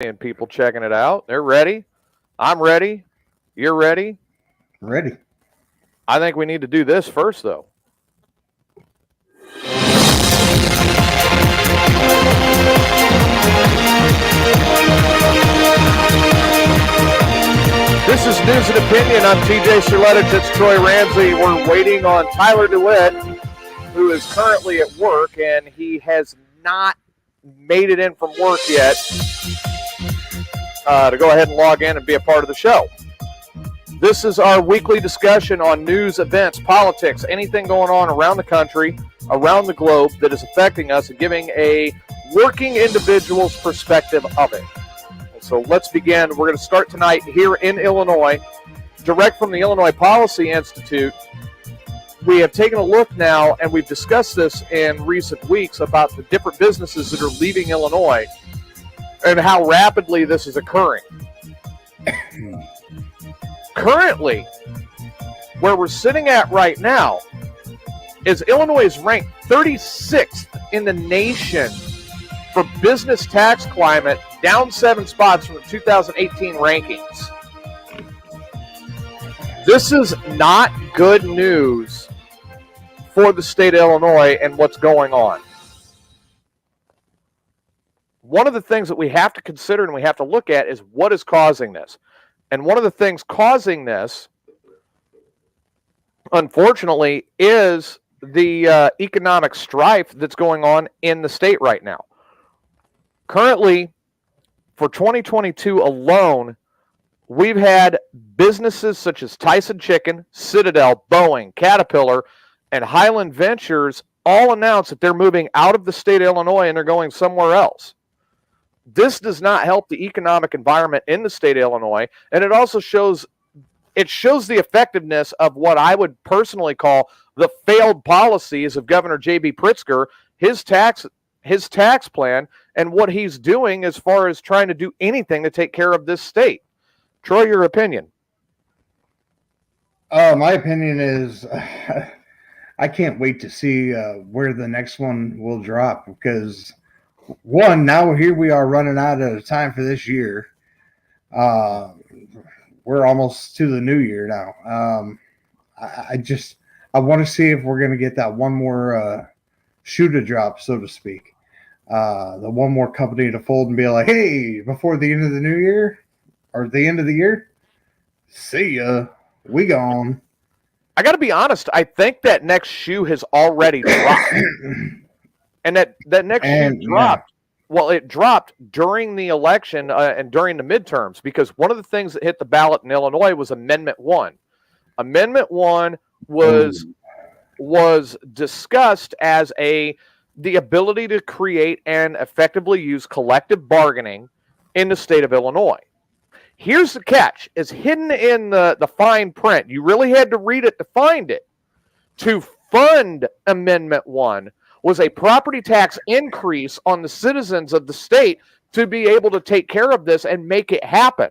and people checking it out. They're ready. I'm ready. You're ready. Ready. I think we need to do this first, though. This is News and Opinion. I'm TJ Serletich. It's Troy Ramsey. We're waiting on Tyler DeWitt, who is currently at work, and he has not made it in from work yet to go ahead and log in and be a part of the show. This is our weekly discussion on news, events, politics, anything going on around the country, around the globe that is affecting us, and giving a working individual's perspective of it. So let's begin. We're going to start tonight here in Illinois, direct from the Illinois Policy Institute. We have taken a look now, and we've discussed this in recent weeks about the different businesses that are leaving Illinois and how rapidly this is occurring. Currently, where we're sitting at right now is Illinois is ranked 36th in the nation for business tax climate, down 7 spots from the 2018 rankings. This is not good news for the state of Illinois and what's going on. One of the things that we have to consider and we have to look at is what is causing this. And one of the things causing this, unfortunately, is the economic strife that's going on in the state right now. Currently, for 2022 alone, we've had businesses such as Tyson Chicken, Citadel, Boeing, Caterpillar, and Highland Ventures all announce that they're moving out of the state of Illinois and they're going somewhere else. This does not help the economic environment in the state of Illinois, and it also shows the effectiveness of what I would personally call the failed policies of Governor J.B. Pritzker, his tax plan, and what he's doing as far as trying to do anything to take care of this state. Troy, your opinion? My opinion is I can't wait to see where the next one will drop because, one, now we are running out of time for this year. We're almost to the new year now. I want to see if we're going to get that one more shoe to drop, so to speak. The one more company to fold and be like, hey, before the end of the new year or the end of the year, see ya. We gone. I got to be honest. I think that next shoe has already dropped. And that next shoe dropped. Yeah. Well, it dropped during the election and during the midterms because one of the things that hit the ballot in Illinois was Amendment 1. Amendment 1 was discussed as the ability to create and effectively use collective bargaining in the state of Illinois. Here's the catch. It's hidden in the fine print. You really had to read it to find it. To fund Amendment 1 was a property tax increase on the citizens of the state to be able to take care of this and make it happen.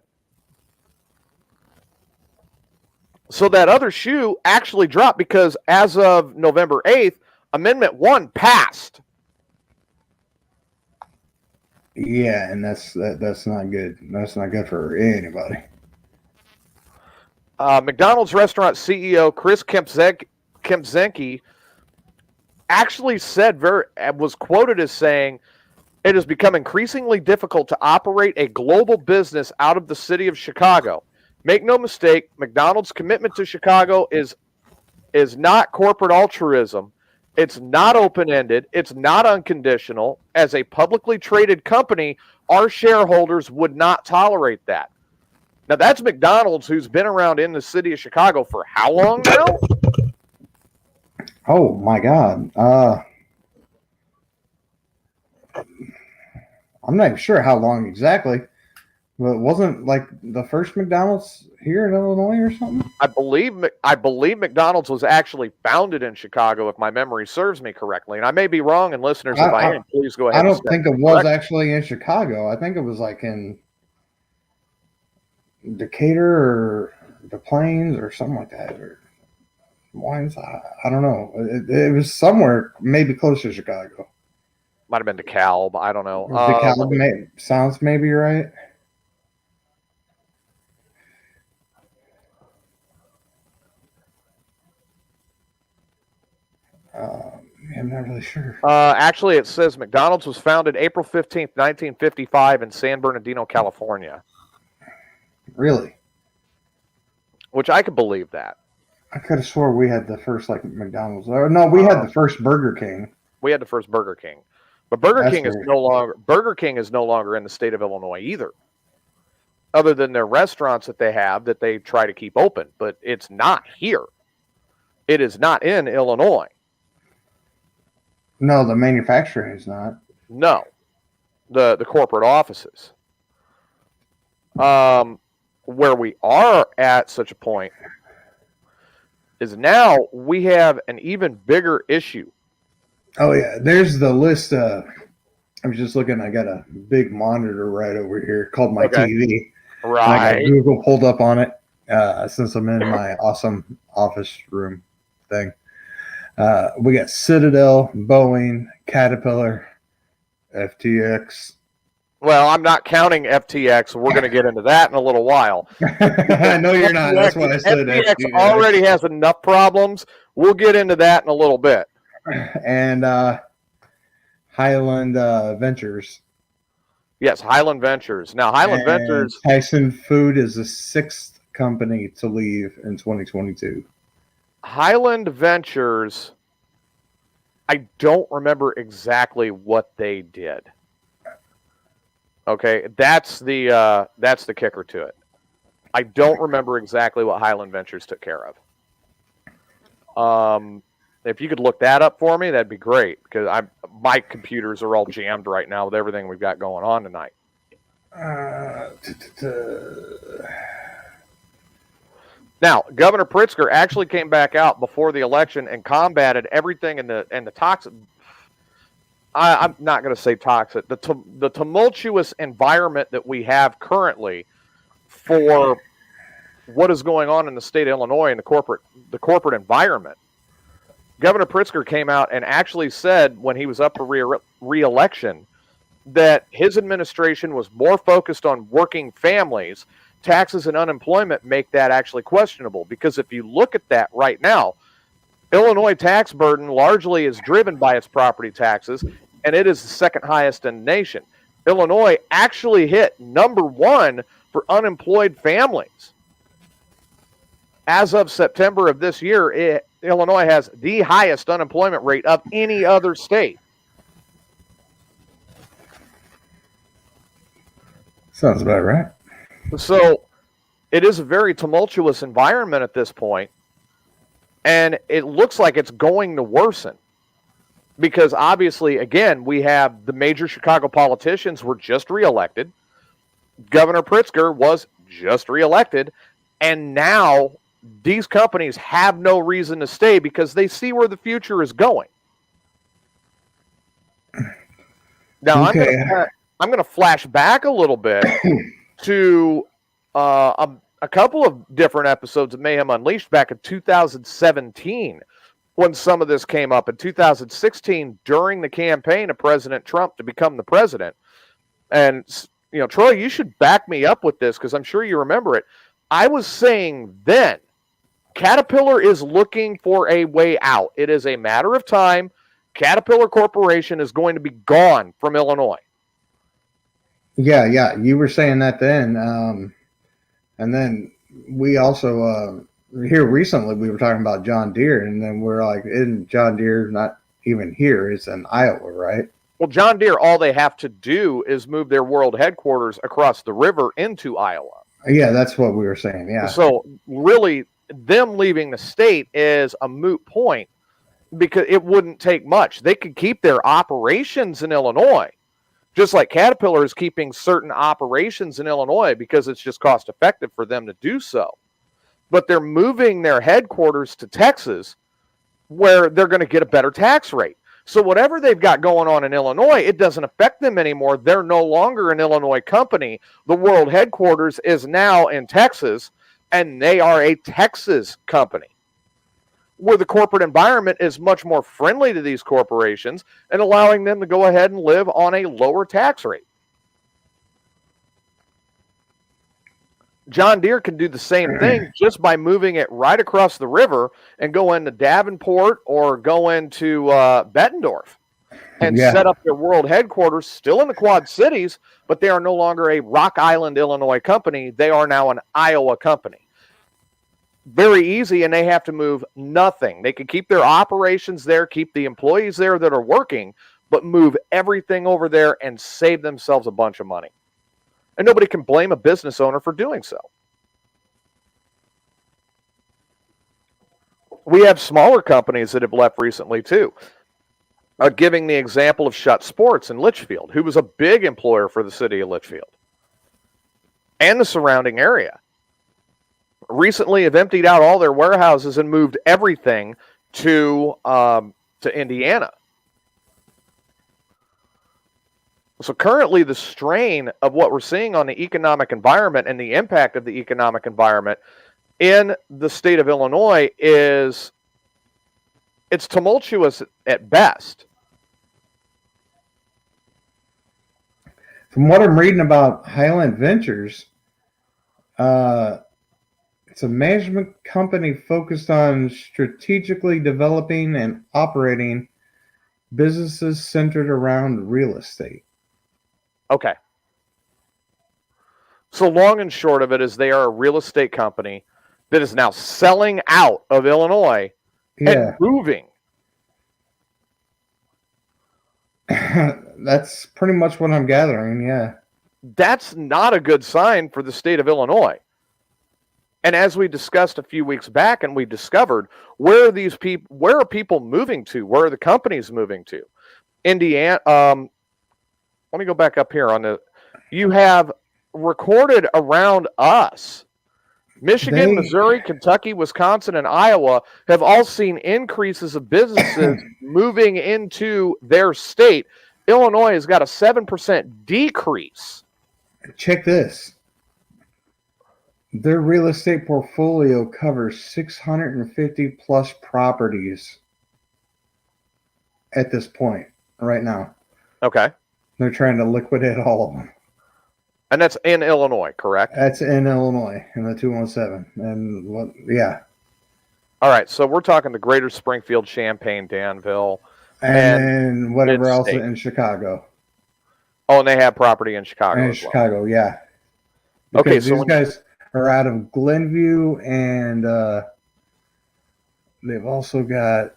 So that other shoe actually dropped because as of November 8th, Amendment 1 passed. Yeah, and that's not good. That's not good for anybody. McDonald's restaurant CEO Chris Kempczynski actually was quoted as saying, "It has become increasingly difficult to operate a global business out of the city of Chicago. Make no mistake, McDonald's commitment to Chicago is not corporate altruism. It's not open-ended. It's not unconditional. As a publicly traded company, our shareholders would not tolerate that." Now, that's McDonald's, who's been around in the city of Chicago for how long now? Oh, my God. I'm not even sure how long exactly. But it wasn't like the first McDonald's here in Illinois or something? I believe McDonald's was actually founded in Chicago, if my memory serves me correctly. And I may be wrong, and listeners, if I am, please go ahead. I don't think it was actually in Chicago. I think it was like in Decatur or the Plains or something like that. Or Wines, I don't know. It was somewhere maybe close to Chicago. Might have been DeKalb. I don't know. Sounds maybe right. I'm not really sure. Actually, it says McDonald's was founded April 15th, 1955 in San Bernardino, California. Really? Which I could believe that. I could have swore we had the first McDonald's. No, we had the first Burger King. We had the first Burger King. But Burger King is no longer in the state of Illinois either. Other than their restaurants that they have that they try to keep open, but it's not here. It is not in Illinois. No, the manufacturing is not. No. The corporate offices. Where we are at such a point is now we have an even bigger issue. Oh, yeah. There's the list. I was just looking. I got a big monitor right over here called my TV. Right. And I got Google pulled up on it since I'm in my awesome office room thing. We got Citadel, Boeing, Caterpillar, FTX. Well, I'm not counting FTX. We're going to get into that in a little while. I know you're not. That's what I said. FTX already has enough problems. We'll get into that in a little bit. And Highland Ventures. Yes, Highland Ventures. Now, Highland Ventures. Tyson Food is the 6th company to leave in 2022. Highland Ventures, I don't remember exactly what they did. Okay, that's the kicker to it. I don't remember exactly what Highland Ventures took care of. If you could look that up for me, that'd be great because my computers are all jammed right now with everything we've got going on tonight. Now, Governor Pritzker actually came back out before the election and combated everything in the toxic. I'm not going to say toxic. The tumultuous environment that we have currently for what is going on in the state of Illinois and the corporate environment. Governor Pritzker came out and actually said when he was up for re-election that his administration was more focused on working families. Taxes and unemployment make that actually questionable because if you look at that right now, Illinois tax burden largely is driven by its property taxes, and it is the second highest in the nation. Illinois actually hit number 1 for unemployed families. As of September of this year, Illinois has the highest unemployment rate of any other state. Sounds about right. So it is a very tumultuous environment at this point, and it looks like it's going to worsen because obviously, again, we have the major Chicago politicians were just reelected. Governor Pritzker was just reelected, and now these companies have no reason to stay because they see where the future is going. Now, okay. I'm going to flash back a little bit to a couple of different episodes of Mayhem Unleashed back in 2017 when some of this came up. In 2016, during the campaign of President Trump to become the president. And, you know, Troy, you should back me up with this because I'm sure you remember it. I was saying then, Caterpillar is looking for a way out. It is a matter of time. Caterpillar Corporation is going to be gone from Illinois. Yeah. You were saying that then. And then we also, here recently, we were talking about John Deere. And then we're like, isn't John Deere not even here? It's in Iowa, right? Well, John Deere, all they have to do is move their world headquarters across the river into Iowa. Yeah, that's what we were saying, yeah. So really, them leaving the state is a moot point because it wouldn't take much. They could keep their operations in Illinois, just like Caterpillar is keeping certain operations in Illinois because it's just cost effective for them to do so. But they're moving their headquarters to Texas where they're going to get a better tax rate. So whatever they've got going on in Illinois, it doesn't affect them anymore. They're no longer an Illinois company. The world headquarters is now in Texas, and they are a Texas company. where the corporate environment is much more friendly to these corporations and allowing them to go ahead and live on a lower tax rate. John Deere can do the same thing just by moving it right across the river and go into Davenport or go into Bettendorf and set up their world headquarters still in the Quad Cities, but they are no longer a Rock Island, Illinois company. They are now an Iowa company. Very easy, and they have to move nothing. They can keep their operations there, keep the employees there that are working, but move everything over there and save themselves a bunch of money. And nobody can blame a business owner for doing so. We have smaller companies that have left recently, too. Giving the example of Shutt Sports in Litchfield, who was a big employer for the city of Litchfield and the surrounding area. Recently have emptied out all their warehouses and moved everything to Indiana. So currently the strain of what we're seeing on the economic environment and the impact of the economic environment in the state of Illinois it's tumultuous at best. From what I'm reading about Highland Ventures, it's a management company focused on strategically developing and operating businesses centered around real estate. Okay. So long and short of it is they are a real estate company that is now selling out of Illinois and moving. That's pretty much what I'm gathering, yeah. That's not a good sign for the state of Illinois. And as we discussed a few weeks back and we discovered, where are people moving to? Where are the companies moving to? Indiana, let me go back up here you have recorded around us. Michigan, Missouri, Kentucky, Wisconsin, and Iowa have all seen increases of businesses moving into their state. Illinois has got a 7% decrease. Check this. Their real estate portfolio covers 650 plus properties at this point, right now. Okay. They're trying to liquidate all of them. And that's in Illinois, correct? That's in Illinois, in the 217. Yeah. All right, so we're talking the greater Springfield, Champaign, Danville. And whatever else in Chicago. Oh, and they have property in Chicago as well. Chicago, yeah. Because these guys are out of Glenview, and they've also got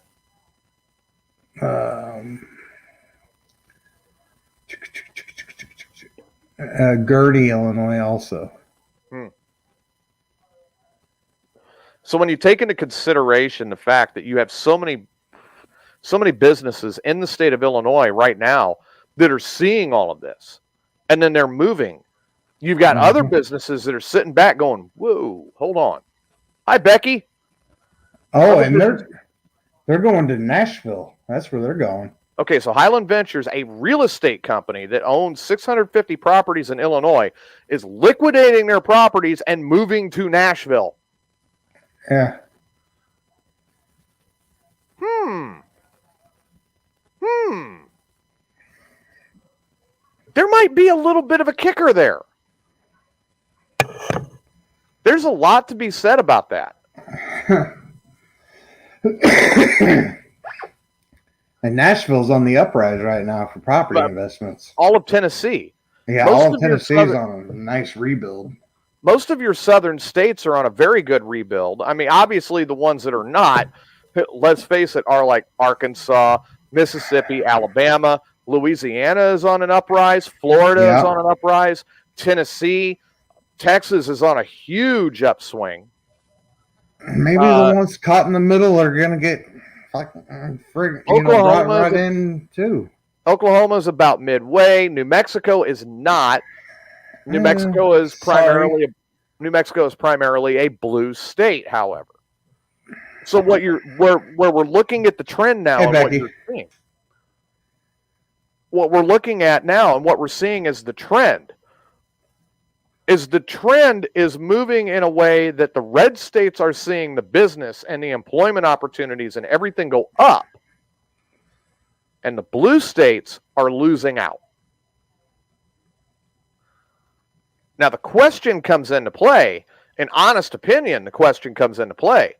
Gertie, Illinois, also. So when you take into consideration the fact that you have so many businesses in the state of Illinois right now that are seeing all of this, and then they're moving, you've got other businesses that are sitting back going, whoa, hold on. Hi, Becky. Oh, and they're going to Nashville. That's where they're going. Okay, so Highland Ventures, a real estate company that owns 650 properties in Illinois, is liquidating their properties and moving to Nashville. Yeah. There might be a little bit of a kicker there. There's a lot to be said about that. And Nashville's on the uprise right now for property investments. All of Tennessee. Yeah, all of Tennessee is on a nice rebuild. Most of your southern states are on a very good rebuild. I mean, obviously the ones that are not, let's face it, are like Arkansas, Mississippi, Alabama. Louisiana is on an uprise. Florida is on an uprise. Tennessee, Texas is on a huge upswing. Maybe the ones caught in the middle are going to get brought in too. Oklahoma's about midway. New Mexico is not. New Mexico is primarily a blue state, however. So where we're looking at the trend now, and what you're seeing. What we're looking at now and what we're seeing is the trend is the trend is moving in a way that the red states are seeing the business and the employment opportunities and everything go up, and the blue states are losing out. Now, the question comes into play, in honest opinion, the question comes into play.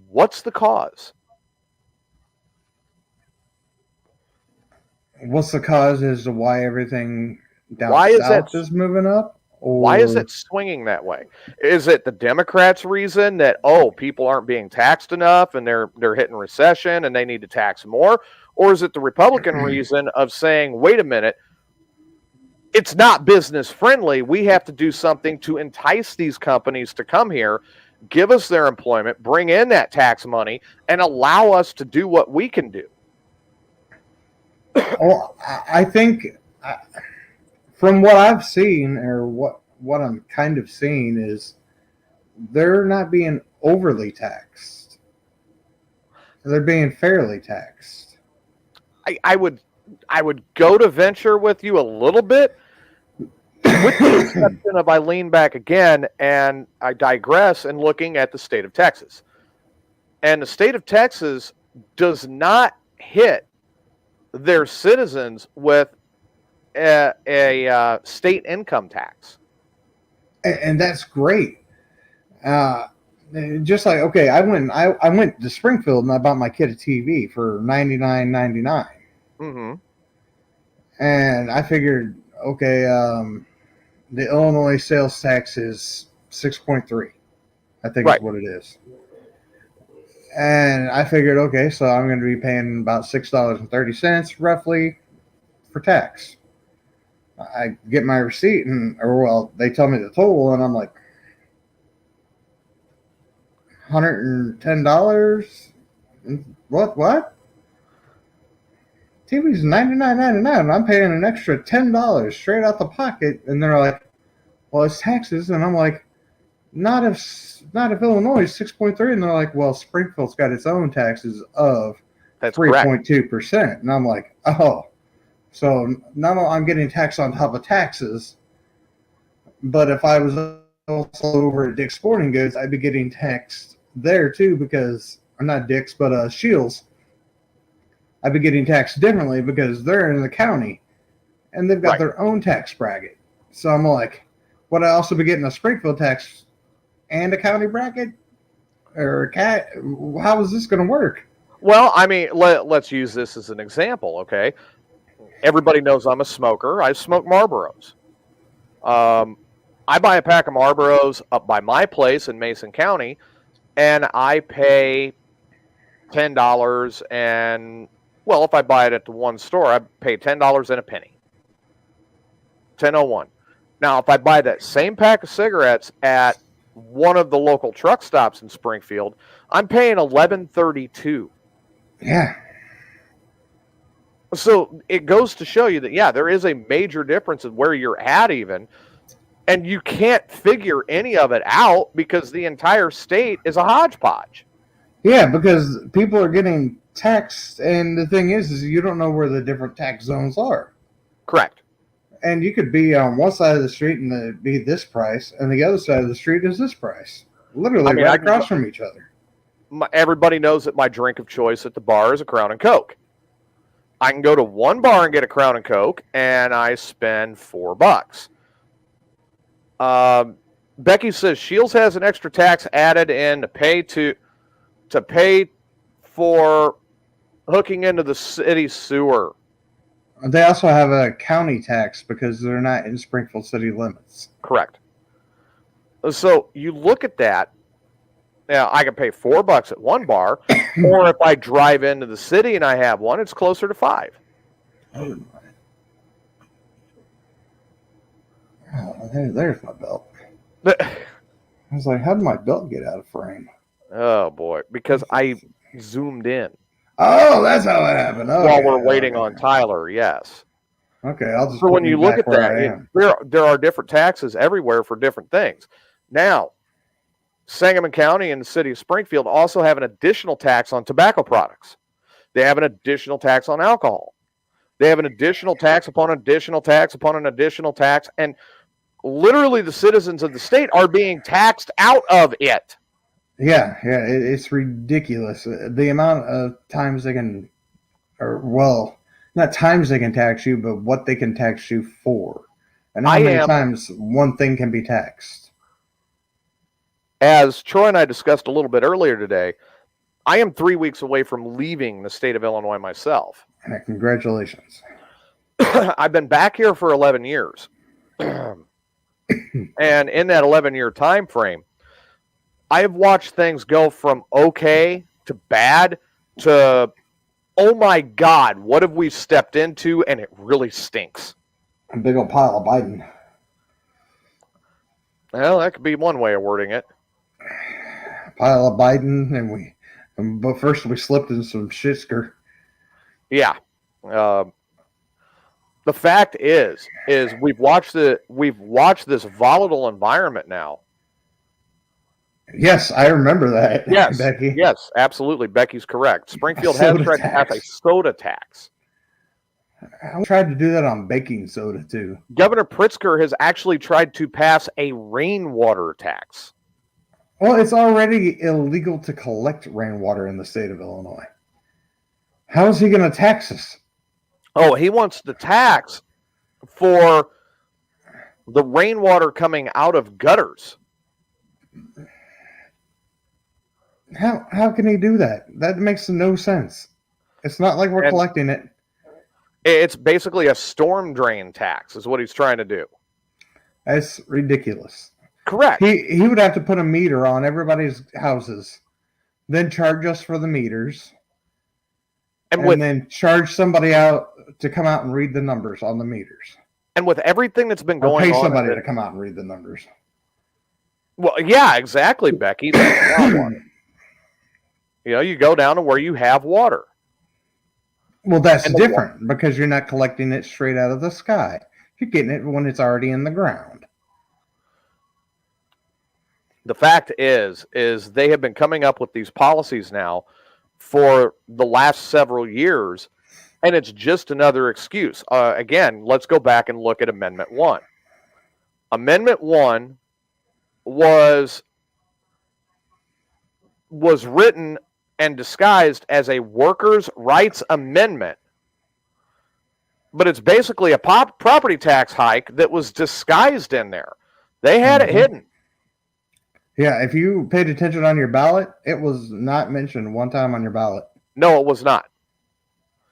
What's the cause? What's the cause as to why everything down Why south is moving up? Or why is it swinging that way? Is it the Democrats' reason that, people aren't being taxed enough and they're hitting recession and they need to tax more? Or is it the Republican reason of saying, wait a minute, it's not business friendly. We have to do something to entice these companies to come here, give us their employment, bring in that tax money, and allow us to do what we can do? Well, I think from what I've seen, or what I'm kind of seeing, is they're not being overly taxed. They're being fairly taxed. I would go to venture with you a little bit, with the exception of I lean back again and I digress in looking at the state of Texas. And the state of Texas does not hit their citizens with a state income tax. And that's great. Just like, okay, I went to Springfield and I bought my kid a TV for $99.99. Mm-hmm. And I figured, okay, the Illinois sales tax is 6.3. I think Right. is what it is. And I figured, okay, so I'm going to be paying about $6.30 roughly for tax. I get my receipt they tell me the total, and I'm like, $110? What? TV's $99.99, and I'm paying an extra $10 straight out the pocket. And they're like, well, it's taxes. And I'm like, not if Illinois is 6.3. And they're like, well, Springfield's got its own taxes of 3.2%. And I'm like, oh. So not only I'm getting taxed on top of taxes, but if I was also over at Dick's Sporting Goods, I'd be getting taxed there too, because I'm not Dick's, but Shields. I'd be getting taxed differently because they're in the county and they've got their own tax bracket. So I'm like, would I also be getting a Springfield tax and a county bracket? Or how is this going to work? Well, I mean, let's use this as an example, okay? Everybody knows I'm a smoker. I smoke Marlboros. I buy a pack of Marlboros up by my place in Mason County, and I pay $10. And, well, if I buy it at the one store, I pay $10 and a penny. 10.01. Now, if I buy that same pack of cigarettes at one of the local truck stops in Springfield, I'm paying $11.32. Yeah. So it goes to show you that, yeah, there is a major difference in where you're at even, and you can't figure any of it out because the entire state is a hodgepodge. Yeah, because people are getting taxed, and the thing is you don't know where the different tax zones are. Correct. And you could be on one side of the street and it'd be this price, and the other side of the street is this price. Literally right across from each other. Everybody knows that my drink of choice at the bar is a Crown and Coke. I can go to one bar and get a Crown and Coke, and I spend $4. Becky says Shields has an extra tax added in to pay for hooking into the city sewer. They also have a county tax because they're not in Springfield city limits. Correct. So you look at that. Now, I can pay $4 at one bar, or if I drive into the city and I have one, it's closer to $5. Oh, there's my belt. I was like, how did my belt get out of frame? Oh, boy, because I zoomed in. Oh, that's how it happened. Okay. While we're waiting on Tyler, yes. Okay, I'll just. So when you look at that, there are different taxes everywhere for different things. Now, Sangamon County and the city of Springfield also have an additional tax on tobacco products. They have an additional tax on alcohol. They have an additional tax upon additional tax upon an additional tax. And literally the citizens of the state are being taxed out of it. Yeah, it's ridiculous. The amount of times they can, or well, not times they can tax you, but what they can tax you for, and how many times one thing can be taxed. As Troy and I discussed a little bit earlier today, I am 3 weeks away from leaving the state of Illinois myself. Congratulations. I've been back here for 11 years. And in that 11-year time frame, I have watched things go from okay to bad to, oh my God, what have we stepped into? And it really stinks. A big old pile of Biden. Well, that could be one way of wording it. A pile of Biden, but first we slipped in some shitsker. Yeah. The fact is we've watched this volatile environment now. Yes, I remember that. Yes, Becky. Yes, absolutely. Becky's correct. Springfield has tried to pass a soda tax. I tried to do that on baking soda too. Governor Pritzker has actually tried to pass a rainwater tax. Well, it's already illegal to collect rainwater in the state of Illinois. How is he going to tax us? Oh, he wants the tax for the rainwater coming out of gutters. How can he do that? That makes no sense. It's not like we're collecting it. It's basically a storm drain tax is what he's trying to do. That's ridiculous. Correct. He would have to put a meter on everybody's houses, then charge us for the meters, and then charge somebody out to come out and read the numbers on the meters. And with everything that's been going on, pay somebody to come out and read the numbers. Well, yeah, exactly, Becky. That's water. You go down to where you have water. Well, that's different because you're not collecting it straight out of the sky. You're getting it when it's already in the ground. The fact is they have been coming up with these policies now for the last several years, and it's just another excuse. Again, let's go back and look at Amendment 1. Amendment 1 was written and disguised as a workers' rights amendment, but it's basically a property tax hike that was disguised in there. They had it hidden. Yeah, if you paid attention on your ballot, it was not mentioned one time on your ballot. No, it was not.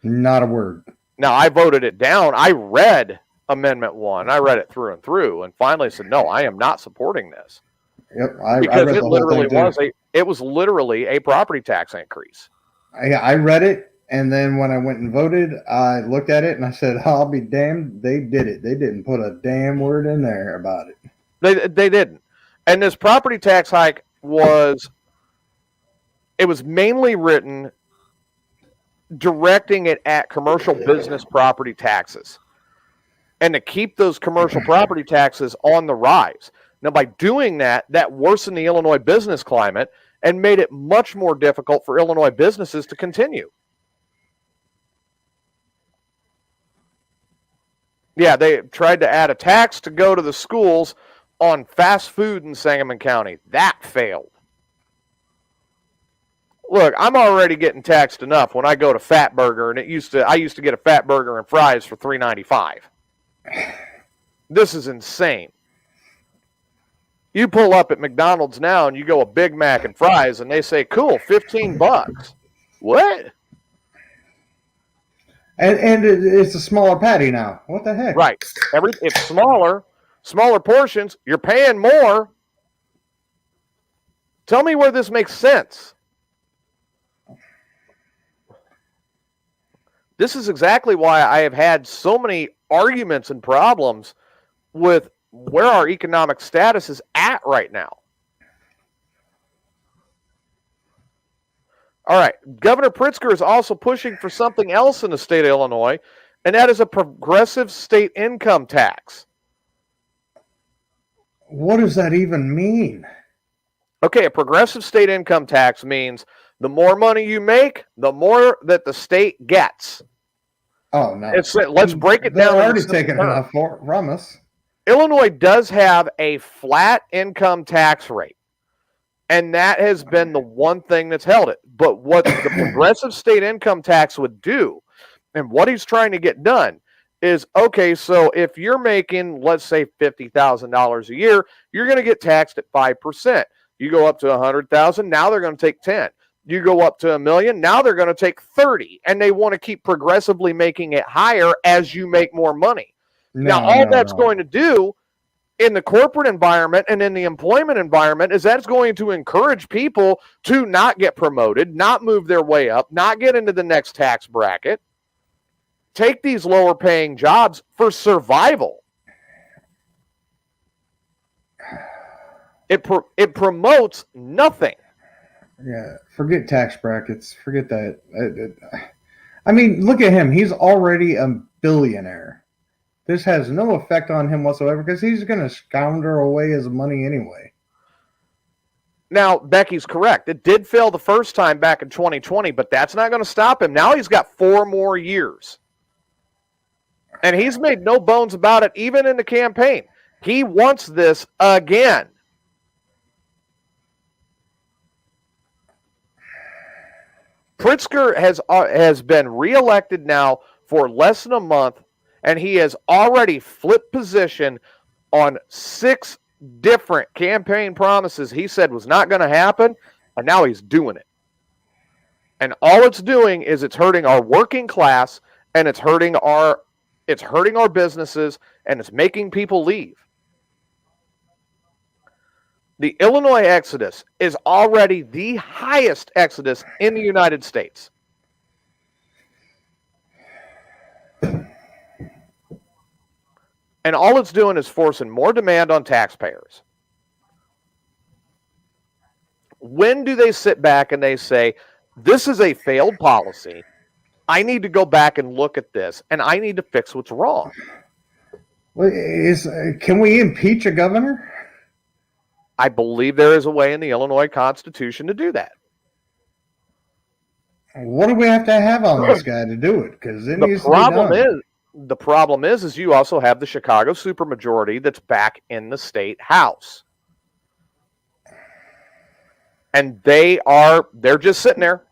Not a word. Now, I voted it down. I read Amendment 1. I read it through and through, and finally said, no, I am not supporting this. Yep, because it was literally a property tax increase. I read it, and then when I went and voted, I looked at it and I said, "I'll be damned, they did it. They didn't put a damn word in there about it." They didn't. And this property tax hike was mainly written directing it at commercial business property taxes and to keep those commercial property taxes on the rise. Now, by doing that worsened the Illinois business climate and made it much more difficult for Illinois businesses to continue. Yeah, they tried to add a tax to go to the schools on fast food in Sangamon County. That failed. Look, I'm already getting taxed enough when I go to Fat Burger, and I used to get a Fat Burger and fries for $3.95. This is insane. You pull up at McDonald's now and you go a Big Mac and fries, and they say, "Cool, $15." What? And it's a smaller patty now. What the heck? Right. It's smaller portions. You're paying more. Tell me where this makes sense. This is exactly why I have had so many arguments and problems with where our economic status is at right now. All right. Governor Pritzker is also pushing for something else in the state of Illinois, and that is a progressive state income tax. What does that even mean? Okay, a progressive state income tax means the more money you make, the more that the state gets. Oh, no. Let's break it down. They're already taking enough from us. Illinois does have a flat income tax rate, and that has been the one thing that's held it. But what the progressive state income tax would do, and what he's trying to get done, is okay, so if you're making, let's say, $50,000 a year, you're going to get taxed at 5%. You go up to 100,000, now they're going to take 10. You go up to $1 million, now they're going to take 30, and they want to keep progressively making it higher as you make more money. Now, all that's going to do in the corporate environment and in the employment environment is that's going to encourage people to not get promoted, not move their way up, not get into the next tax bracket, take these lower paying jobs for survival. It promotes nothing. Yeah, forget tax brackets. Forget that. I mean, look at him. He's already a billionaire. This has no effect on him whatsoever because he's going to squander away his money anyway. Now, Becky's correct. It did fail the first time back in 2020, but that's not going to stop him. Now he's got 4 more years. And he's made no bones about it, even in the campaign. He wants this again. Pritzker has been reelected now for less than a month, and he has already flipped position on 6 different campaign promises he said was not going to happen, and now he's doing it. And all it's doing is it's hurting our working class, and it's hurting our businesses, and it's making people leave. The Illinois exodus is already the highest exodus in the United States. And all it's doing is forcing more demand on taxpayers. When do they sit back and they say, this is a failed policy, I need to go back and look at this, and I need to fix what's wrong? Can we impeach a governor? I believe there is a way in the Illinois Constitution to do that. What do we have to have on this guy to do it? Because it needs to be done. The problem is you also have the Chicago supermajority that's back in the state house. And they're just sitting there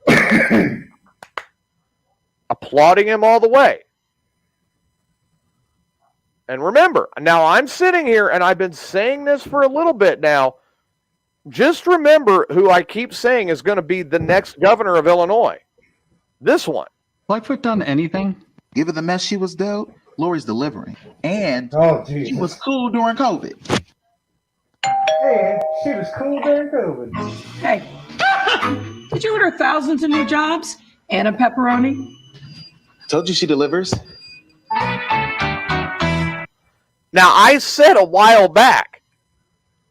applauding him all the way. And remember, now I'm sitting here and I've been saying this for a little bit now. Just remember who I keep saying is going to be the next governor of Illinois. This one. Lightfoot done anything? Given the mess she was dealt, Lori's delivering. And she was cool during COVID. Hey, she was cool during COVID. Hey, did you order thousands of new jobs and a pepperoni? Told you she delivers. Now, I said a while back,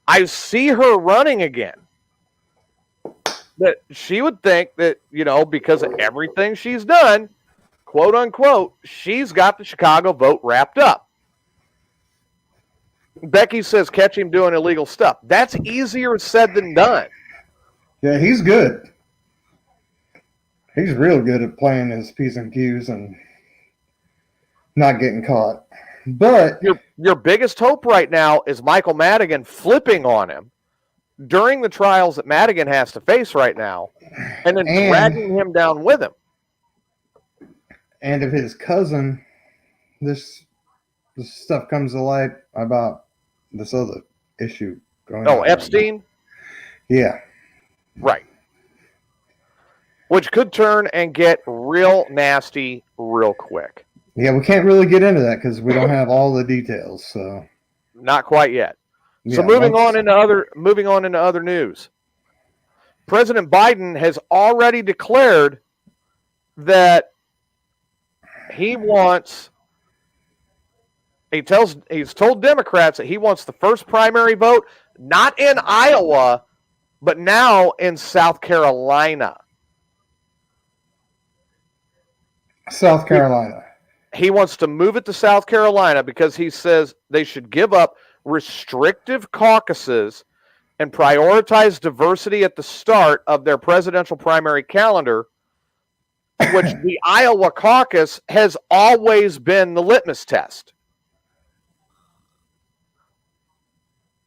I see her running again. That she would think that, because of everything she's done, quote unquote, she's got the Chicago vote wrapped up. Becky says, catch him doing illegal stuff. That's easier said than done. Yeah, he's good. He's real good at playing his P's and Q's and not getting caught. But your biggest hope right now is Michael Madigan flipping on him during the trials that Madigan has to face right now, and then dragging him down with him. And if his cousin, this stuff comes to light about this other issue going on. Oh, Epstein? Right, yeah. Right. Which could turn and get real nasty real quick. Yeah, we can't really get into that because we don't have all the details. So not quite yet. Yeah, so moving on into other news. President Biden has already declared that he's told Democrats that he wants the first primary vote, not in Iowa, but now in South Carolina. South Carolina. He wants to move it to South Carolina because he says they should give up restrictive caucuses and prioritize diversity at the start of their presidential primary calendar, which the Iowa caucus has always been the litmus test.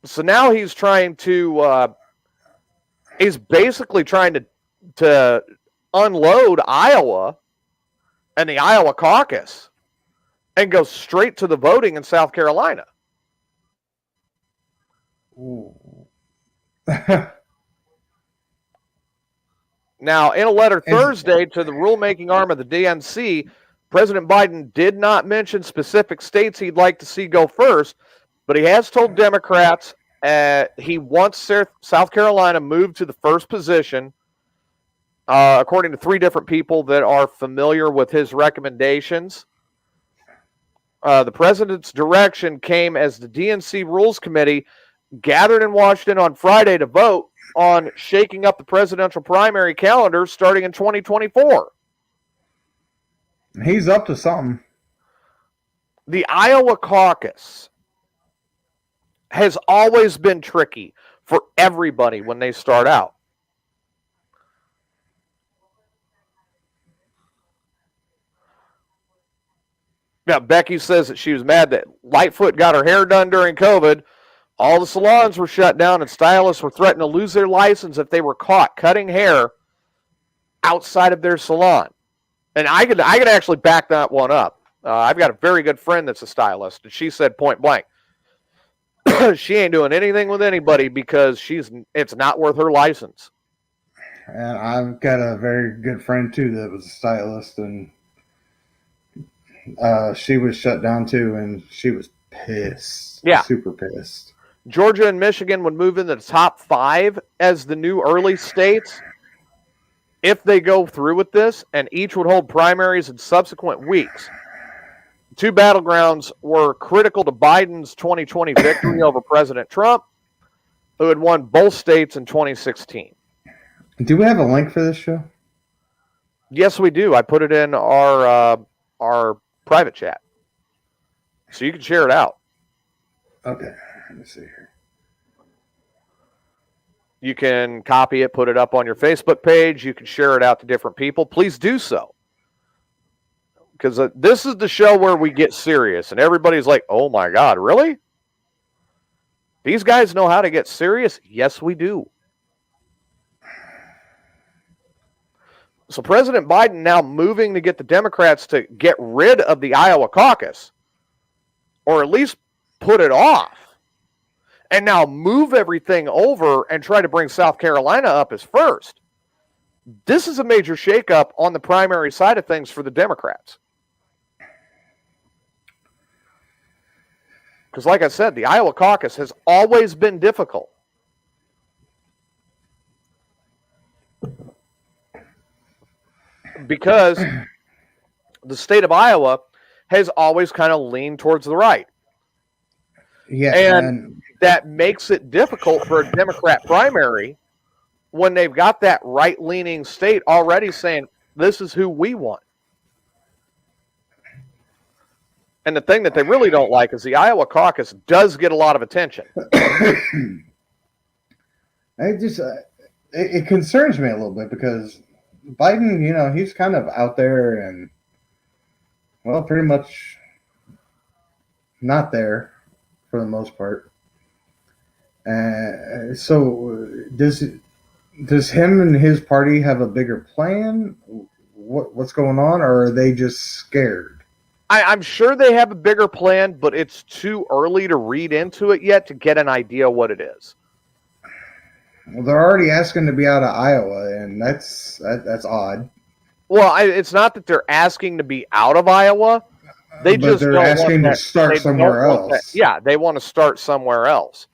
So now he's trying to he's basically trying to unload Iowa and the Iowa caucus and go straight to the voting in South Carolina. Now, in a letter Thursday to the rulemaking arm of the DNC, President Biden did not mention specific states he'd like to see go first, but he has told Democrats he wants South Carolina moved to the first position, according to 3 different people that are familiar with his recommendations. The president's direction came as the DNC Rules Committee gathered in Washington on Friday to vote on shaking up the presidential primary calendar starting in 2024. He's up to something. The Iowa caucus has always been tricky for everybody when they start out. Now, Becky says that she was mad that Lightfoot got her hair done during COVID. All the salons were shut down and stylists were threatening to lose their license if they were caught cutting hair outside of their salon. And I could actually back that one up. I've got a very good friend that's a stylist, and she said point blank, she ain't doing anything with anybody because it's not worth her license. And I've got a very good friend too that was a stylist, and she was shut down too, and she was pissed. Yeah, super pissed. Georgia and Michigan would move into the top 5 as the new early states if they go through with this, and each would hold primaries in subsequent weeks. 2 battlegrounds were critical to Biden's 2020 victory over President Trump, who had won both states in 2016. Do we have a link for this show? Yes, we do. I put it in our private chat, so you can share it out. Okay, let me see here. You can copy it, put it up on your Facebook page. You can share it out to different people. Please do so. Because this is the show where we get serious, and everybody's like, oh my God, really? These guys know how to get serious? Yes, we do. So President Biden now moving to get the Democrats to get rid of the Iowa caucus, or at least put it off, and now move everything over and try to bring South Carolina up as first. This is a major shakeup on the primary side of things for the Democrats. Because like I said, the Iowa caucus has always been difficult. Because the state of Iowa has always kind of leaned towards the right. Yeah, and that makes it difficult for a Democrat primary when they've got that right-leaning state already saying, this is who we want. And the thing that they really don't like is the Iowa caucus does get a lot of attention. It concerns me a little bit because Biden, he's kind of out there and, well, pretty much not there for the most part. So does him and his party have a bigger plan? What's going on, or are they just scared? I'm sure they have a bigger plan, but it's too early to read into it yet to get an idea what it is. Well, they're already asking to be out of Iowa, and that's odd. Well, it's not that they're asking to be out of Iowa. They're asking to start somewhere else. Yeah, they want to start somewhere else.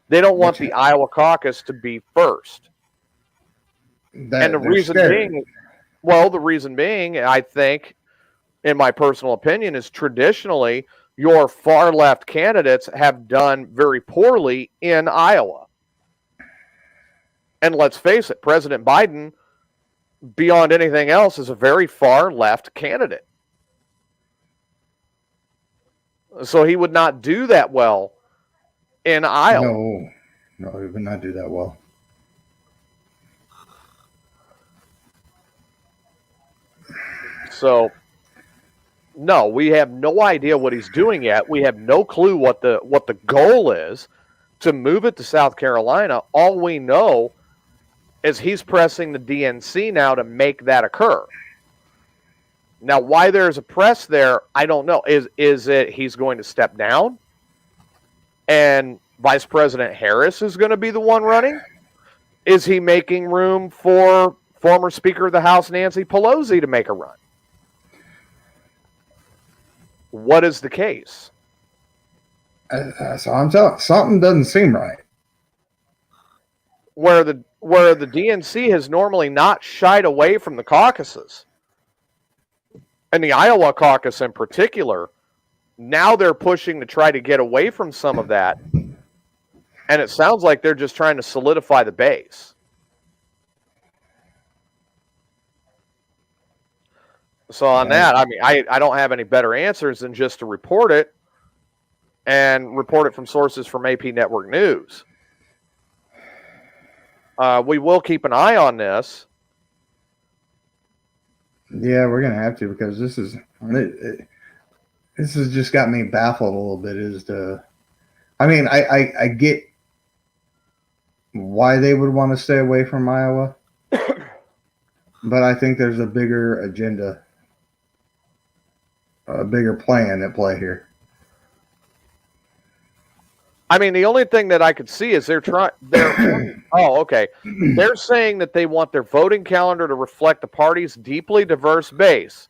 They don't want the Iowa caucus to be first. And the reason being, I think, in my personal opinion, is traditionally your far left candidates have done very poorly in Iowa. And let's face it, President Biden, beyond anything else, is a very far left candidate. So he would not do that well in Iowa. No, he would not do that well. So, no, we have no idea what he's doing yet. We have no clue what the goal is. to move it to South Carolina. All we know is he's pressing the DNC now to make that occur. Now, why there's a press there, I don't know. Is it he's going to step down and Vice President Harris is going to be the one running? Is he making room for former Speaker of the House Nancy Pelosi to make a run? What is the case? So I'm telling something doesn't seem right. Where the DNC has normally not shied away from the caucuses, and the Iowa caucus in particular, now they're pushing to try to get away from some of that, and it sounds like they're just trying to solidify the base. So on that, I mean, I don't have any better answers than just to report it, and report it from sources from AP Network News. We will keep an eye on this. Yeah, we're gonna have to, because this has just got me baffled a little bit. I get why they would want to stay away from Iowa, but I think there's a bigger agenda, a bigger plan at play here. I mean, the only thing that I could see is they're oh, okay. They're saying that they want their voting calendar to reflect the party's deeply diverse base.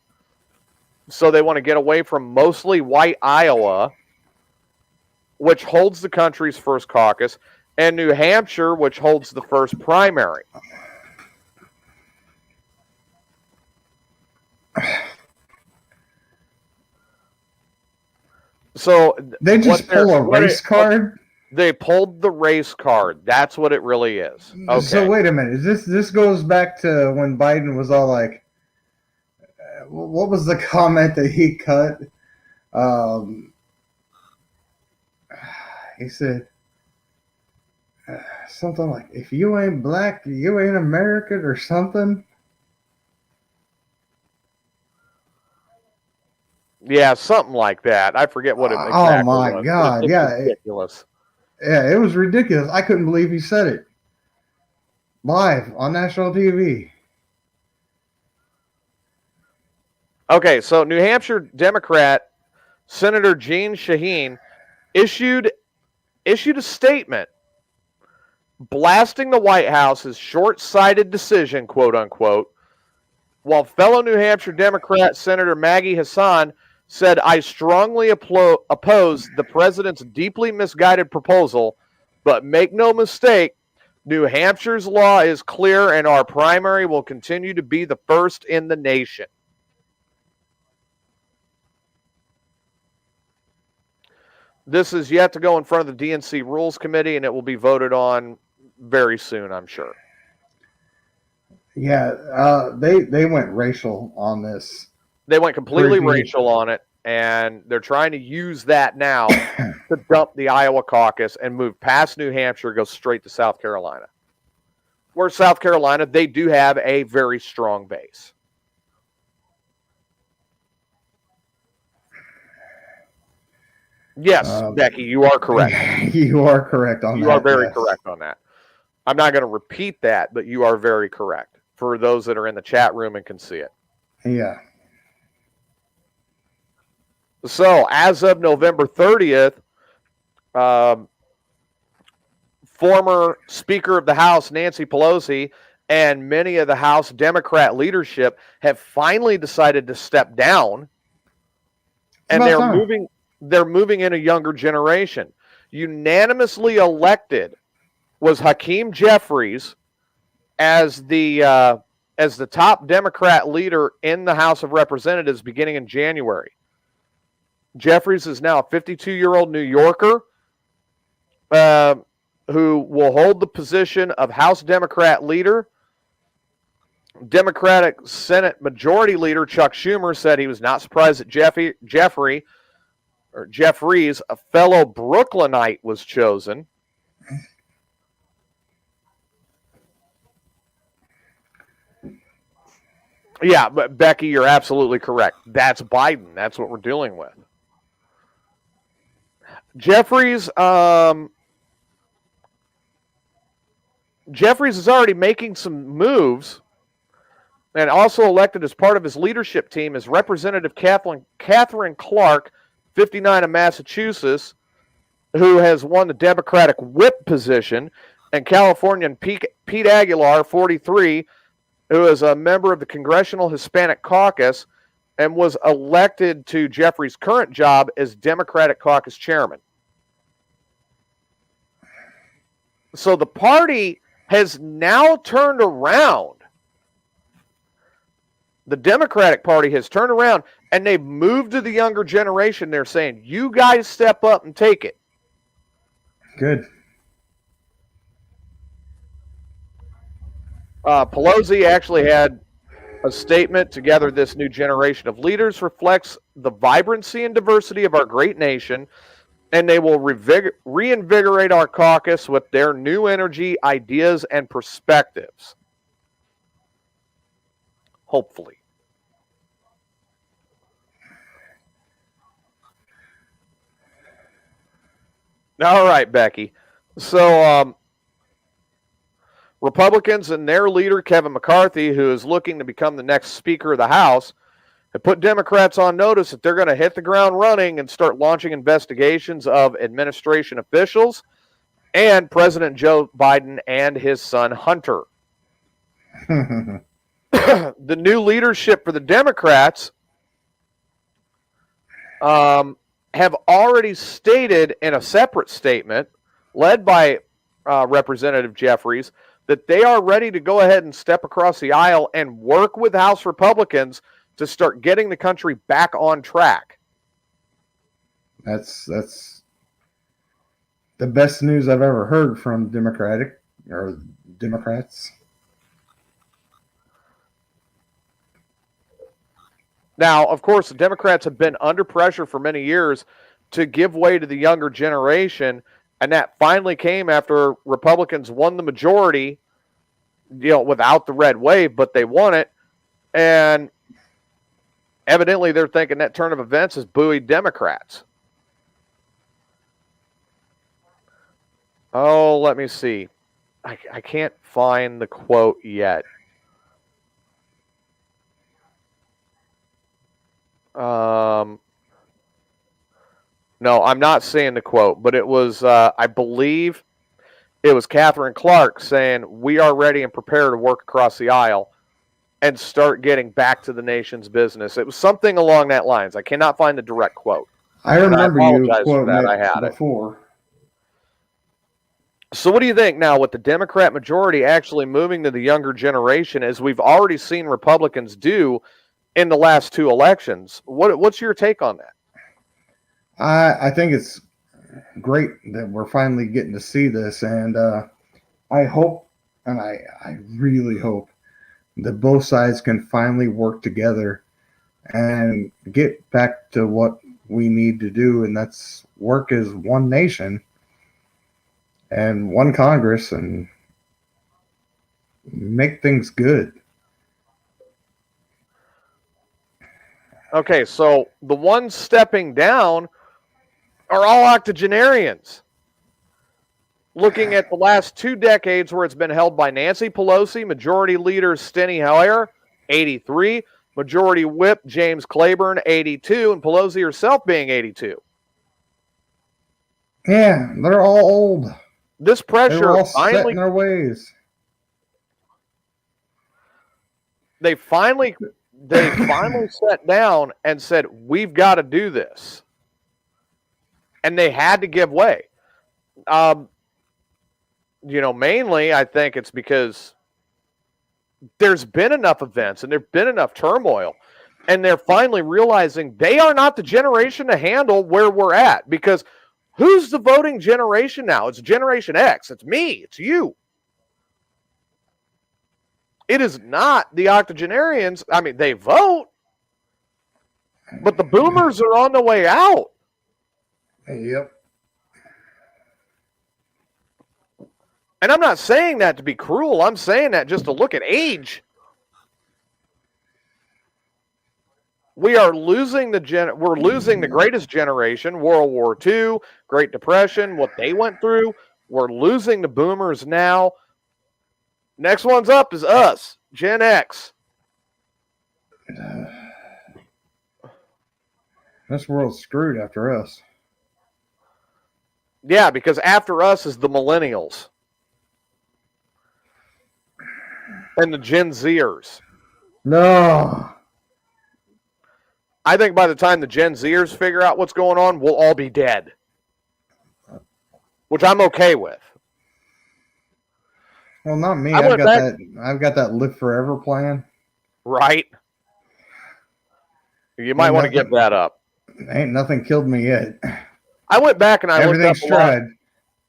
So they want to get away from mostly white Iowa, which holds the country's first caucus, and New Hampshire, which holds the first primary. So they just pull a race card? They pulled the race card. That's what it really is. Okay. So wait a minute. This goes back to when Biden was all like, what was the comment that he cut? He said something like, if you ain't black, you ain't American, or something. Yeah, something like that. I forget what it exactly Oh my was. God! Yeah, ridiculous. It was ridiculous. I couldn't believe he said it live on national TV. Okay, so New Hampshire Democrat Senator Jeanne Shaheen issued a statement blasting the White House's short-sighted decision, quote unquote, while fellow New Hampshire Democrat Senator Maggie Hassan said, I strongly oppose the president's deeply misguided proposal, but make no mistake, New Hampshire's law is clear and our primary will continue to be the first in the nation. This is yet to go in front of the DNC Rules Committee, and it will be voted on very soon, I'm sure. Yeah, they went racial on this. They went completely racial on it, and they're trying to use that now to dump the Iowa caucus and move past New Hampshire, go straight to South Carolina. Where South Carolina, they do have a very strong base. Yes, Becky, you are correct. You are correct on that. You are very correct on that. I'm not going to repeat that, but you are very correct for those that are in the chat room and can see it. Yeah. So, as of November 30th, former Speaker of the House Nancy Pelosi and many of the House Democrat leadership have finally decided to step down, and they're moving in a younger generation. Unanimously elected was Hakeem Jeffries as the top Democrat leader in the House of Representatives beginning in January. Jeffries is now a 52-year-old New Yorker who will hold the position of House Democrat leader. Democratic Senate Majority Leader Chuck Schumer said he was not surprised that Jeffries, a fellow Brooklynite, was chosen. Yeah, but Becky, you're absolutely correct. That's Biden. That's what we're dealing with. Jeffries Jeffries is already making some moves, and also elected as part of his leadership team is Representative Catherine Clark, 59 of Massachusetts, who has won the Democratic whip position, and Californian Pete Aguilar, 43, who is a member of the Congressional Hispanic Caucus and was elected to Jeffries' current job as Democratic Caucus chairman. So the party has now turned around. The Democratic Party has turned around, and they've moved to the younger generation. They're saying, you guys step up and take it. Good. Pelosi actually had a statement to gather this new generation of leaders reflects the vibrancy and diversity of our great nation, and they will reinvigorate our caucus with their new energy, ideas, and perspectives. Hopefully. All right, Becky. So, Republicans and their leader, Kevin McCarthy, who is looking to become the next Speaker of the House, have put Democrats on notice that they're going to hit the ground running and start launching investigations of administration officials and President Joe Biden and his son, Hunter. The new leadership for the Democrats have already stated in a separate statement, led by Representative Jeffries, that they are ready to go ahead and step across the aisle and work with House Republicans to start getting the country back on track. That's the best news I've ever heard from Democrats. Now, of course, the Democrats have been under pressure for many years to give way to the younger generation, and that finally came after Republicans won the majority, without the red wave, but they won it. And evidently they're thinking that turn of events has buoyed Democrats. Oh, let me see. I can't find the quote yet. No, I'm not seeing the quote, but it was, I believe it was Catherine Clark saying, we are ready and prepared to work across the aisle and start getting back to the nation's business. It was something along that lines. I cannot find the direct quote. I remember you quoting it before. So what do you think now with the Democrat majority actually moving to the younger generation, as we've already seen Republicans do in the last two elections? What's your take on that? I think it's great that we're finally getting to see this, and I hope, and I really hope, that both sides can finally work together and get back to what we need to do, and that's work as one nation and one Congress and make things good. Okay, so the ones stepping down are all octogenarians. Looking at the last 2 decades where it's been held by Nancy Pelosi, Majority Leader Steny Hoyer, 83, Majority Whip James Clyburn, 82, and Pelosi herself being 82. Yeah, they're all old. This pressure they're all finally set in their ways. They finally sat down and said, we've got to do this. And they had to give way. Mainly I think it's because there's been enough events and there's been enough turmoil, and they're finally realizing they are not the generation to handle where we're at, because who's the voting generation now? It's Generation X. It's me. It's you. It is not the octogenarians. I mean, they vote, but the boomers are on the way out. Yep. And I'm not saying that to be cruel. I'm saying that just to look at age. We are losing we're losing the greatest generation, World War II, Great Depression, what they went through. We're losing the boomers now. Next one's up is us, Gen X. This world's screwed after us. Yeah, because after us is the millennials and the Gen Zers. No. I think by the time the Gen Zers figure out what's going on, we'll all be dead, which I'm okay with. Well, not me. I've got that live forever plan. Right. You might want to give that up. Ain't nothing killed me yet. I went back and I Everything's tried.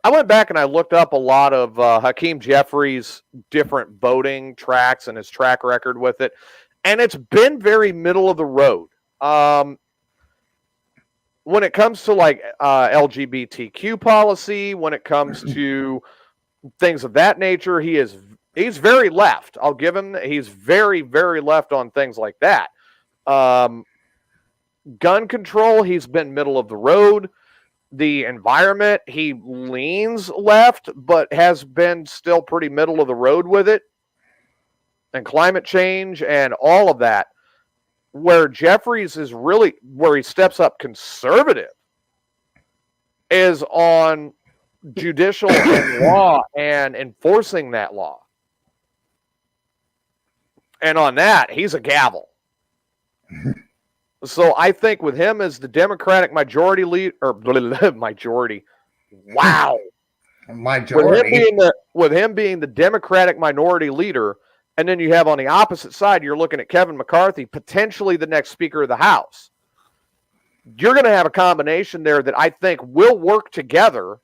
I went back and I looked up a lot of Hakeem Jeffries' different voting tracks and his track record with it, and it's been very middle of the road. When it comes to like LGBTQ policy, when it comes to things of that nature, he's very left. I'll give him. He's very, very left on things like that. Gun control, he's been middle of the road. The environment, he leans left, but has been still pretty middle of the road with it. And climate change and all of that. Where Jeffries is really, where he steps up conservative, is on judicial and law and enforcing that law. And on that, he's a gavel. So I think with him as the Democratic majority leader, or majority, wow, majority, with him being the Democratic minority leader, and then you have on the opposite side, you're looking at Kevin McCarthy, potentially the next Speaker of the House. You're going to have a combination there that I think will work together,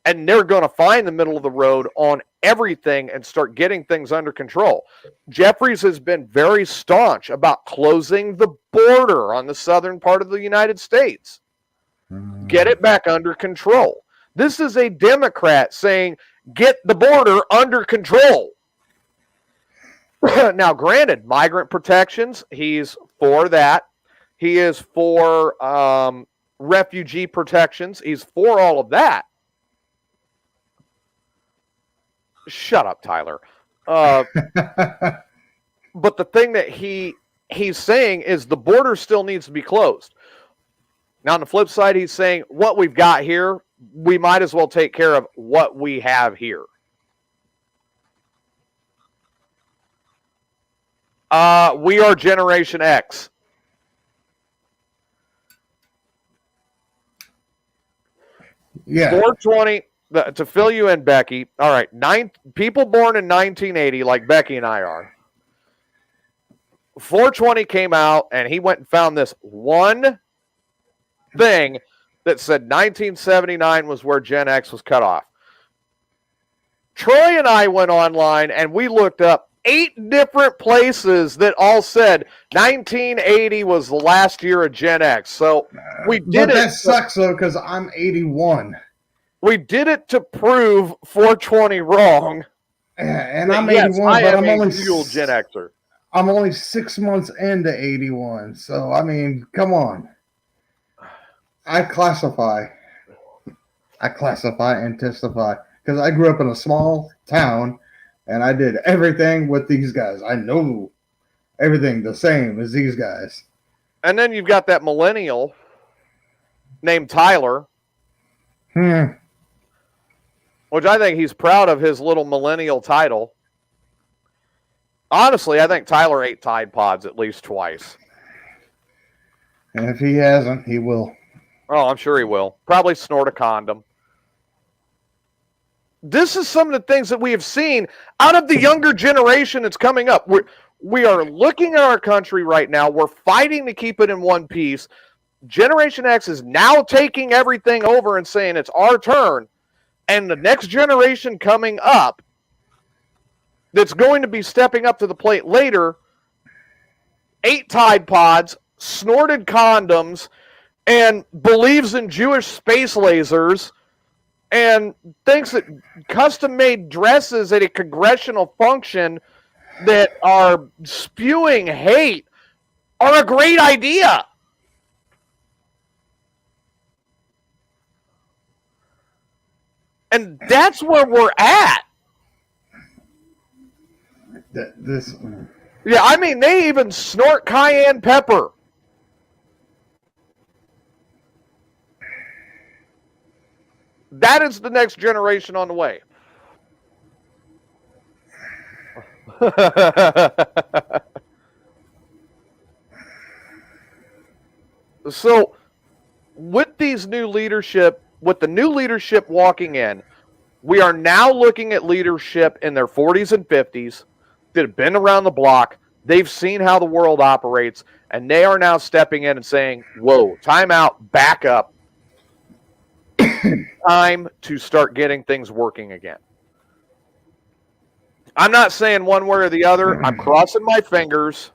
and they're going to find the middle of the road on everything and start getting things under control. Jeffries has been very staunch about closing the border on the southern part of the United States. Get it back under control. This is a Democrat saying, get the border under control. Now, granted, migrant protections, he's for that. He is for refugee protections. He's for all of that. Shut up, Tyler. But the thing that he's saying is the border still needs to be closed. Now, on the flip side, he's saying what we've got here, we might as well take care of what we have here. We are Generation X. Yeah. 420, to fill you in, Becky. All right, people born in 1980, like Becky and I are. 420 came out, and he went and found this one thing that said 1979 was where Gen X was cut off. Troy and I went online, and we looked up 8 different places that all said 1980 was the last year of Gen X. So we did it. That sucks, though, because I'm 81. We did it to prove 420 wrong. And I'm 81, but I'm only dual Gen Xer. I'm only 6 months into 81. So, I mean, come on. I classify and testify because I grew up in a small town and I did everything with these guys. I know everything the same as these guys. And then you've got that millennial named Tyler. Which I think he's proud of his little millennial title. Honestly, I think Tyler ate Tide Pods at least twice. And if he hasn't, he will. Oh, I'm sure he will. Probably snort a condom. This is some of the things that we have seen out of the younger generation that's coming up. We are looking at our country right now. We're fighting to keep it in one piece. Generation X is now taking everything over and saying it's our turn. And the next generation coming up that's going to be stepping up to the plate later ate Tide Pods, snorted condoms, and believes in Jewish space lasers, and thinks that custom-made dresses at a congressional function that are spewing hate are a great idea. And that's where we're at. This. Yeah, I mean, they even snort cayenne pepper. That is the next generation on the way. So, with these new leadership, with the new leadership walking in, we are now looking at leadership in their 40s and 50s that have been around the block. They've seen how the world operates, and they are now stepping in and saying, whoa, time out, back up. Time to start getting things working again. I'm not saying one way or the other. I'm crossing my fingers.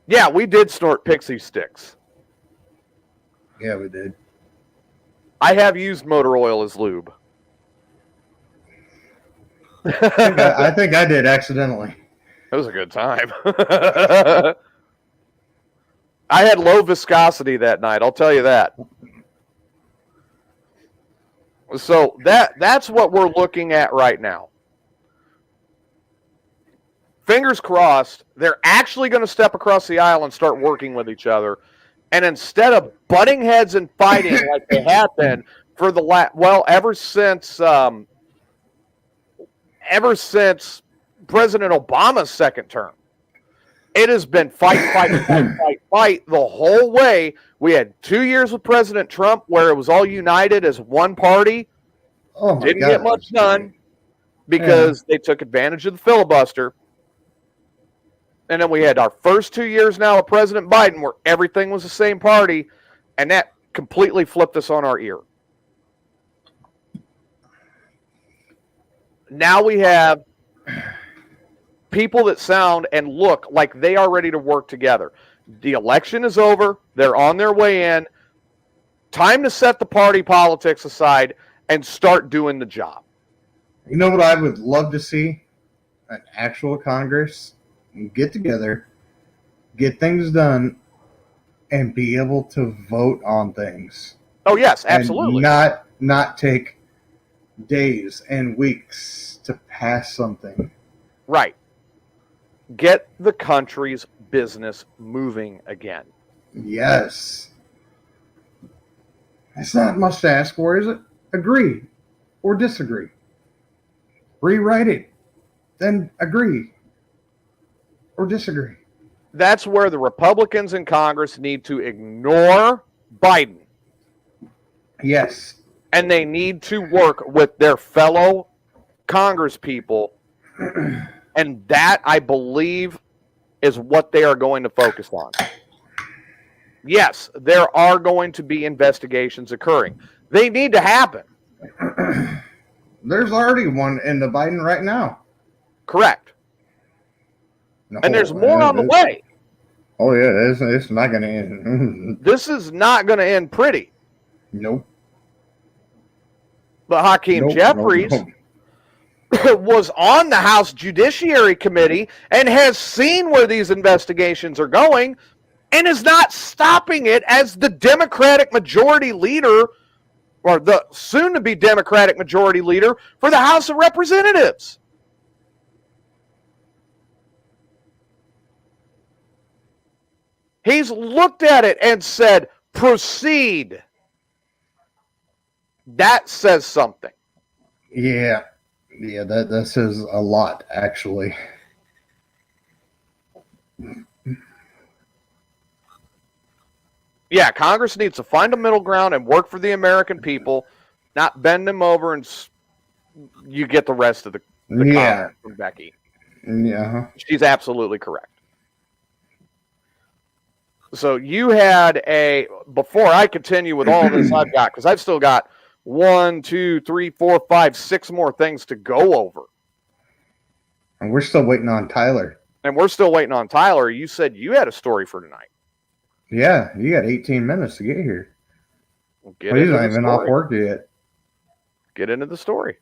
Yeah, we did snort pixie sticks. Yeah, we did. I have used motor oil as lube. I think I did accidentally. It was a good time. I had low viscosity that night, I'll tell you that. So that's what we're looking at right now. Fingers crossed, they're actually going to step across the aisle and start working with each other. And instead of butting heads and fighting like they have been for the ever since President Obama's second term, it has been fight the whole way. We had 2 years with President Trump where it was all united as one party. Oh my Didn't God, get much done because they took advantage of the filibuster. And then we had our first 2 years now of President Biden where everything was the same party, and that completely flipped us on our ear. Now we have people that sound and look like they are ready to work together. The election is over. They're on their way in. Time to set the party politics aside and start doing the job. You know what I would love to see? An actual Congress get together, get things done, and be able to vote on things. Oh, yes, absolutely. And not take days and weeks to pass something. Right. Get the country's business moving again. Yes. It's not much to ask for, is it? Agree or disagree. Rewrite it. Then agree or disagree. That's where the Republicans in Congress need to ignore Biden. Yes. And they need to work with their fellow Congress people. And that, I believe, is what they are going to focus on. Yes, there are going to be investigations occurring. They need to happen. There's already one in the Biden right now. Correct. No, and there's more on the way. Oh, yeah, it's not going to end. This is not going to end pretty. Nope. But Hakeem Jeffries was on the House Judiciary Committee and has seen where these investigations are going and is not stopping it as the Democratic majority leader, or the soon-to-be Democratic majority leader for the House of Representatives. He's looked at it and said, proceed. That says something. Yeah, that says a lot, actually. Yeah, Congress needs to find a middle ground and work for the American people, not bend them over and you get the rest of the comment from Becky. Yeah. She's absolutely correct. So you had before I continue with all this I've got, because I've still got 1, 2, 3, 4, 5, 6 more things to go over. And we're still waiting on Tyler. You said you had a story for tonight. Yeah, you got 18 minutes to get here. He's not even off work yet. Get into the story.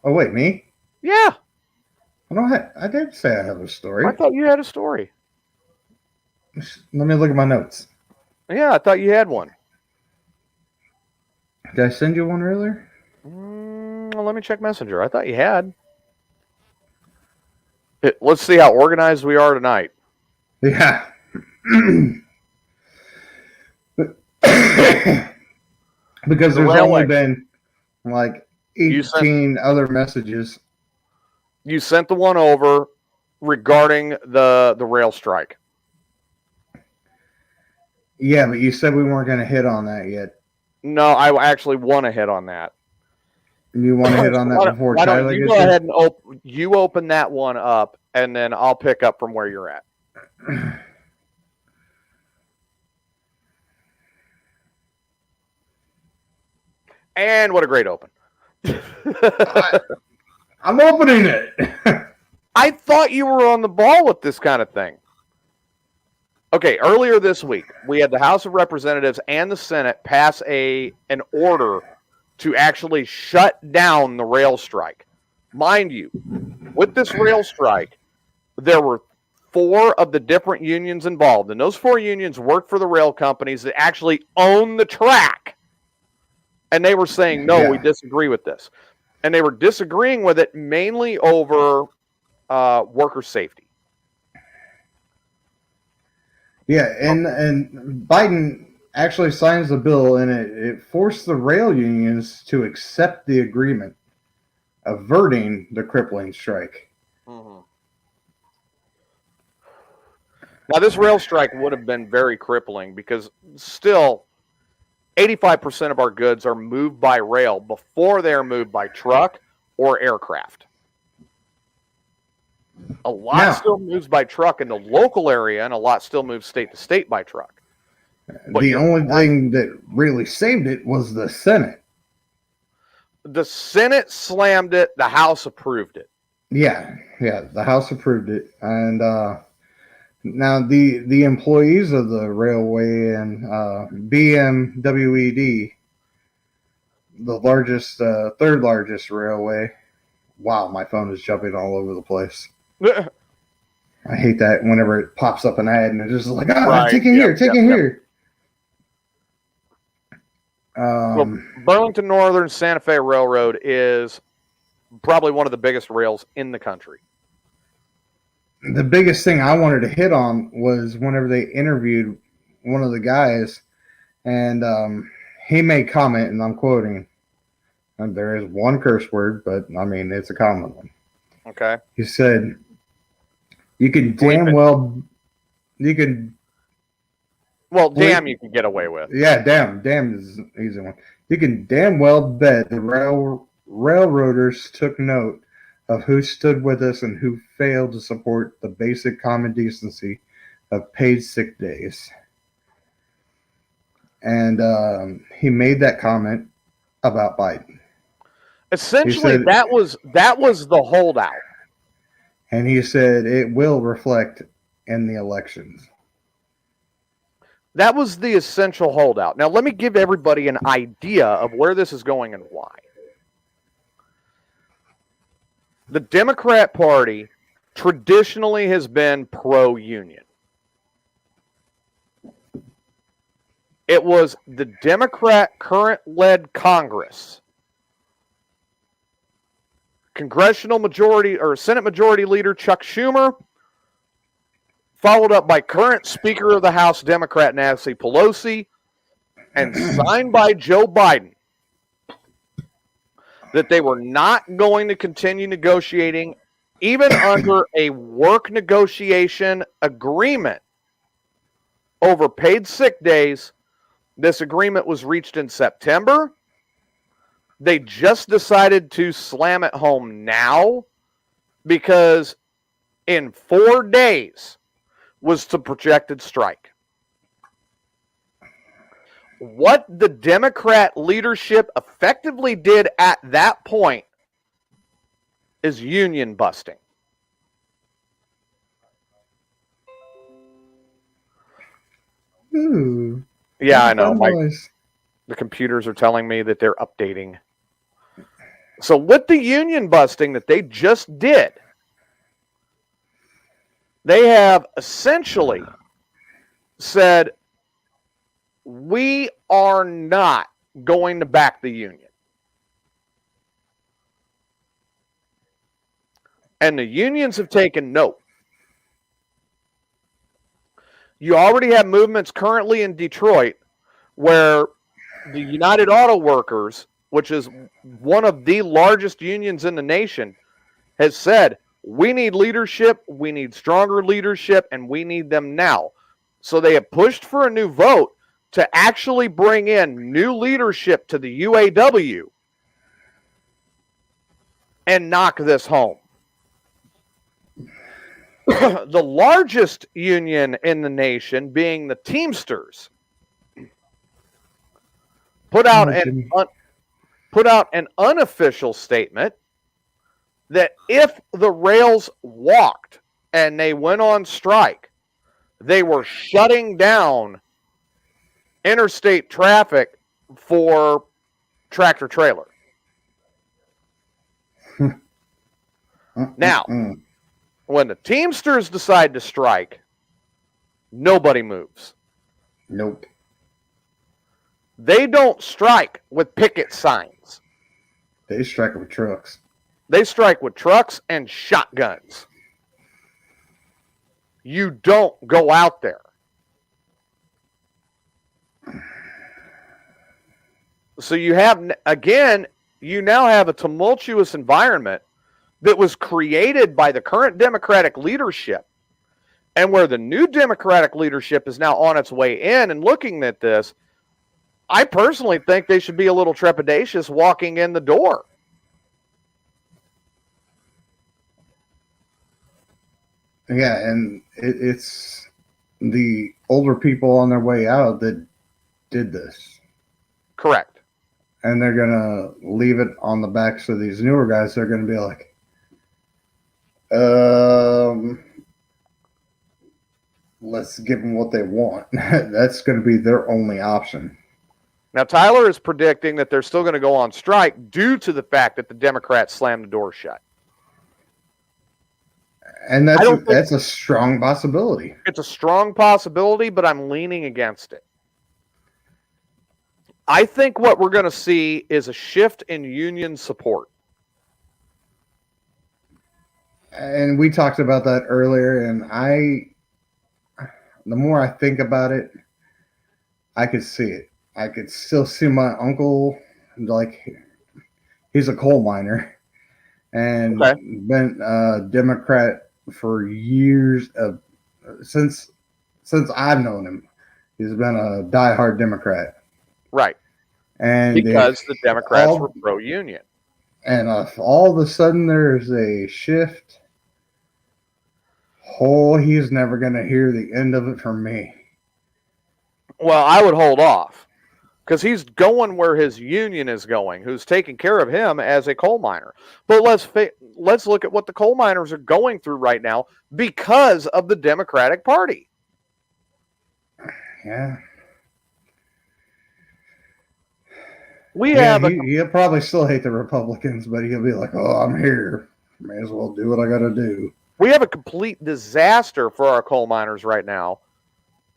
Oh, wait, me? Yeah. I did say I have a story. I thought you had a story. Let me look at my notes. Yeah, I thought you had one. Did I send you one earlier? Let me check Messenger. I thought you had. Let's see how organized we are tonight. Yeah. Because there's only been like 18 other messages. You sent the one over regarding the rail strike. Yeah, but you said we weren't going to hit on that yet. No, I actually want to hit on that. You want to hit on that before why Tyler don't you gets go here? ahead and you open that one up, and then I'll pick up from where you're at. And what a great open. I'm opening it. I thought you were on the ball with this kind of thing. Okay, earlier this week, we had the House of Representatives and the Senate pass an order to actually shut down the rail strike. Mind you, with this rail strike, there were 4 of the different unions involved, and those 4 unions work for the rail companies that actually own the track. And they were saying, no, we disagree with this. And they were disagreeing with it mainly over worker safety. Yeah, and Biden actually signs the bill, and it forced the rail unions to accept the agreement, averting the crippling strike. Mm-hmm. Now, this rail strike would have been very crippling because still 85% of our goods are moved by rail before they are moved by truck or aircraft. A lot still moves by truck in the local area, and a lot still moves state to state by truck. But the only thing that really saved it was the Senate. The Senate slammed it. The House approved it. Yeah, the House approved it. And now the employees of the railway and BMWED, the largest, third largest railway. Wow, my phone is jumping all over the place. I hate that whenever it pops up an ad and it's just like, take it here, take it here. Well, Burlington Northern Santa Fe Railroad is probably one of the biggest rails in the country. The biggest thing I wanted to hit on was whenever they interviewed one of the guys, and he made comment, and I'm quoting, and there is one curse word, but I mean, it's a common one. Okay. He said, you can damn well, you can. Well, damn, you can get away with. Yeah, damn is an easy one. You can damn well bet the railroaders took note of who stood with us and who failed to support the basic common decency of paid sick days. And he made that comment about Biden. Essentially, that was the holdout. And he said it will reflect in the elections. That was the essential holdout. Now, let me give everybody an idea of where this is going and why. The Democrat Party traditionally has been pro-union. It was the Democrat current-led Congress, Congressional Majority or Senate Majority Leader Chuck Schumer, followed up by current Speaker of the House Democrat Nancy Pelosi, and signed by Joe Biden, that they were not going to continue negotiating even under a work negotiation agreement over paid sick days. This agreement was reached in September. They just decided to slam it home now because in 4 days was the projected strike. What the Democrat leadership effectively did at that point is union busting. Ooh, yeah, I know. The computers are telling me that they're updating. So with the union busting that they just did, they have essentially said, we are not going to back the union. And the unions have taken note. You already have movements currently in Detroit where the United Auto Workers, which is one of the largest unions in the nation, has said, we need leadership, we need stronger leadership, and we need them now. So they have pushed for a new vote to actually bring in new leadership to the UAW and knock this home. The largest union in the nation, being the Teamsters, put out an unofficial statement that if the rails walked and they went on strike, they were shutting down interstate traffic for tractor trailer. Now, when the Teamsters decide to strike, nobody moves. Nope. They don't strike with picket signs. They strike with trucks. They strike with trucks and shotguns. You don't go out there. So you have, again, you now have a tumultuous environment that was created by the current Democratic leadership, and where the new Democratic leadership is now on its way in and looking at this. I personally think they should be a little trepidatious walking in the door. Yeah, and it's the older people on their way out that did this. Correct. And they're going to leave it on the backs of these newer guys. They're going to be like, let's give them what they want. That's going to be their only option. Now, Tyler is predicting that they're still going to go on strike due to the fact that the Democrats slammed the door shut. And that's a strong possibility. It's a strong possibility, but I'm leaning against it. I think what we're going to see is a shift in union support. And we talked about that earlier, and the more I think about it, I could see it. I could still see my uncle, like, he's a coal miner and been a Democrat for years since I've known him. He's been a diehard Democrat. Right. And because the Democrats were pro-union. And if all of a sudden there's a shift, he's never going to hear the end of it from me. Well, I would hold off because he's going where his union is going, who's taking care of him as a coal miner. But let's look at what the coal miners are going through right now because of the Democratic Party. Yeah. He'll probably still hate the Republicans, but he'll be like, oh, I'm here. May as well do what I got to do. We have a complete disaster for our coal miners right now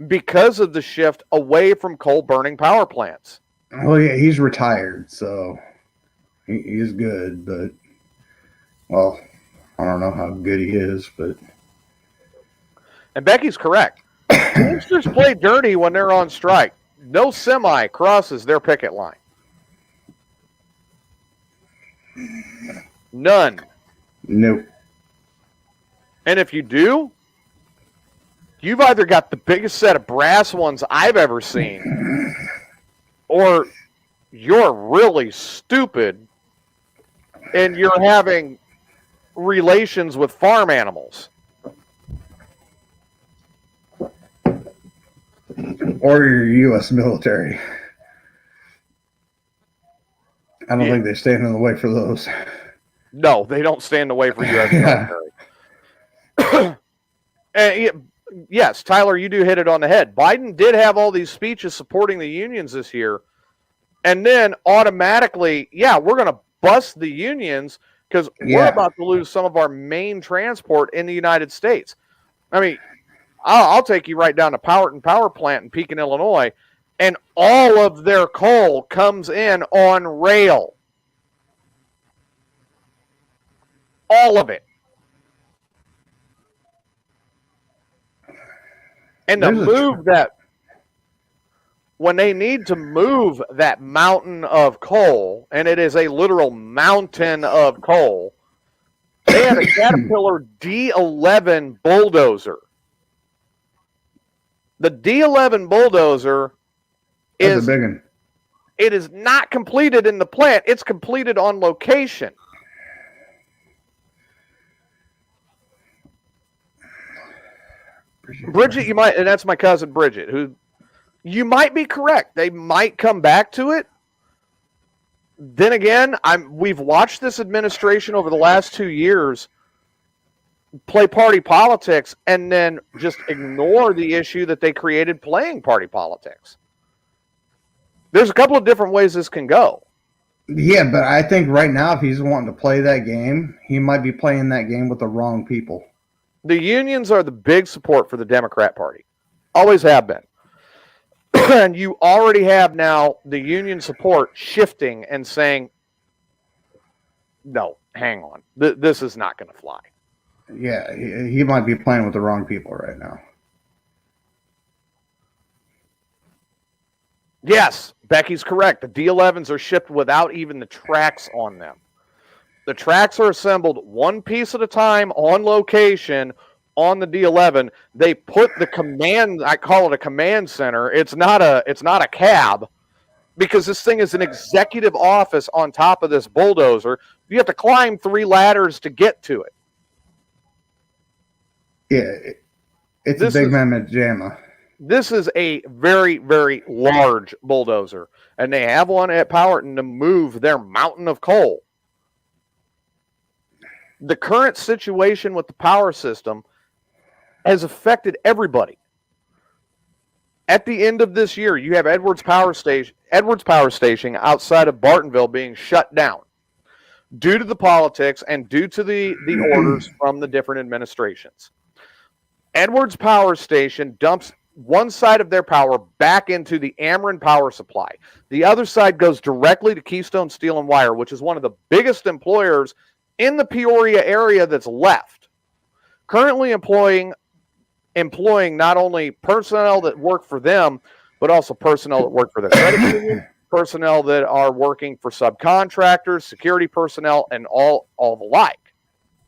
because of the shift away from coal-burning power plants. Well, yeah, he's retired, so he's good, but, well, I don't know how good he is, but... And Becky's correct. Teamsters play dirty when they're on strike. No semi crosses their picket line. None. Nope. And if you do, you've either got the biggest set of brass ones I've ever seen, or you're really stupid and you're having relations with farm animals. Or your U.S. military. I don't think they stand in the way for those. No, they don't stand in the way for U.S. military. And yes, Tyler, you do hit it on the head. Biden did have all these speeches supporting the unions this year. And then automatically, we're going to bust the unions because we're about to lose some of our main transport in the United States. I mean, I'll take you right down to Powerton Power Plant in Pekin, Illinois, and all of their coal comes in on rail. All of it. And to move that, when they need to move that mountain of coal, and it is a literal mountain of coal, they had a Caterpillar D11 bulldozer. The D11 bulldozer is a big one. It is not completed in the plant. It's completed on location. Bridget, you might, and that's my cousin Bridget, who you might be correct. They might come back to it. Then again, we've watched this administration over the last 2 years play party politics and then just ignore the issue that they created playing party politics. There's a couple of different ways this can go. Yeah, but I think right now, if he's wanting to play that game, he might be playing that game with the wrong people. The unions are the big support for the Democrat Party. Always have been. And you already have now the union support shifting and saying, no, hang on. This is not going to fly. Yeah, he might be playing with the wrong people right now. Yes, Becky's correct. The D11s are shipped without even the tracks on them. The tracks are assembled one piece at a time on location on the D11. They put the command, I call it a command center. It's not a cab, because this thing is an executive office on top of this bulldozer. You have to climb 3 ladders to get to it. Yeah, it's a big mammoth jamma. This is a very, very large bulldozer, and they have one at Powhatan to move their mountain of coal. The current situation with the power system has affected everybody. At the end of this year, you have Edwards Power Station outside of Bartonville being shut down due to the politics and due to the orders from the different administrations. Edwards Power Station dumps one side of their power back into the Ameren power supply. The other side goes directly to Keystone Steel and Wire, which is one of the biggest employers in the Peoria area that's left. Currently employing not only personnel that work for them, but also personnel that work for their credit union, personnel that are working for subcontractors, security personnel, and all the like.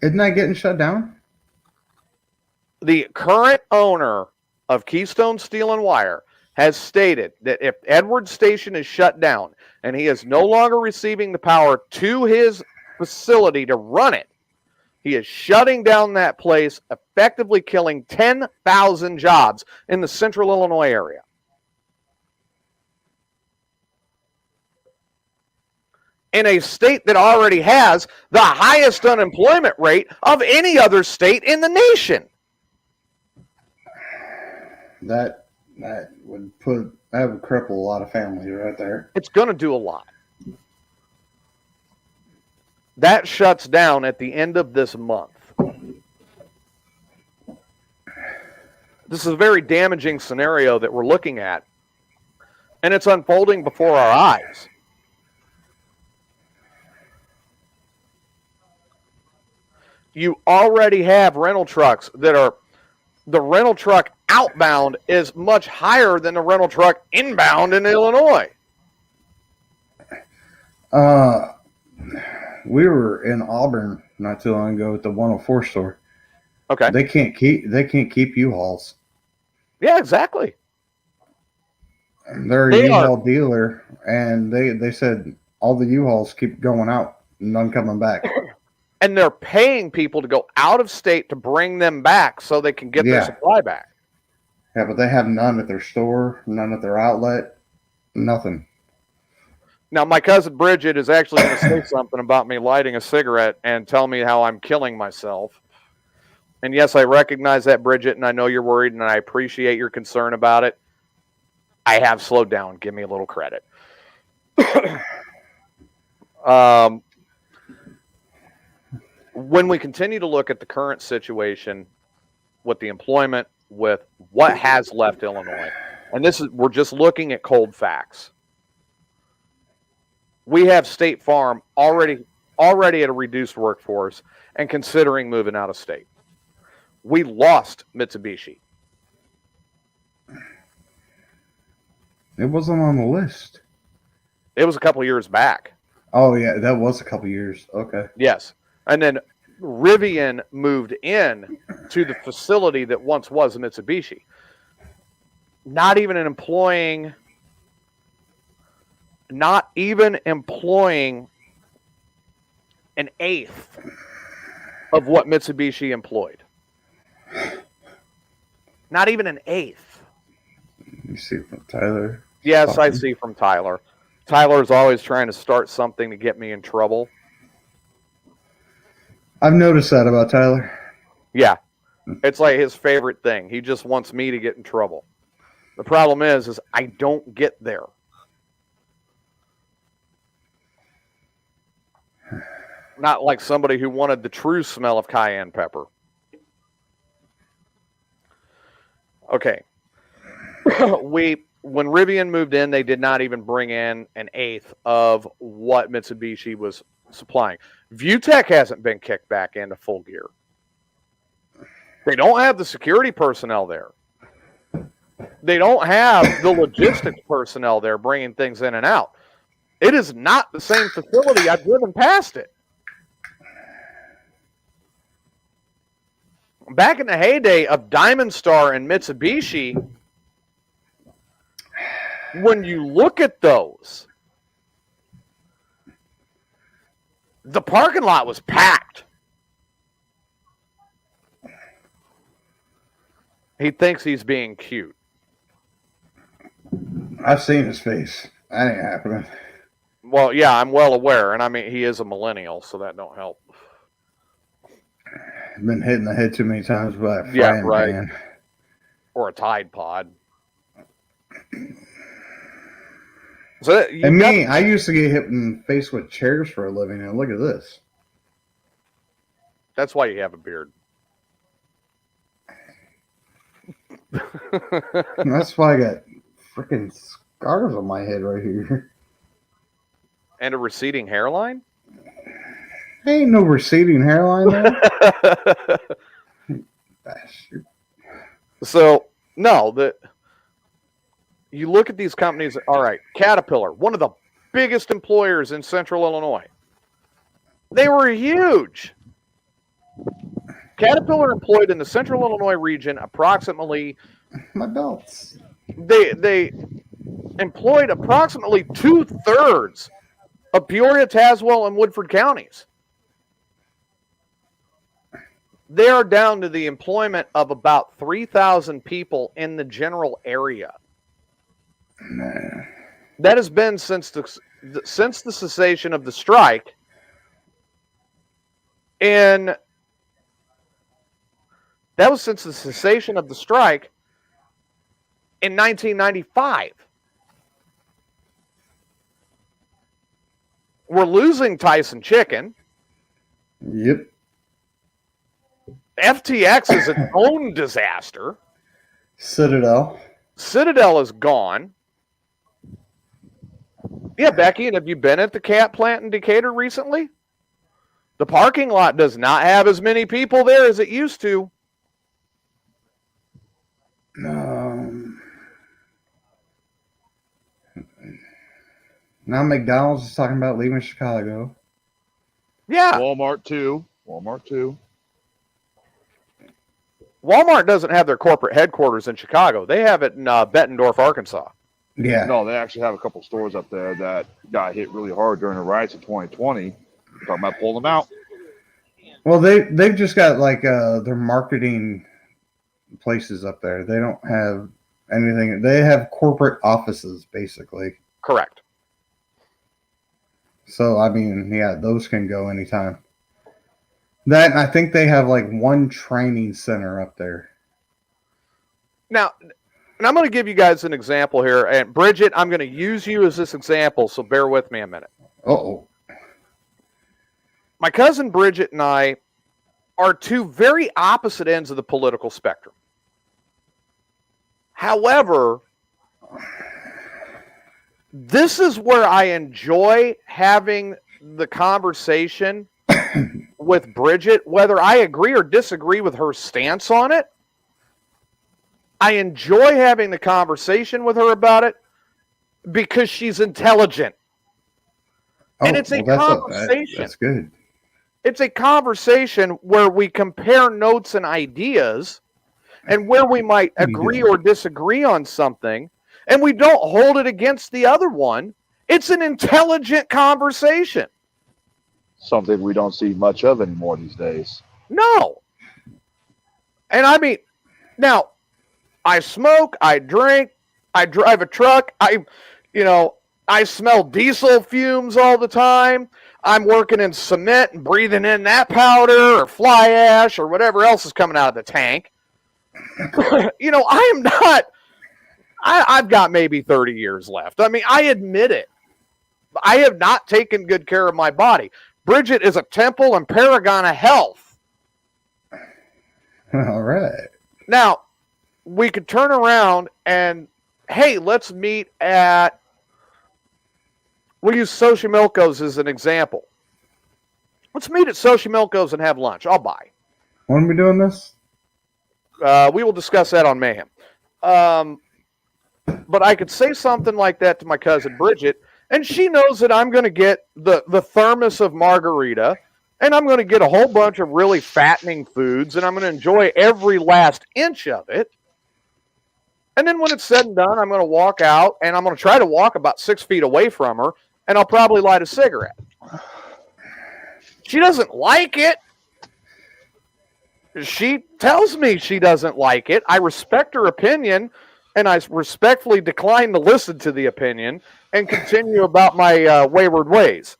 Isn't that getting shut down? The current owner of Keystone Steel and Wire has stated that if Edwards Station is shut down and he is no longer receiving the power to his facility to run it, he is shutting down that place, effectively killing 10,000 jobs in the central Illinois area. In a state that already has the highest unemployment rate of any other state in the nation. That would cripple a lot of families right there. It's going to do a lot. That shuts down at the end of this month. This is a very damaging scenario that we're looking at, and it's unfolding before our eyes. You already have rental trucks that are, the rental truck outbound is much higher than the rental truck inbound in Illinois. We were in Auburn not too long ago at the 104 store. Okay. They can't keep U-Hauls. Yeah, exactly. They're a U-Haul dealer, and they said all the U-Hauls keep going out, none coming back. And they're paying people to go out of state to bring them back so they can get their supply back. Yeah, but they have none at their store, none at their outlet, nothing. Now, my cousin Bridget is actually going to say something about me lighting a cigarette and tell me how I'm killing myself. And yes, I recognize that, Bridget, and I know you're worried, and I appreciate your concern about it. I have slowed down. Give me a little credit. When we continue to look at the current situation with the employment, with what has left Illinois, and we're just looking at cold facts. We have State Farm already at a reduced workforce and considering moving out of state. We lost Mitsubishi. It wasn't on the list. It was a couple of years back. Oh, yeah, that was a couple years. Okay. Yes. And then Rivian moved in to the facility that once was a Mitsubishi. Not even employing an eighth of what Mitsubishi employed. Not even an eighth. You see from Tyler? Yes, I see from Tyler. Tyler's always trying to start something to get me in trouble. I've noticed that about Tyler. Yeah. It's like his favorite thing. He just wants me to get in trouble. The problem is I don't get there. Not like somebody who wanted the true smell of cayenne pepper. Okay. When Rivian moved in, they did not even bring in an eighth of what Mitsubishi was supplying. Viewtech hasn't been kicked back into full gear. They don't have the security personnel there. They don't have the logistics personnel there bringing things in and out. It is not the same facility. I've driven past it. Back in the heyday of Diamond Star and Mitsubishi, when you look at those, the parking lot was packed. He thinks he's being cute. I've seen his face. That ain't happening. Well, yeah, I'm well aware, and I mean he is a millennial, so that don't help. I've been hit in the head too many times by a frying Yeah, right. pan. Or a Tide Pod. So And me, I used to get hit in the face with chairs for a living, and look at this. That's why you have a beard. And that's why I got freaking scars on my head right here. And a receding hairline? Ain't no receding hairline there. Bastard. So, no, you look at these companies, all right, Caterpillar, one of the biggest employers in central Illinois. They were huge. Caterpillar employed in the central Illinois region approximately... My belts. They employed approximately 2/3 of Peoria, Tazewell, and Woodford counties. They are down to the employment of about 3,000 people in the general area. Nah. That has been since the cessation of the strike. And that was since the cessation of the strike in 1995. We're losing Tyson Chicken. Yep. FTX is its own disaster. Citadel is gone. Yeah, Becky, have you been at the cat plant in Decatur recently? The parking lot does not have as many people there as it used to. Now McDonald's is talking about leaving Chicago. Yeah. Walmart too. Walmart doesn't have their corporate headquarters in Chicago. They have it in Bettendorf, Arkansas. Yeah. No, they actually have a couple stores up there that got hit really hard during the riots of 2020. We're talking about pulling them out. Well, they've just got like their marketing places up there. They don't have anything. They have corporate offices, basically. Correct. So, I mean, yeah, those can go anytime. That, I think they have like one training center up there. Now, and I'm going to give you guys an example here. And Bridget, I'm going to use you as this example, so bear with me a minute. Uh-oh. My cousin Bridget and I are two very opposite ends of the political spectrum. However, this is where I enjoy having the conversation with Bridget, whether I agree or disagree with her stance on it. I enjoy having the conversation with her about it because she's intelligent. And it's a conversation. That's good. It's a conversation where we compare notes and ideas and where we might agree or disagree on something, and we don't hold it against the other one. It's an intelligent conversation. Something we don't see much of anymore these days. No. And I mean, now, I smoke, I drink, I drive a truck, I smell diesel fumes all the time. I'm working in cement and breathing in that powder or fly ash or whatever else is coming out of the tank. I am not, I've got maybe 30 years left. I mean, I admit it. I have not taken good care of my body. Bridget is a temple and paragon of health. All right. Now, we could turn around and, hey, let's meet at, we'll use Xochimilco's as an example. Let's meet at Xochimilco's and have lunch. I'll buy. When are we doing this? We will discuss that on Mayhem. But I could say something like that to my cousin Bridget, and she knows that I'm going to get the thermos of margarita, and I'm going to get a whole bunch of really fattening foods, and I'm going to enjoy every last inch of it. And then when it's said and done, I'm going to walk out, and I'm going to try to walk about 6 feet away from her, and I'll probably light a cigarette. She doesn't like it. She tells me she doesn't like it. I respect her opinion, and I respectfully decline to listen to the opinion and continue about my wayward ways.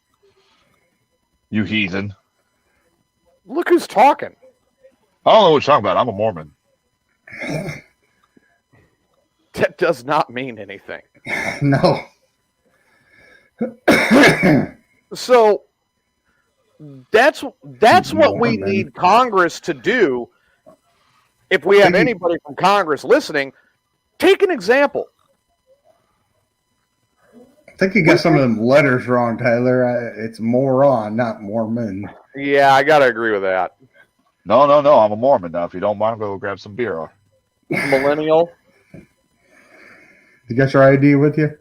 You heathen. Look who's talking. I don't know what you're talking about. I'm a Mormon. That does not mean anything. No. So that's what we need Congress to do. If we have anybody from Congress listening, take an example. I think you got some of them letters wrong, Tyler. It's moron, not Mormon. Yeah, I got to agree with that. No. I'm a Mormon now. If you don't mind, go grab some beer. Millennial. You got your ID with you?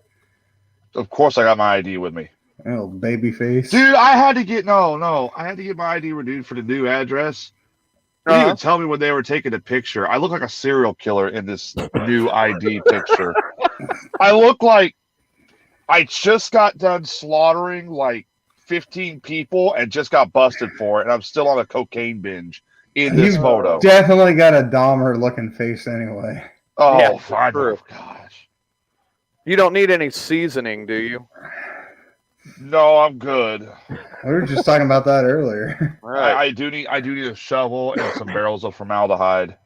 Of course I got my ID with me. Oh, baby face. Dude, I had to get I had to get my ID renewed for the new address. They didn't even tell me when they were taking the picture. I look like a serial killer in this new ID picture. I look like I just got done slaughtering like 15 people and just got busted for it, and I'm still on a cocaine binge in this photo. Definitely got a Dahmer looking face anyway. Oh, Yeah, fine. true. Gosh. You don't need any seasoning, do you? No, I'm good. We were just talking about that earlier. Right. I do need a shovel and some barrels of formaldehyde.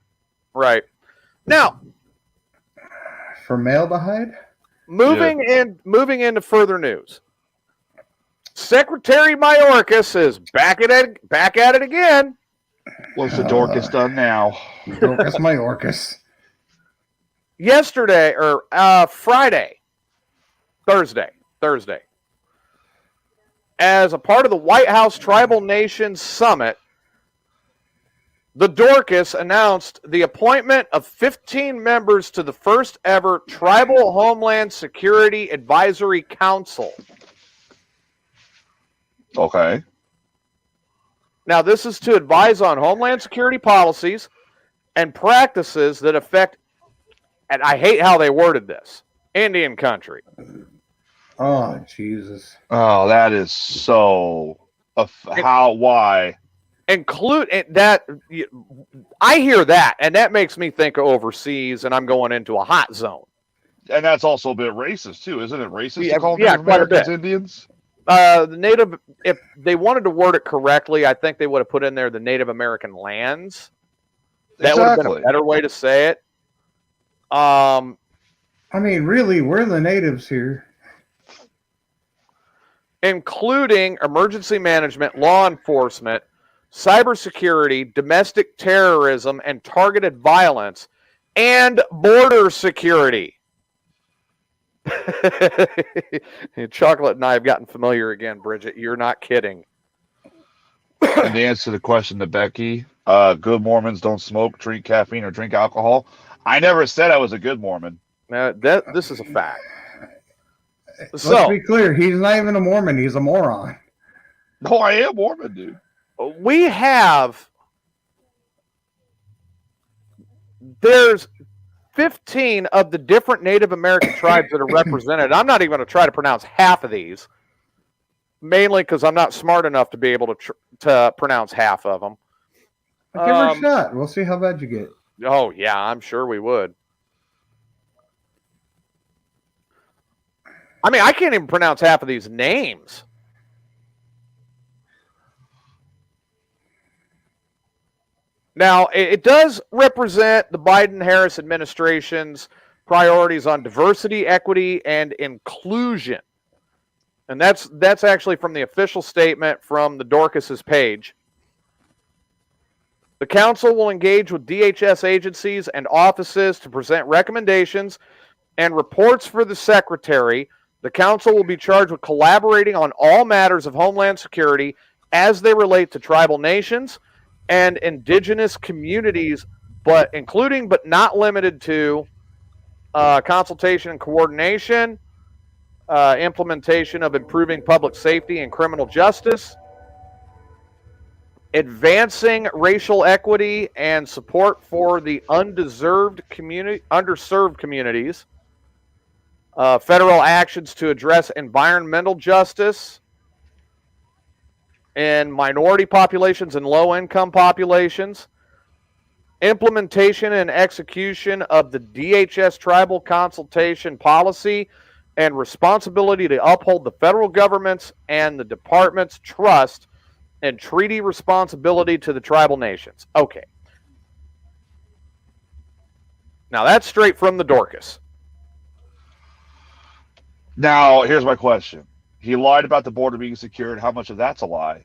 Right. Now, Formaldehyde? moving into further news. Secretary Mayorkas is back at it again. What's the Dorcas done now? Dorcas Mayorkas. Yesterday or Thursday. As a part of the White House Tribal Nations Summit, the Dorcas announced the appointment of 15 members to the first ever Tribal Homeland Security Advisory Council. Okay. Now, this is to advise on Homeland Security policies and practices that affect, and I hate how they worded this, Indian country. Oh, Jesus. Oh, that is so... why? Include that. I hear that, and that makes me think of overseas, and I'm going into a hot zone. And that's also a bit racist, too. Isn't it racist Yeah, to call yeah, Native quite a Americans bit. Indians? The Native, if they wanted to word it correctly, I think they would have put in there the Native American lands. That would have been a better way to say it. I mean, really, we're the natives here. Including emergency management, law enforcement, cybersecurity, domestic terrorism, and targeted violence, and border security. Chocolate and I have gotten familiar again, Bridget. You're not kidding. And to answer the question to Becky, good Mormons don't smoke, drink caffeine, or drink alcohol. I never said I was a good Mormon. Now, this is a fact. Let's be clear. He's not even a Mormon. He's a moron. No, I am Mormon, dude. There's 15 of the different Native American tribes that are represented. I'm not even going to try to pronounce half of these, mainly because I'm not smart enough to be able to pronounce half of them. Give her a shot. We'll see how bad you get. Oh, yeah, I'm sure we would. I mean, I can't even pronounce half of these names. Now, it does represent the Biden-Harris administration's priorities on diversity, equity, and inclusion. And that's actually from the official statement from the Dorcas's page. The council will engage with DHS agencies and offices to present recommendations and reports for the secretary. The council will be charged with collaborating on all matters of homeland security as they relate to tribal nations and indigenous communities, including but not limited to consultation and coordination, implementation of improving public safety and criminal justice, advancing racial equity and support for the underserved communities, federal actions to address environmental justice in minority populations and low-income populations, implementation and execution of the DHS tribal consultation policy, and responsibility to uphold the federal government's and the department's trust and treaty responsibility to the tribal nations. Okay. Now, that's straight from the Dorcas. Now, here's my question. He lied about the border being secured. How much of that's a lie?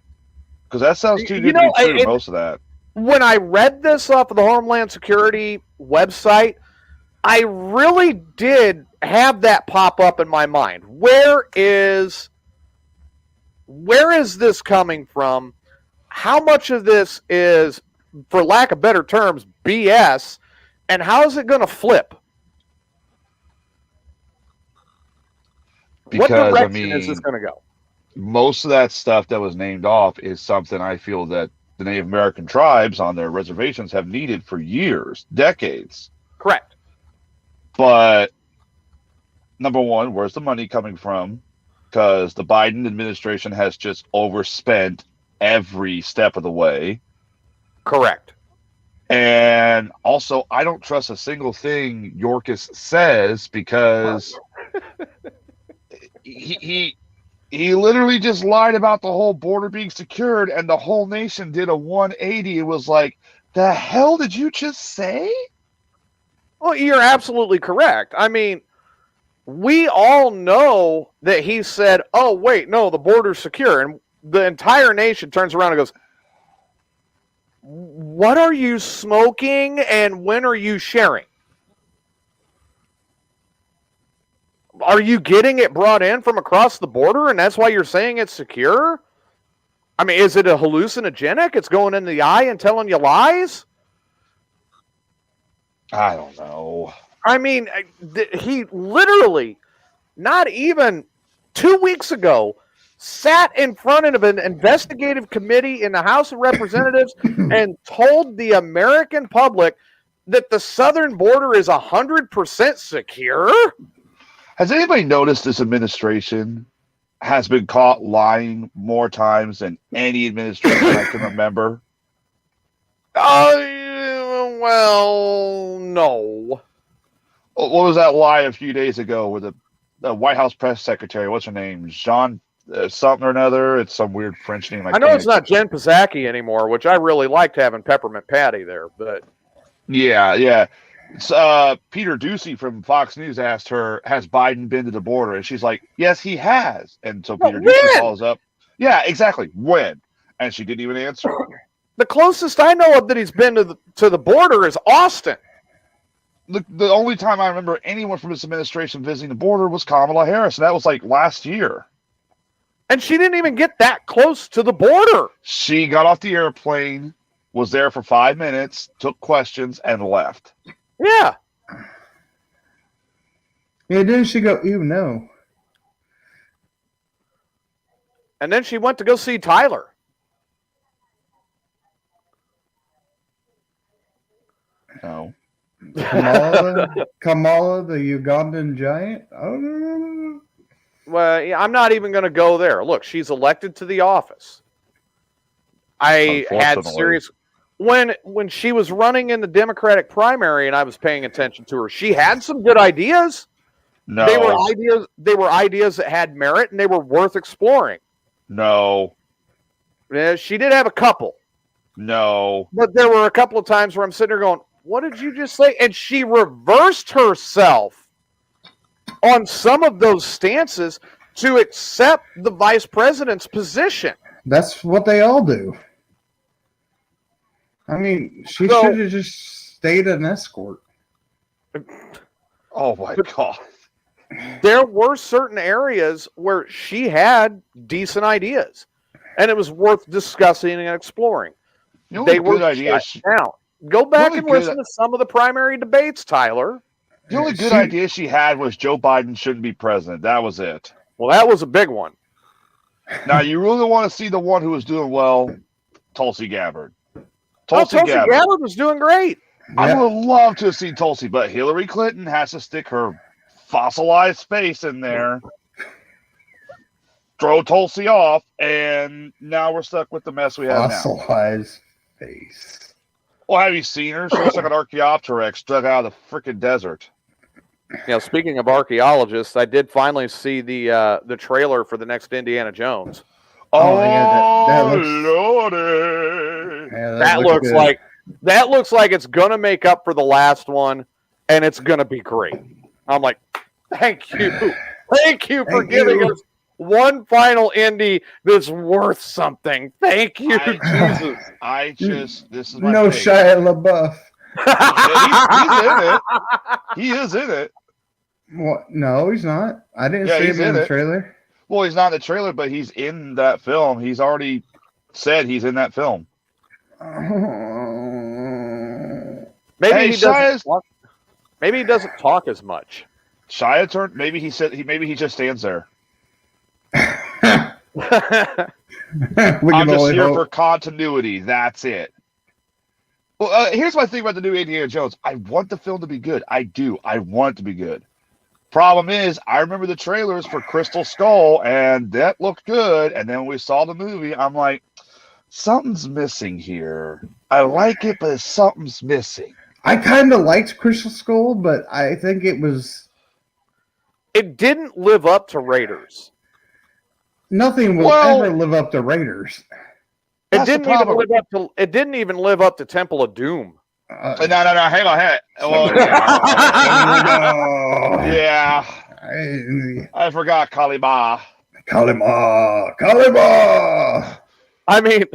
Because that sounds too good to be true, most of that. When I read this off of the Homeland Security website, I really did have that pop up in my mind. Where is this coming from? How much of this is, for lack of better terms, BS, and how is it going to flip? Because, what direction is this going to go? Most of that stuff that was named off is something I feel that the Native American tribes on their reservations have needed for years, decades. Correct. But, number one, where's the money coming from? Because the Biden administration has just overspent every step of the way. Correct. And also, I don't trust a single thing Yorkis says because he literally just lied about the whole border being secured, and the whole nation did a 180. It was like, the hell did you just say? Well, you're absolutely correct. I mean, we all know that he said, oh, wait, no, the border's secure. And the entire nation turns around and goes, what are you smoking and when are you sharing? Are you getting it brought in from across the border and that's why you're saying it's secure? I mean, is it a hallucinogenic? It's going in the eye and telling you lies? I don't know. I mean, he literally, not even 2 weeks ago, sat in front of an investigative committee in the House of Representatives and told the American public that the southern border is 100% secure. Has anybody noticed this administration has been caught lying more times than any administration I can remember? Well, no. What was that lie a few days ago with the White House press secretary? What's her name? Jean something or another. It's some weird French name. I know it's not Jen Psaki anymore, which I really liked having Peppermint Patty there. But yeah. Peter Ducey from Fox News asked her, has Biden been to the border? And she's like, yes, he has. And so Peter Ducey follows up. Yeah, exactly. When? And she didn't even answer. The closest I know of that he's been to the border is Austin. The only time I remember anyone from this administration visiting the border was Kamala Harris, and that was like last year. And she didn't even get that close to the border. She got off the airplane, was there for 5 minutes, took questions, and left. Yeah. Yeah, didn't she go, ew, no? And then she went to go see Tyler. No. Kamala, the Ugandan giant. Oh. Well, yeah, I'm not even going to go there. Look, she's elected to the office. I had serious when she was running in the Democratic primary, and I was paying attention to her. She had some good ideas. No. They were ideas that had merit, and they were worth exploring. No. Yeah, she did have a couple. No. But there were a couple of times where I'm sitting there going, "What did you just say?" And she reversed herself on some of those stances to accept the vice president's position. That's what they all do. I mean, she should have just stayed an escort. Oh my God. There were certain areas where she had decent ideas, and it was worth discussing and exploring. They were shut down. Go back and listen to some of the primary debates, Tyler. The only good idea she had was Joe Biden shouldn't be president. That was it. Well, that was a big one. Now, you really want to see the one who was doing well? Tulsi Gabbard. Tulsi Gabbard was doing great. I would love to have seen Tulsi, but Hillary Clinton has to stick her fossilized face in there, throw Tulsi off, and now we're stuck with the mess we have now. Fossilized face. Well, have you seen her? She looks like an Archaeopteryx dug out of the freaking desert. Speaking of archaeologists, I did finally see the trailer for the next Indiana Jones. Oh, yeah, Lordy! Yeah, that looks like it's gonna make up for the last one, and it's gonna be great. I'm like, thank you for giving us one final indie that's worth something. Thank you, Jesus. This is my no take. Shia LaBeouf. He's in it. He is in it. What? No, he's not. I didn't see him in the trailer. Well, he's not in the trailer, but he's in that film. He's already said he's in that film. Maybe he doesn't talk as much. Shia turned. Maybe he just stands there. I'm just here for continuity. That's it. Well, here's my thing about the new Indiana Jones. I want the film to be good. I do. I want it to be good. Problem is, I remember the trailers for Crystal Skull, and that looked good. And then when we saw the movie, I'm like, something's missing here. I like it, but something's missing. I kind of liked Crystal Skull, but I think it didn't live up to Raiders. Nothing will ever live up to Raiders. It didn't even live up to Temple of Doom. No, hang on. Well, yeah. I forgot Kalima. I mean,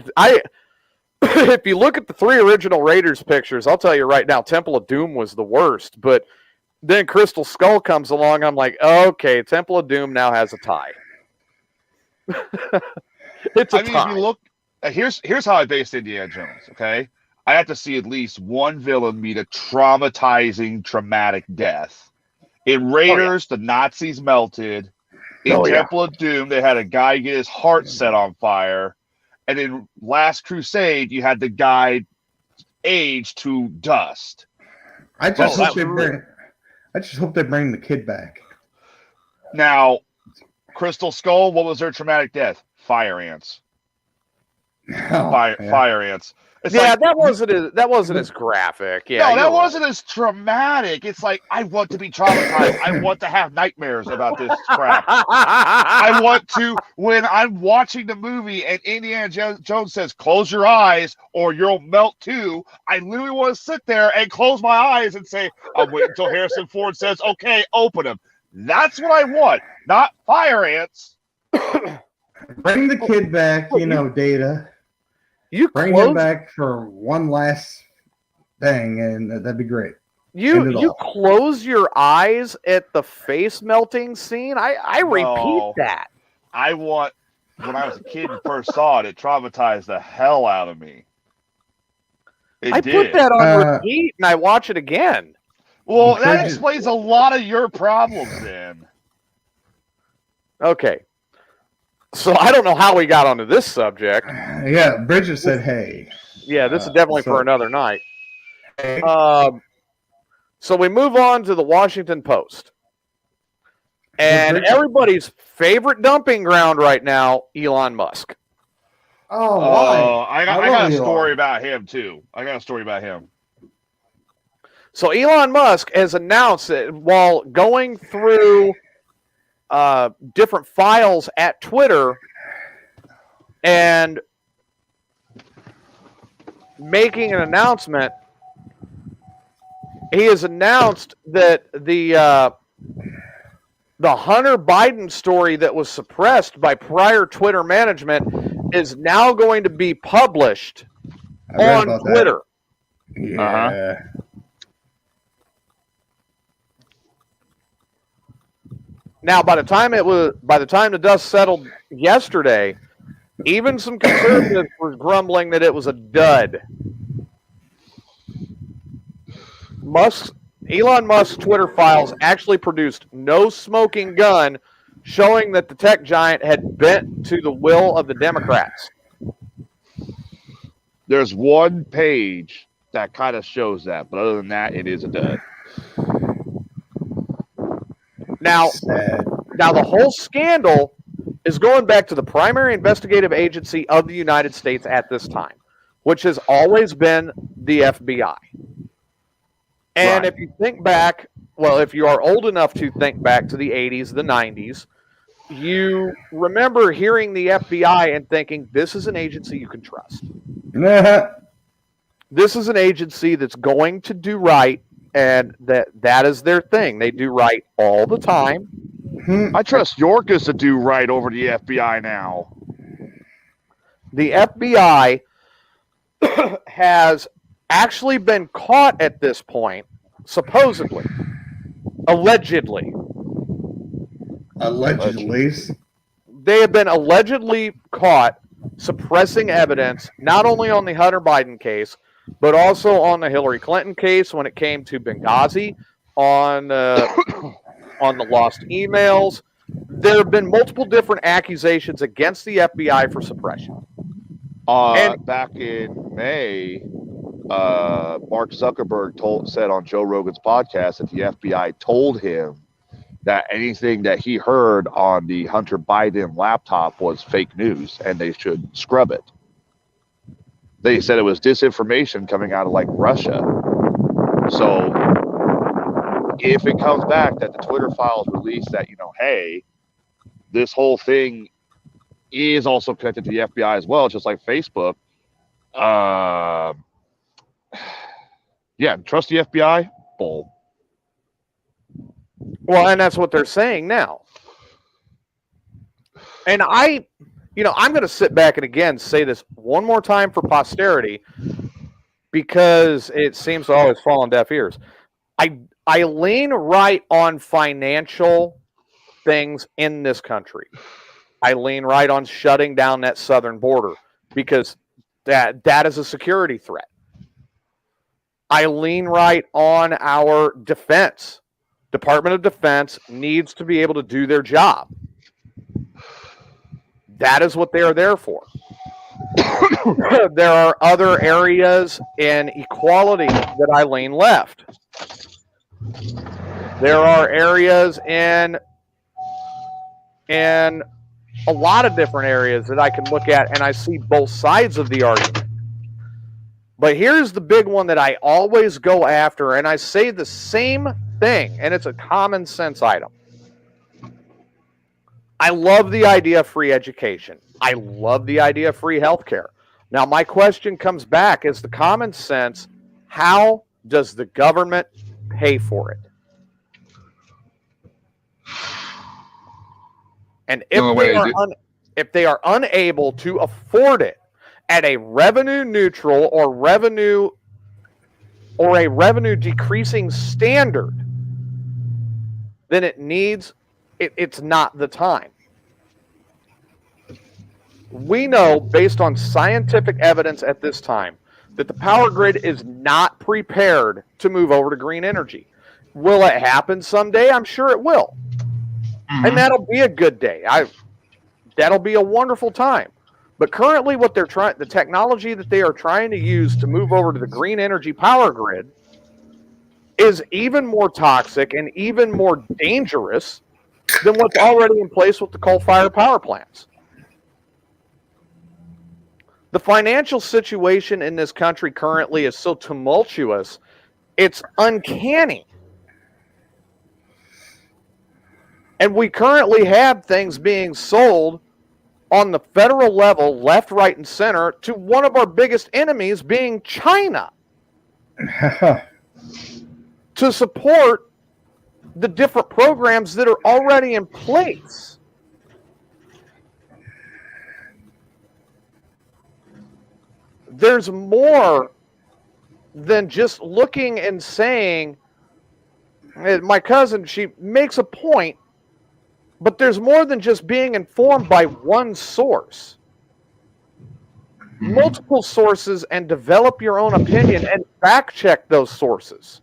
if you look at the 3 original Raiders pictures, I'll tell you right now, Temple of Doom was the worst. But then Crystal Skull comes along. I'm like, okay, Temple of Doom now has a tie. It's a tie. If you look, here's how I based Indiana Jones. Okay, I have to see at least one villain meet a traumatizing, traumatic death. In Raiders, the Nazis melted. In Temple of Doom, they had a guy get his heart set on fire. And in Last Crusade, you had the guy aged to dust. I just hope they bring the kid back. Now, Crystal Skull, what was their traumatic death? Fire ants. Fire ants. It's that wasn't as graphic. Yeah, no, that wasn't as traumatic. It's like, I want to be traumatized. I want to have nightmares about this crap. I want to, when I'm watching the movie and Indiana Jones says, close your eyes or you'll melt too, I literally want to sit there and close my eyes and say, I'm waiting until Harrison Ford says, okay, open them. That's what I want, not fire ants. Bring the kid back, Data. Bring him back for one last thing, and that'd be great. You close your eyes at the face melting scene? I repeat that. When I was a kid and first saw it, it traumatized the hell out of me. I put that on repeat and I watch it again. Well, that explains a lot of your problems then. Okay. So I don't know how we got onto this subject. Yeah, Bridget said, "Hey." Yeah, this is definitely for another night. Hey. So we move on to the Washington Post. And everybody's favorite dumping ground right now, Elon Musk. Oh, why? I got a story about him, too. So Elon Musk has announced that while going through different files at Twitter and making an announcement, he has announced that the Hunter Biden story that was suppressed by prior Twitter management is now going to be published on Twitter. That. Yeah. Now, by the time the dust settled yesterday, even some conservatives were grumbling that it was a dud. Elon Musk's Twitter files actually produced no smoking gun, showing that the tech giant had bent to the will of the Democrats. There's one page that kind of shows that, but other than that, it is a dud. Now the whole scandal is going back to the primary investigative agency of the United States at this time, which has always been the FBI. And if you think back, well, if you are old enough to think back to the 80s, the 90s, you remember hearing the FBI and thinking, this is an agency you can trust. This is an agency that's going to do right, and that is their thing. They do right all the time. I trust Yorkers to do right over the FBI now. The FBI has actually been caught at this point, supposedly, allegedly. They have been allegedly caught suppressing evidence, not only on the Hunter Biden case, but also on the Hillary Clinton case when it came to Benghazi, on the lost emails. There have been multiple different accusations against the FBI for suppression. Back in May, Mark Zuckerberg said on Joe Rogan's podcast that the FBI told him that anything that he heard on the Hunter Biden laptop was fake news and they should scrub it. They said it was disinformation coming out of like Russia. So if it comes back that the Twitter files release that, hey, this whole thing is also connected to the FBI as well, just like Facebook. Yeah, trust the FBI? Bull. Well, and that's what they're saying now. And I'm going to sit back and again say this one more time for posterity because it seems to always fall on deaf ears. I lean right on financial things in this country. I lean right on shutting down that southern border because that is a security threat. I lean right on our defense. Department of Defense needs to be able to do their job. That is what they are there for. There are other areas in equality that I lean left. There are areas in a lot of different areas that I can look at and I see both sides of the argument. But here's the big one that I always go after, and I say the same thing, and it's a common sense item. I love the idea of free education. I love the idea of free healthcare. Now, my question comes back is the common sense, how does the government pay for it? And if they are unable to afford it at a revenue neutral or a revenue decreasing standard, then it's not the time. We know, based on scientific evidence at this time, that the power grid is not prepared to move over to green energy. Will it happen someday? I'm sure it will. Mm-hmm. And that'll be a good day. That'll be a wonderful time. But currently what they're trying, the technology that they are trying to use to move over to the green energy power grid is even more toxic and even more dangerous than what's already in place with the coal-fired power plants. The financial situation in this country currently is so tumultuous, it's uncanny. And we currently have things being sold on the federal level, left, right, and center, to one of our biggest enemies being China, to support the different programs that are already in place. There's more than just looking and saying, my cousin, she makes a point, but there's more than just being informed by one source. Multiple sources, and develop your own opinion and fact check those sources.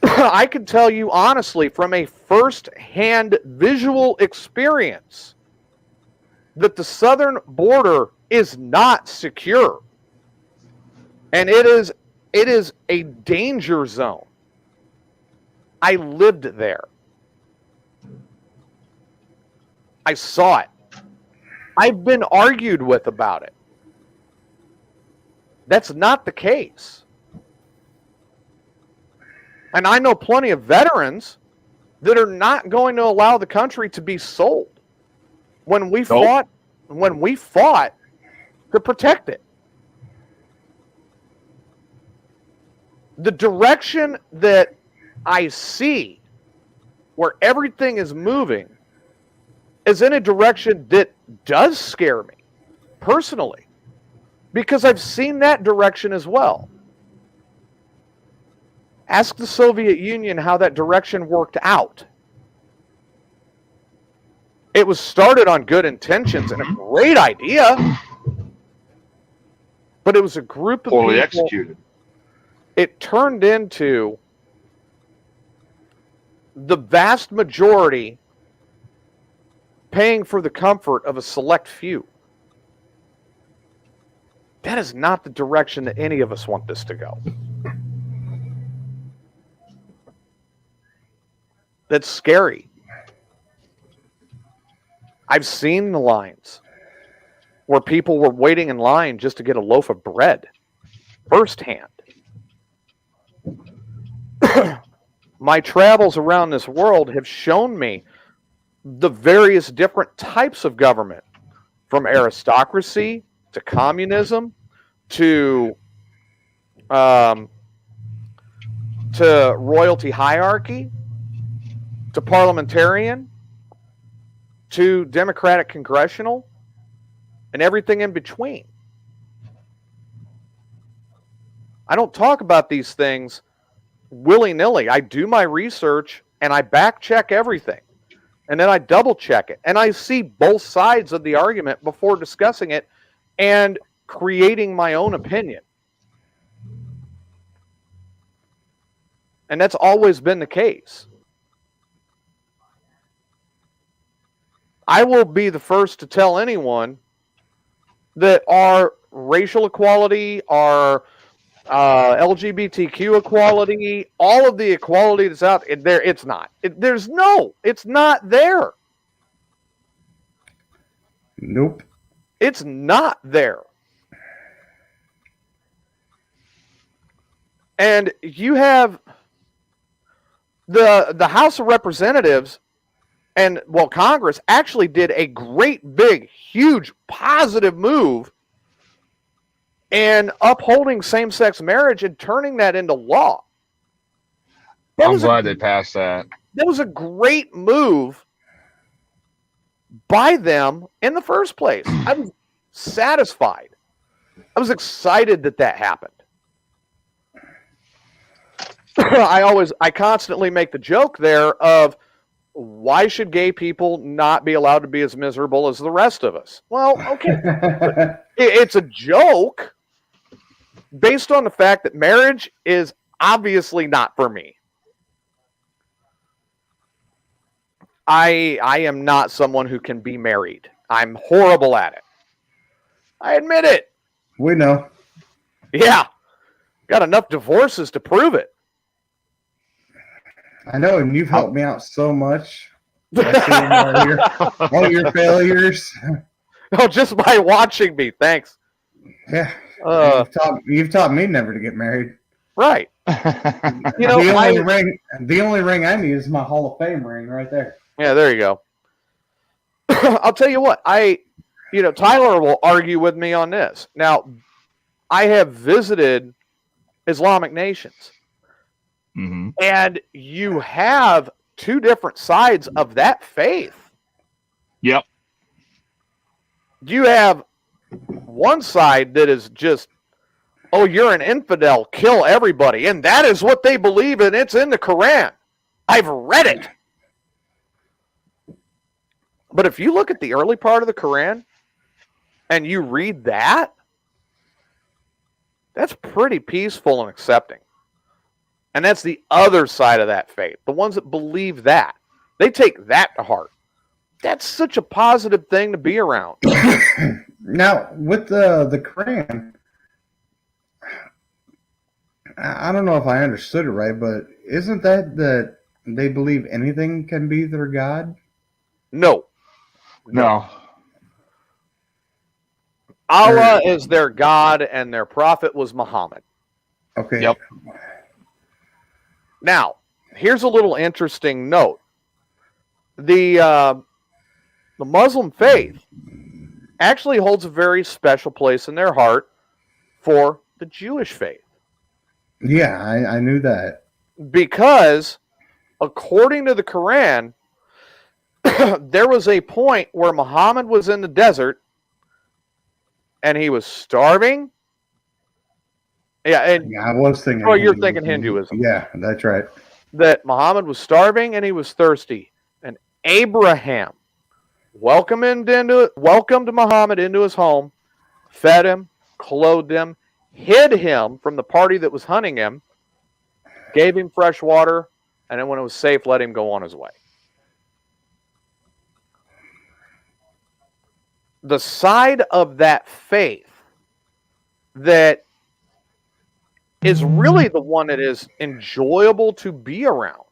I can tell you honestly from a first-hand visual experience that the southern border is not secure. And it is a danger zone. I lived there. I saw it. I've been argued with about it. That's not the case. And I know plenty of veterans that are not going to allow the country to be sold when we fought to protect it. The direction that I see where everything is moving is in a direction that does scare me personally, because I've seen that direction as well. Ask the Soviet Union how that direction worked out. It was started on good intentions and a great idea, but it was a group of Poorly people. executed. It turned into the vast majority paying for the comfort of a select few. That is not the direction that any of us want this to go. That's scary. I've seen the lines where people were waiting in line just to get a loaf of bread firsthand. My travels around this world have shown me the various different types of government, from aristocracy to communism to royalty hierarchy to parliamentarian to democratic congressional and everything in between. I don't talk about these things willy-nilly. I do my research and I back check everything. And then I double check it. And I see both sides of the argument before discussing it and creating my own opinion. And that's always been the case. I will be the first to tell anyone that our racial equality, our LGBTQ equality, all of the equality that's out there, it's not. It's not there. Nope. It's not there. And you have the House of Representatives and, well, Congress actually did a great, big, huge, positive move in upholding same-sex marriage and turning that into law. I'm glad they passed that. That was a great move by them in the first place. I was satisfied. I was excited that happened. I constantly make the joke there of, why should gay people not be allowed to be as miserable as the rest of us? Well, okay. It's a joke based on the fact that marriage is obviously not for me. I am not someone who can be married. I'm horrible at it. I admit it. We know. Yeah. Got enough divorces to prove it. I know, and you've helped me out so much. All your failures. Oh, just by watching me. Thanks. Yeah. You've taught me never to get married. Right. The only ring I need is my Hall of Fame ring right there. Yeah, there you go. I'll tell you what, Tyler will argue with me on this. Now, I have visited Islamic nations, and you have two different sides of that faith. Yep. You have one side that is just, oh, you're an infidel, kill everybody, and that is what they believe, and it's in the Quran. I've read it. But if you look at the early part of the Quran and you read that, that's pretty peaceful and accepting. And that's the other side of that faith. The ones that believe that. They take that to heart. That's such a positive thing to be around. Now, with the Quran, I don't know if I understood it right, but isn't that they believe anything can be their God? No. Allah is their God, and their prophet was Muhammad. Okay. Yep. Now, here's a little interesting note. The Muslim faith actually holds a very special place in their heart for the Jewish faith. Yeah, I knew that. Because, according to the Quran, there was a point where Muhammad was in the desert and he was starving. Yeah, I was thinking. Oh, you're thinking Hinduism. Yeah, that's right. That Muhammad was starving and he was thirsty. And Abraham welcomed Muhammad into his home, fed him, clothed him, hid him from the party that was hunting him, gave him fresh water, and then when it was safe, let him go on his way. The side of that faith that is really the one that is enjoyable to be around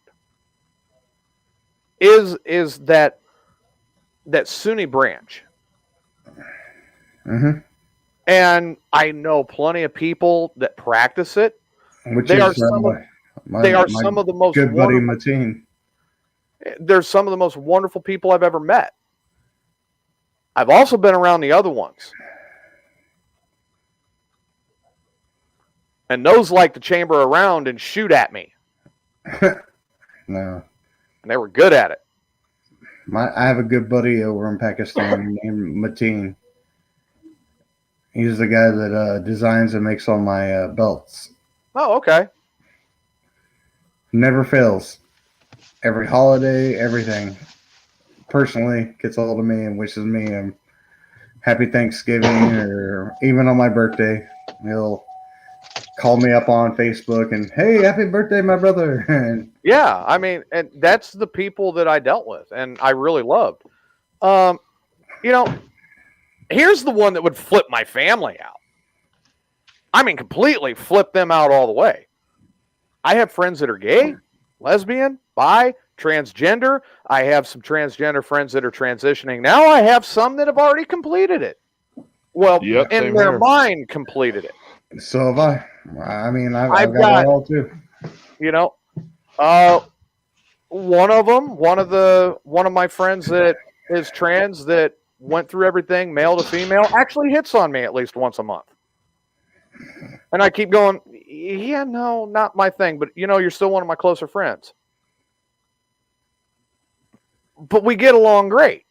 is that Sunni branch. Mm-hmm. And I know plenty of people that practice it. They are some of the most good buddy Mateen. They're some of the most wonderful people I've ever met. I've also been around the other ones. And those like to chamber around and shoot at me. No. And they were good at it. I have a good buddy over in Pakistan named Mateen. He's the guy that designs and makes all my belts. Oh, okay. Never fails. Every holiday, everything. Personally, gets a hold of me and wishes me a happy Thanksgiving, or even on my birthday, he'll call me up on Facebook and, hey, happy birthday, my brother. And yeah, I mean, and that's the people that I dealt with and I really loved. Here's the one that would flip my family out. I mean, completely flip them out all the way. I have friends that are gay, lesbian, bi, transgender. I have some transgender friends that are transitioning. Now I have some that have already completed it. Well, in their mind, completed it. So have I. I mean, I've got it all too. One of my friends that is trans that went through everything, male to female, actually hits on me at least once a month. And I keep going, yeah, no, not my thing, but you're still one of my closer friends. But we get along great.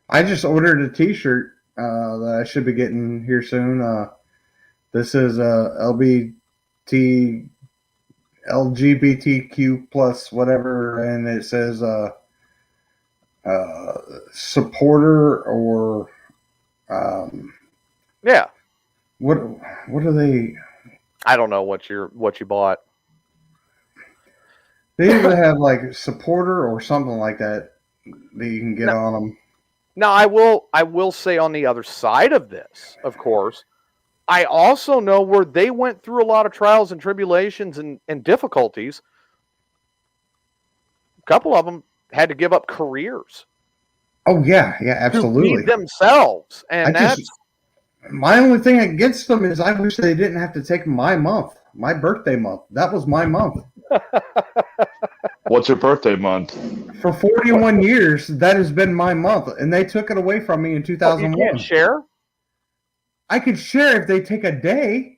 I just ordered a t-shirt that I should be getting here soon. This is LGBTQ plus whatever, and it says supporter or yeah. What are they? I don't know what you bought. They either have like supporter or something like that. that you can get on them. Now, I will say on the other side of this, of course, I also know where they went through a lot of trials and tribulations and difficulties. A couple of them had to give up careers. Oh yeah, absolutely. To feed themselves, and my only thing against them is I wish they didn't have to take my birthday month. That was my month. What's your birthday month? For 41 years, that has been my month, and they took it away from me in 2001. You can't share? I could share if they take a day.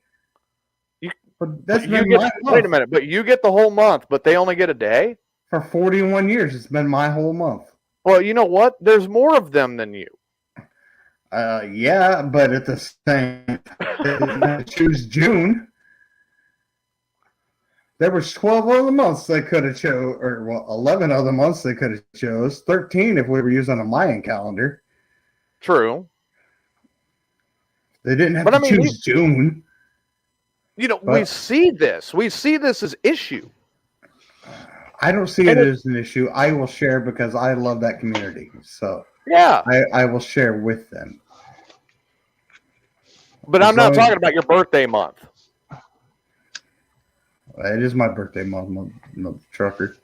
But that's been my month. Wait a minute, but you get the whole month, but they only get a day? For 41 years, it's been my whole month. Well, you know what? There's more of them than you. Yeah, but at the same time, choose June. There was 12 other months they could have chose, or 11 other months they could have chose. 13 if we were using a Mayan calendar. True. They didn't have to choose June. We see this. We see this as issue. I don't see it as an issue. I will share because I love that community. So yeah, I will share with them. But I'm not talking about your birthday month. It is my birthday month, I'm a trucker.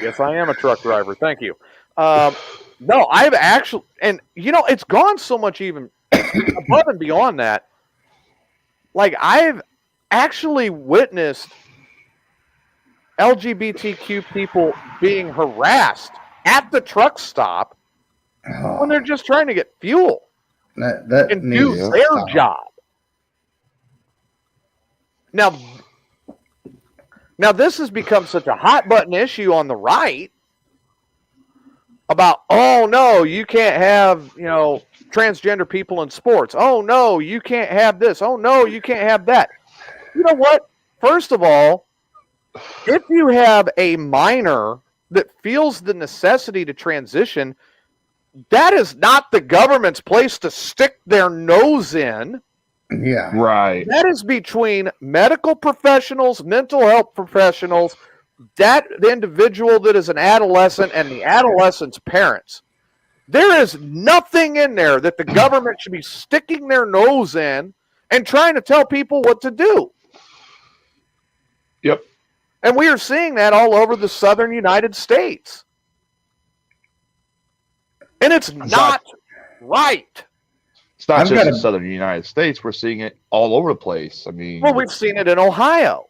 Yes, I am a truck driver. Thank you. No, I've actually, and it's gone so much even above and beyond that. Like, I've actually witnessed LGBTQ people being harassed at the truck stop when they're just trying to get fuel and do their job. Now this has become such a hot button issue on the right about, oh no, you can't have, transgender people in sports. Oh no, you can't have this. Oh no, you can't have that. You know what? First of all, if you have a minor that feels the necessity to transition, that is not the government's place to stick their nose in. Yeah. Right. That is between medical professionals, mental health professionals, the individual that is an adolescent, and the adolescent's parents. There is nothing in there that the government should be sticking their nose in and trying to tell people what to do. Yep. And we are seeing that all over the southern United States. And it's not right. It's not just in the southern United States. We're seeing it all over the place. I mean, well, we've seen it in Ohio.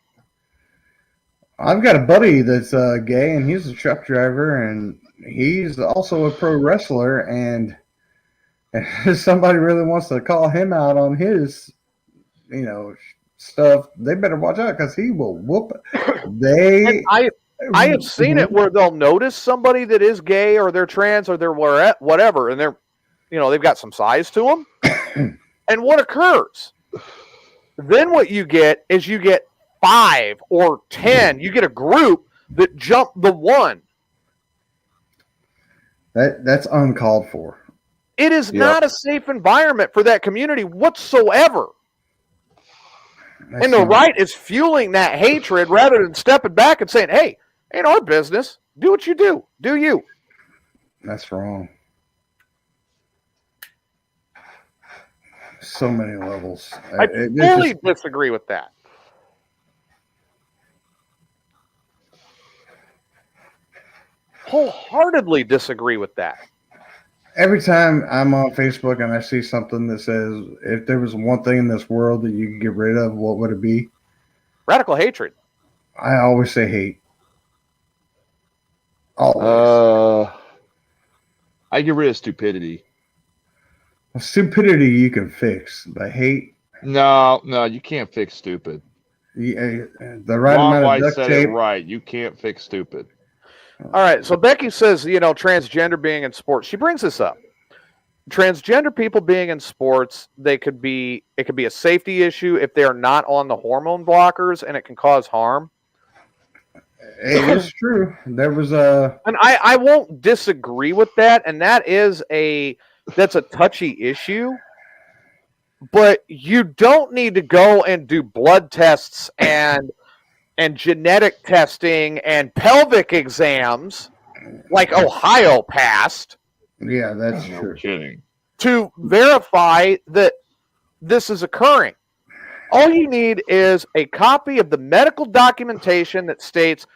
I've got a buddy that's gay, and he's a truck driver, and he's also a pro wrestler. And if somebody really wants to call him out on his, stuff, they better watch out because he will whoop it. I have seen it where they'll notice somebody that is gay or they're trans or they're whatever, and they're, they've got some size to them. And what occurs? Then what you get is 5 or 10. You get a group that jump the one. That's uncalled for. It is not a safe environment for that community whatsoever. And the right is fueling that hatred rather than stepping back and saying, hey, ain't our business. Do what you do. Do you. That's wrong. So many levels. I fully disagree with that. Wholeheartedly disagree with that. Every time I'm on Facebook and I see something that says, if there was one thing in this world that you could get rid of, what would it be? Radical hatred. I always say hate. Always. I get rid of stupidity. Well, stupidity you can fix, but hate. No, you can't fix stupid. The right amount of duct tape. It right. You can't fix stupid. All right. So Becky says, transgender being in sports. She brings this up. Transgender people being in sports, it could be a safety issue if they are not on the hormone blockers, and it can cause harm. It is true. There was and I won't disagree with that, and that's a touchy issue. But you don't need to go and do blood tests and genetic testing and pelvic exams like Ohio passed. Yeah, that's No true. kidding. To verify that this is occurring. All you need is a copy of the medical documentation that states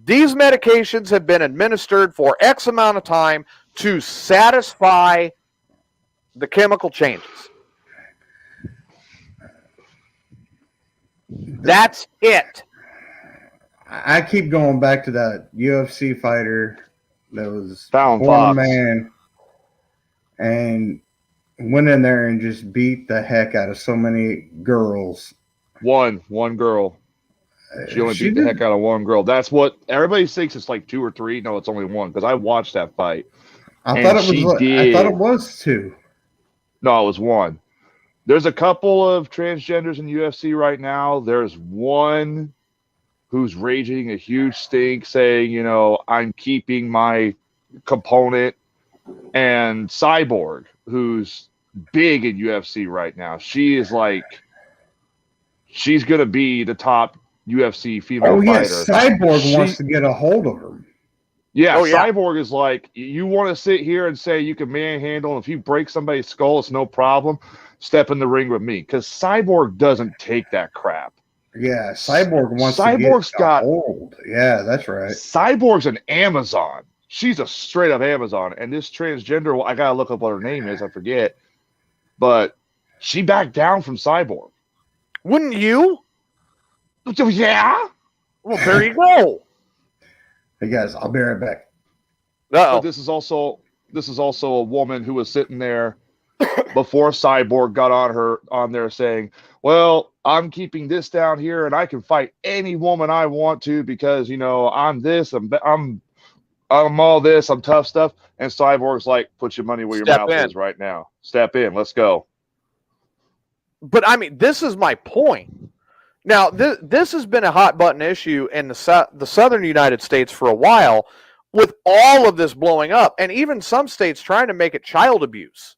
these medications have been administered for X amount of time to satisfy the chemical changes. That's it. I keep going back to that UFC fighter that was Fallon born a Fox. man and went in there and just beat the heck out of so many girls. One girl. She only beat the heck out of one girl. That's what everybody thinks it's like 2 or 3. No, it's only one because I watched that fight. I thought it was 2. No, it was 1. There's a couple of transgenders in UFC right now. There's one who's raging a huge stink saying, you know, I'm keeping my component. And Cyborg, who's big in UFC right now. She is like, she's going to be the top UFC female fighter. Yes, Cyborg wants to get a hold of her. Yeah, Cyborg is like, you want to sit here and say you can manhandle, and if you break somebody's skull, it's no problem. Step in the ring with me. Because Cyborg doesn't take that crap. Yeah, Cyborg wants to get a hold. Yeah, that's right. Cyborg's an Amazon. She's a straight up Amazon. And this transgender, I got to look up what her name is. I forget. But she backed down from Cyborg. Wouldn't you? Yeah. Well, there you go. Hey guys, I'll be right back. But this is also a woman who was sitting there before Cyborg got on there saying, well, I'm keeping this down here and I can fight any woman I want to because, you know, I'm this, I'm all this, I'm tough stuff. And Cyborg's like, put your money where your mouth is right now. Step in. Let's go. But I mean, this is my point. Now, this has been a hot button issue in the southern United States for a while with all of this blowing up, and even some states trying to make it child abuse.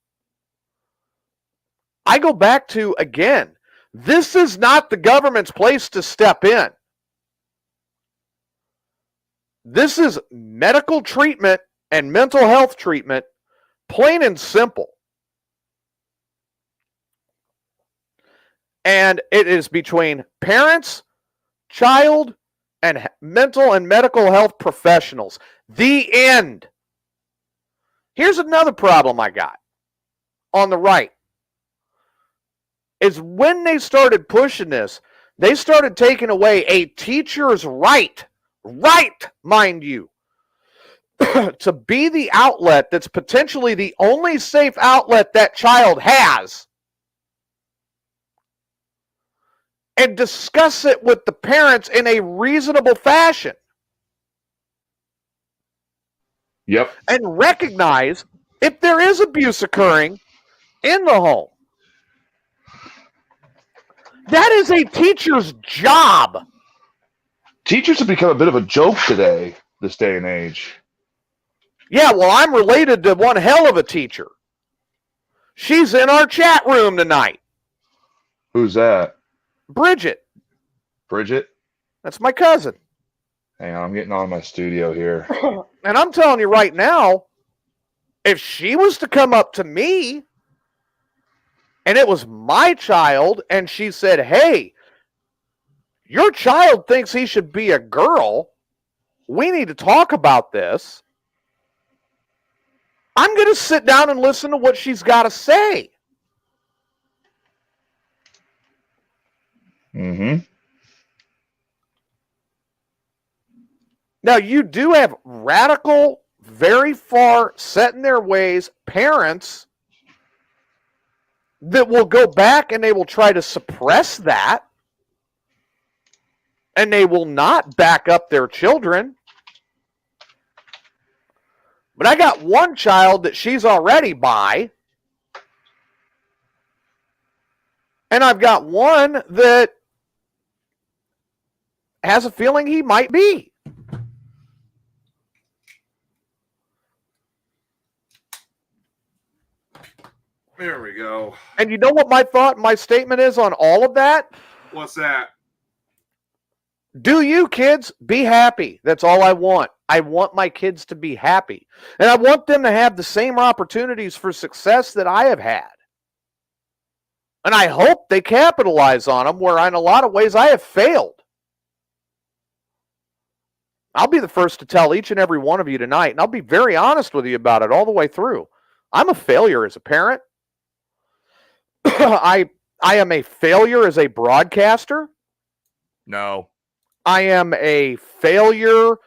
I go back to, again, this is not the government's place to step in. This is medical treatment and mental health treatment, plain and simple. And it is between parents, child, and mental and medical health professionals. The end. Here's another problem I got on the right. Is when they started pushing this, they started taking away a teacher's right, mind you, to be the outlet that's potentially the only safe outlet that child has. And discuss it with the parents in a reasonable fashion. Yep. And recognize if there is abuse occurring in the home. That is a teacher's job. Teachers have become a bit of a joke today, this day and age. Yeah, well, I'm related to one hell of a teacher. She's in our chat room tonight. Who's that? Bridget. Bridget? That's my cousin. Hang on, I'm getting on my studio here. And I'm telling you right now, if she was to come up to me and it was my child and she said, hey, your child thinks he should be a girl, we need to talk about this, I'm going to sit down and listen to what she's got to say. Mm-hmm. Now, you do have radical, very far set in their ways parents that will go back and they will try to suppress that, and they will not back up their children. But I got one child that she's already bi, and I've got one that has a feeling he might be. There we go. And you know what my statement is on all of that? What's that? Do you, kids? Be happy. That's all I want. I want my kids to be happy. And I want them to have the same opportunities for success that I have had. And I hope they capitalize on them where in a lot of ways I have failed. I'll be the first to tell each and every one of you tonight, and I'll be very honest with you about it all the way through. I'm a failure as a parent. I am a failure as a broadcaster. No. I am a failure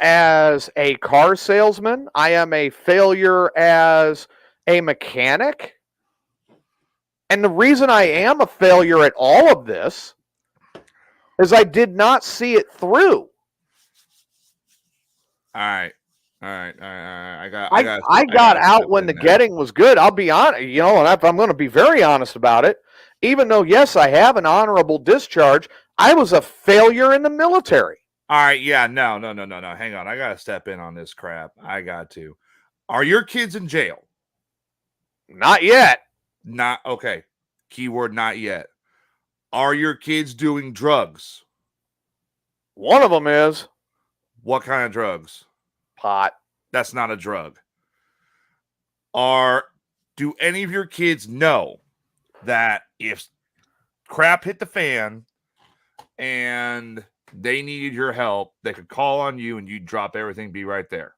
as a car salesman. I am a failure as a mechanic. And the reason I am a failure at all of this is I did not see it through. All right. I got out when the getting was good. I'll be honest, and I'm going to be very honest about it. Even though, yes, I have an honorable discharge, I was a failure in the military. All right, yeah, no. Hang on. I got to step in on this crap. I got to. Are your kids in jail? Not yet. Not, okay. Keyword, not yet. Are your kids doing drugs? One of them is. What kind of drugs? Pot. That's not a drug. Do any of your kids know that if crap hit the fan and they needed your help, they could call on you and you'd drop everything, be right there?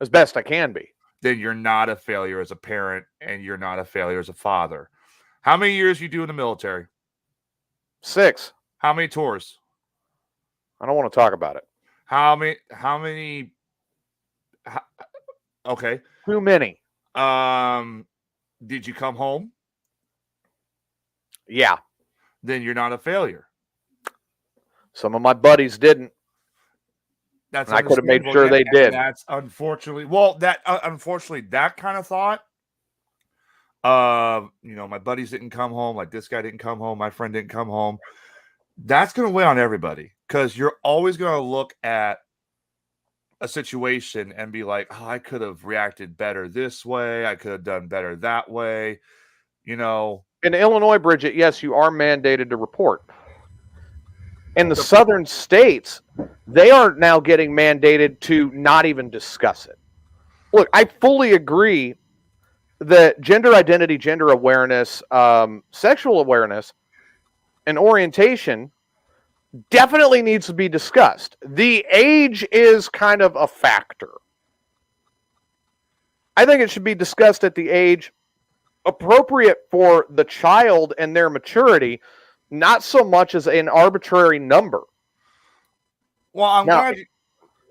As best I can be. Then you're not a failure as a parent and you're not a failure as a father. How many years you do in the military? 6. How many tours? I don't want to talk about it. How many? Okay. Too many. Did you come home? Yeah. Then you're not a failure. Some of my buddies didn't. That's I could have made sure they did. That's unfortunately, unfortunately, that kind of thought. My buddies didn't come home. Like this guy didn't come home. My friend didn't come home. That's going to weigh on everybody because you're always going to look at a situation and be like, oh, I could have reacted better this way. I could have done better that way. In Illinois, Bridget, yes, you are mandated to report. In the southern states, they are now getting mandated to not even discuss it. Look, I fully agree that gender identity, gender awareness, sexual awareness, and orientation definitely needs to be discussed. The age is kind of a factor. I think it should be discussed at the age appropriate for the child and their maturity, not so much as an arbitrary number. Well,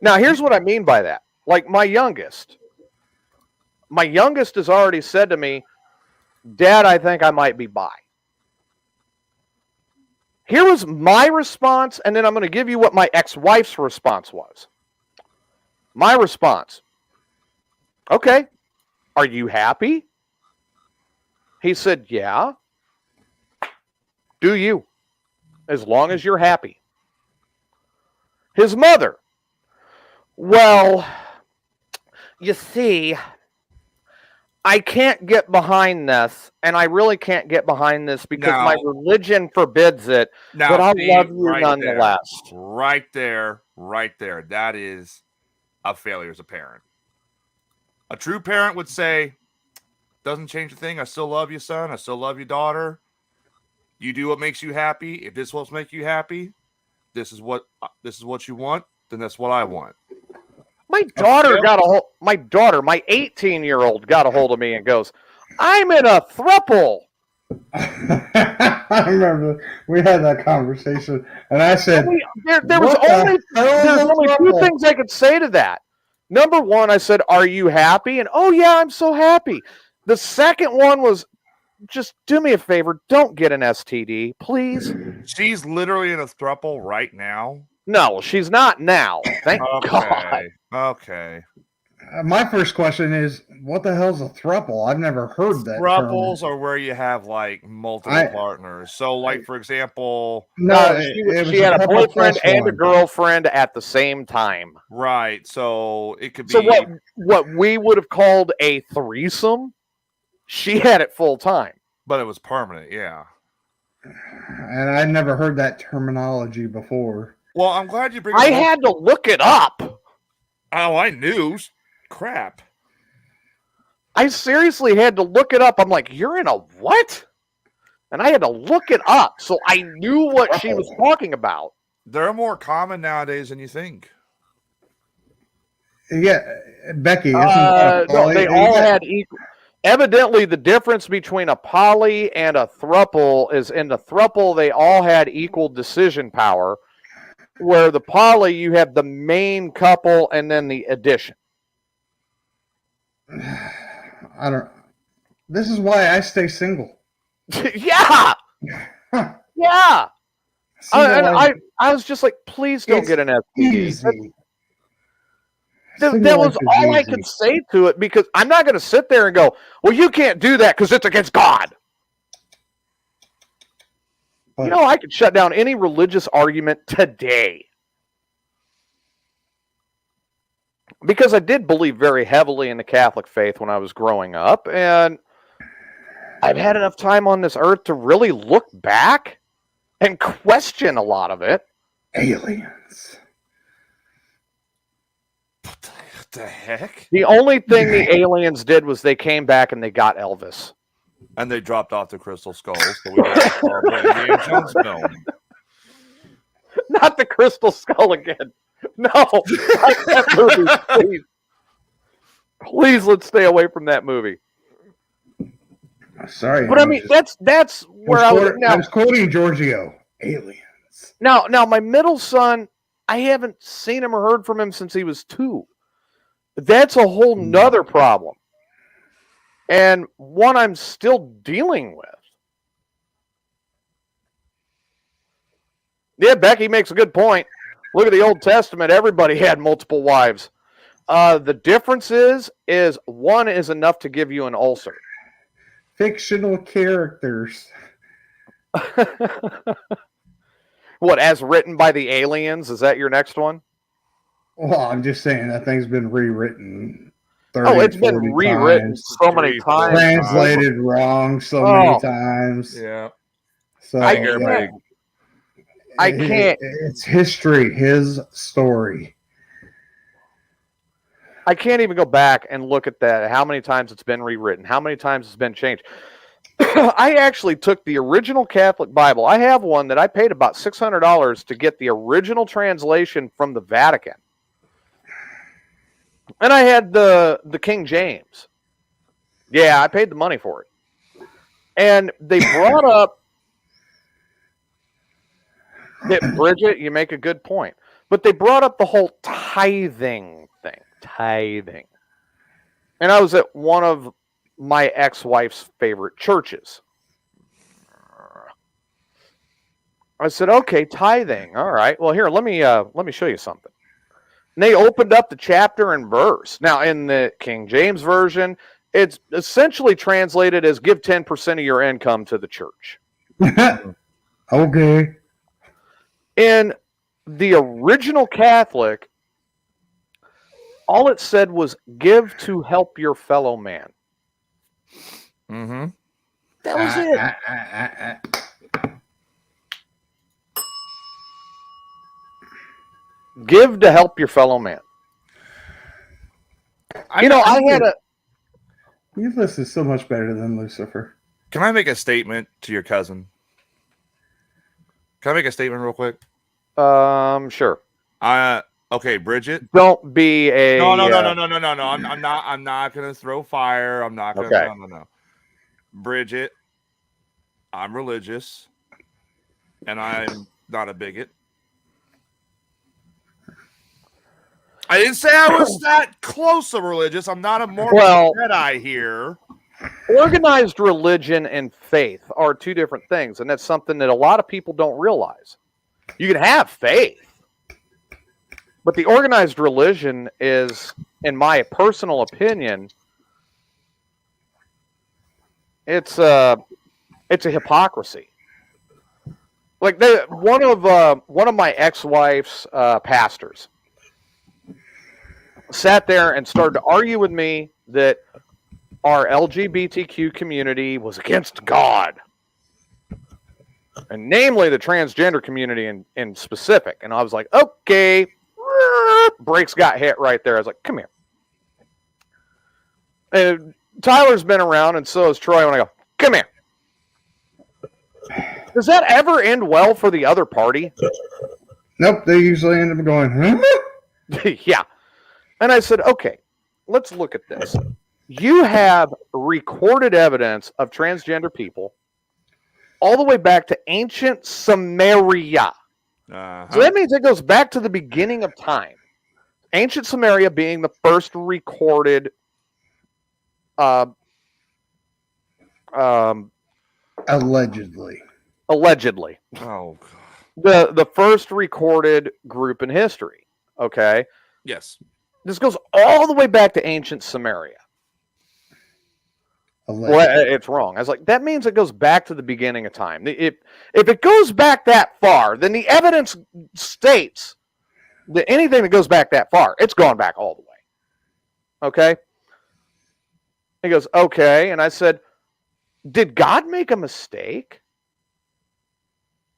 Now, here's what I mean by that. Like my youngest has already said to me, Dad, I think I might be bi. Here was my response, and then I'm going to give you what my ex-wife's response was. My response, okay, are you happy? He said, yeah. Do you, as long as you're happy. His mother, well, you see, I can't get behind this, and I really can't get behind this because my religion forbids it, but I love you nonetheless. Right there. That is a failure as a parent. A true parent would say, doesn't change a thing. I still love you, son. I still love you, daughter. You do what makes you happy. If this will make you happy, this is what you want, then that's what I want. My daughter my 18-year-old got a hold of me and goes, I'm in a throuple. I remember we had that conversation, and I said, there's only two things I could say to that. Number one, I said, are you happy? And, oh, yeah, I'm so happy. The second one was, just do me a favor, don't get an STD, please. She's literally in a throuple right now. No, she's not now. Thank God. Okay. My first question is, what the hell's a throuple? I've never heard that. Throuples are where you have like multiple partners. So, like for example, she had a boyfriend and a girlfriend at the same time. Right. So it could be. So what we would have called a threesome, she had it full time. But it was permanent. Yeah. And I'd never heard that terminology before. Well, I'm glad you bring. I had to look it up. Oh, I knew. Crap. I seriously had to look it up. I'm like, you're in a what? And I had to look it up so I knew what she was talking about. They're more common nowadays than you think. Yeah, Becky. No, they all had equal. Evidently, the difference between a poly and a thruple is in the thruple, they all had equal decision power, where the poly, you have the main couple and then the addition. I don't. This is why I stay single. Yeah. Yeah. I was just like, please don't get an STD. Easy. That was all I could say to it, because I'm not going to sit there and go, well, you can't do that because it's against God. But, I could shut down any religious argument today. Because I did believe very heavily in the Catholic faith when I was growing up, and I've had enough time on this earth to really look back and question a lot of it. Aliens. What the heck? The only thing the aliens did was they came back and they got Elvis. And they dropped off the crystal skulls. So we got Indiana Jones film. Not the crystal skull again. No, not that movie, please. Please, let's stay away from that movie. Sorry, but I mean, that's where I was quoting Giorgio. Aliens. Now, my middle son, I haven't seen him or heard from him since he was 2. That's a whole nother problem, and one I'm still dealing with. Yeah, Becky makes a good point. Look at the Old Testament. Everybody had multiple wives. The difference is one is enough to give you an ulcer. Fictional characters. What, as written by the aliens? Is that your next one? Well, I'm just saying that thing's been rewritten. It's been rewritten so many times. Translated wrong so many times. Yeah. So I can't. It's history, his story. I can't even go back and look at that. How many times it's been rewritten? How many times it's been changed? I actually took the original Catholic Bible. I have one that I paid about $600 to get the original translation from the Vatican. And I had the King James. Yeah, I paid the money for it. And they brought up that, Bridget, you make a good point. But they brought up the whole tithing thing. Tithing. And I was at one of my ex-wife's favorite churches. I said, okay, tithing. All right. Well, here, let me show you something. And they opened up the chapter and verse. Now, in the King James Version, it's essentially translated as give 10% of your income to the church. Okay. In the original Catholic, all it said was give to help your fellow man. Mm-hmm. That was it. Give to help your fellow man. I had a... Your list is so much better than Lucifer. Can I make a statement to your cousin? Can I make a statement real quick? Sure. Okay, Bridget. Don't be a... No. I'm not gonna throw fire. I'm not gonna. Okay. No. Bridget, I'm religious, and I'm not a bigot. I didn't say I was that close to religious. I'm not a Mormon Jedi here. Organized religion and faith are two different things, and that's something that a lot of people don't realize. You can have faith, but the organized religion is, in my personal opinion, it's a hypocrisy. Like one of my ex-wife's pastors sat there and started to argue with me that our LGBTQ community was against God. and namely the transgender community in specific. And I was like, okay, brakes got hit right there. I was like, come here. And Tyler's been around, and so is Troy. When I go, come here. Does that ever end well for the other party? Nope, they usually end up going, huh? Yeah. And I said, okay, let's look at this. You have recorded evidence of transgender people all the way back to ancient Samaria. So that means it goes back to the beginning of time. Ancient Samaria being the first recorded Allegedly. Oh, God. The first recorded group in history. Okay. Yes. This goes all the way back to ancient Samaria. Allegedly. Well, it's wrong. I was like, that means it goes back to the beginning of time. If it goes back that far, then the evidence states that anything that goes back that far, it's gone back all the way. Okay? He goes, okay. And I said, did God make a mistake?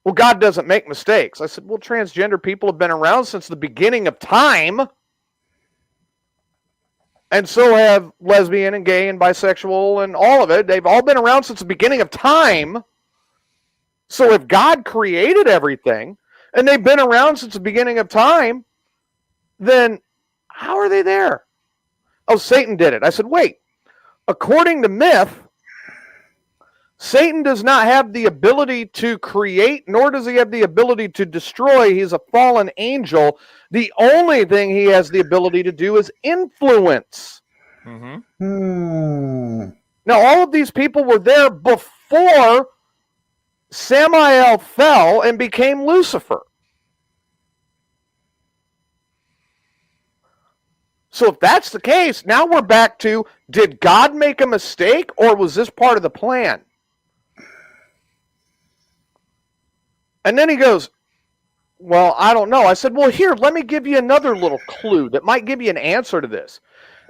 Well, God doesn't make mistakes. I said, well, transgender people have been around since the beginning of time. And so have lesbian and gay and bisexual and all of it. They've all been around since the beginning of time. So if God created everything and they've been around since the beginning of time, then how are they there? Oh, Satan did it. I said, wait. According to myth, Satan does not have the ability to create, nor does he have the ability to destroy. He's a fallen angel. The only thing he has the ability to do is influence. Hmm. Now, all of these people were there before Samael fell and became Lucifer. So if that's the case, now we're back to, did God make a mistake, or was this part of the plan? And then he goes, well, I don't know. I said, well, here, let me give you another little clue that might give you an answer to this.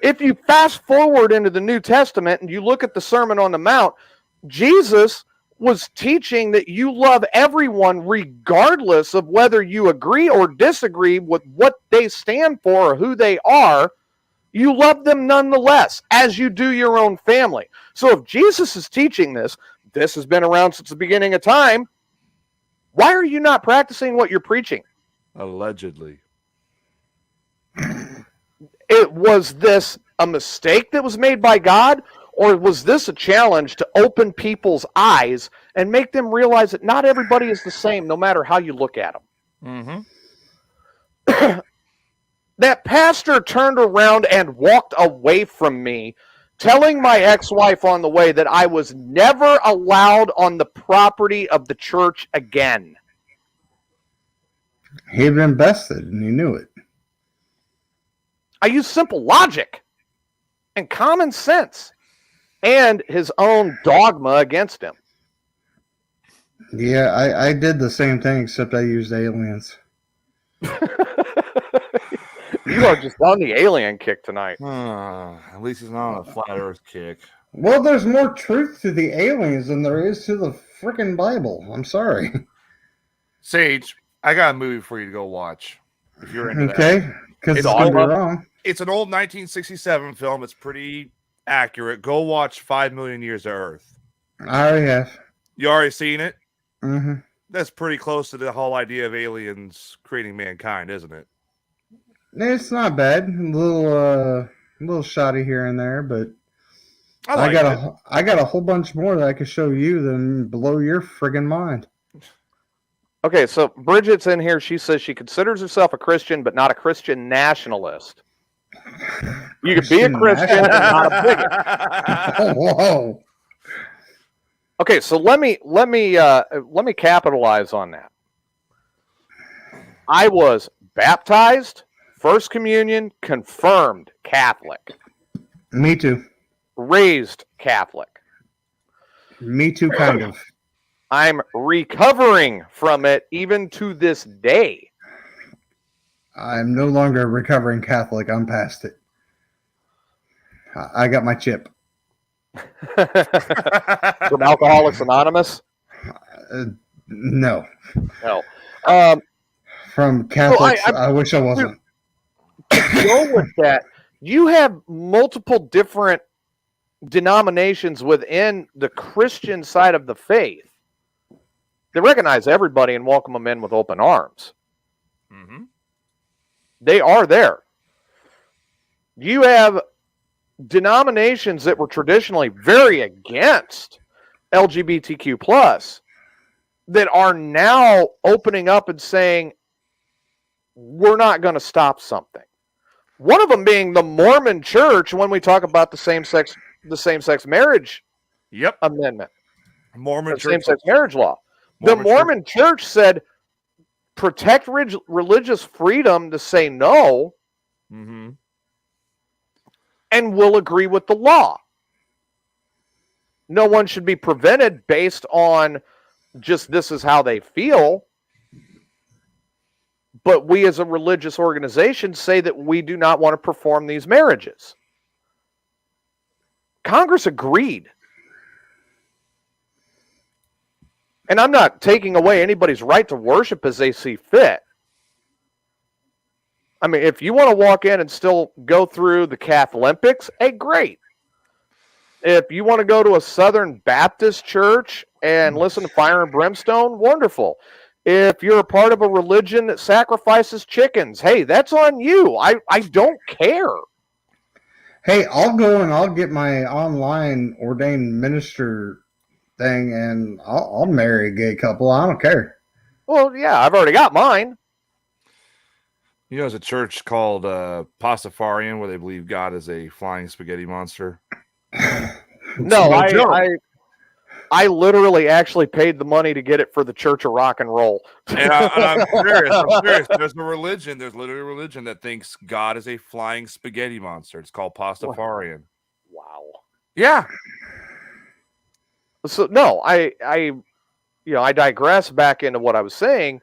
If you fast forward into the New Testament and you look at the Sermon on the Mount, Jesus was teaching that you love everyone regardless of whether you agree or disagree with what they stand for or who they are. You love them nonetheless, as you do your own family. So if Jesus is teaching this, this has been around since the beginning of time, why are you not practicing what you're preaching? Allegedly. Was this a mistake that was made by God, or was this a challenge to open people's eyes and make them realize that not everybody is the same, no matter how you look at them? That pastor turned around and walked away from me, telling my ex-wife on the way that I was never allowed on the property of the church again. He'd been bested, and he knew it. I used simple logic and common sense and his own dogma against him. Yeah, I did the same thing, except I used aliens. You are just on the alien kick tonight. At least he's not on a flat earth kick. Well, there's more truth to the aliens than there is to the freaking Bible. I'm sorry. Sage, I got a movie for you to go watch if you're into that. Okay, because it's all wrong. It's an old 1967 film. It's pretty accurate. Go watch 5 Million Years of Earth. I already have. You already seen it? Mm-hmm. That's pretty close to the whole idea of aliens creating mankind, isn't it? It's not bad. A little shoddy here and there, but I got a whole bunch more that I could show you than blow your friggin' mind. Okay, so Bridget's in here. She says she considers herself a Christian, but not a Christian nationalist. You could be a Christian and not a bigot. Whoa. Okay, so let me capitalize on that. I was baptized, First Communion, confirmed Catholic. Me too. Raised Catholic. Me too, kind of. I'm recovering from it even to this day. I'm no longer a recovering Catholic. I'm past it. I got my chip. From Alcoholics Anonymous? No. No. From Catholics, I wish I wasn't. To go with that, you have multiple different denominations within the Christian side of the faith. They recognize everybody and welcome them in with open arms. Mm-hmm. They are there. You have denominations that were traditionally very against LGBTQ plus that are now opening up and saying, we're not going to stop something. One of them being the Mormon Church when we talk about the same-sex marriage amendment. Mormon Church. Same-sex marriage law. The Mormon Church said, protect religious freedom to say no, mm-hmm. and we'll agree with the law. No one should be prevented based on just this is how they feel. But we as a religious organization say that we do not want to perform these marriages. Congress agreed. And I'm not taking away anybody's right to worship as they see fit. I mean, if you want to walk in and still go through the Catholympics, hey, great. If you want to go to a Southern Baptist church and listen to Fire and Brimstone, wonderful. If you're a part of a religion that sacrifices chickens, hey, that's on you. I don't care. Hey, I'll go and I'll get my online ordained minister thing, and I'll marry a gay couple. I don't care. Well, yeah, I've already got mine. You know, there's a church called Pastafarian where they believe God is a flying spaghetti monster. No, I literally actually paid the money to get it for the Church of Rock and Roll. And I'm serious. There's literally a religion that thinks God is a flying spaghetti monster. It's called Pastafarian. Wow. Yeah. So no, I digress back into what I was saying.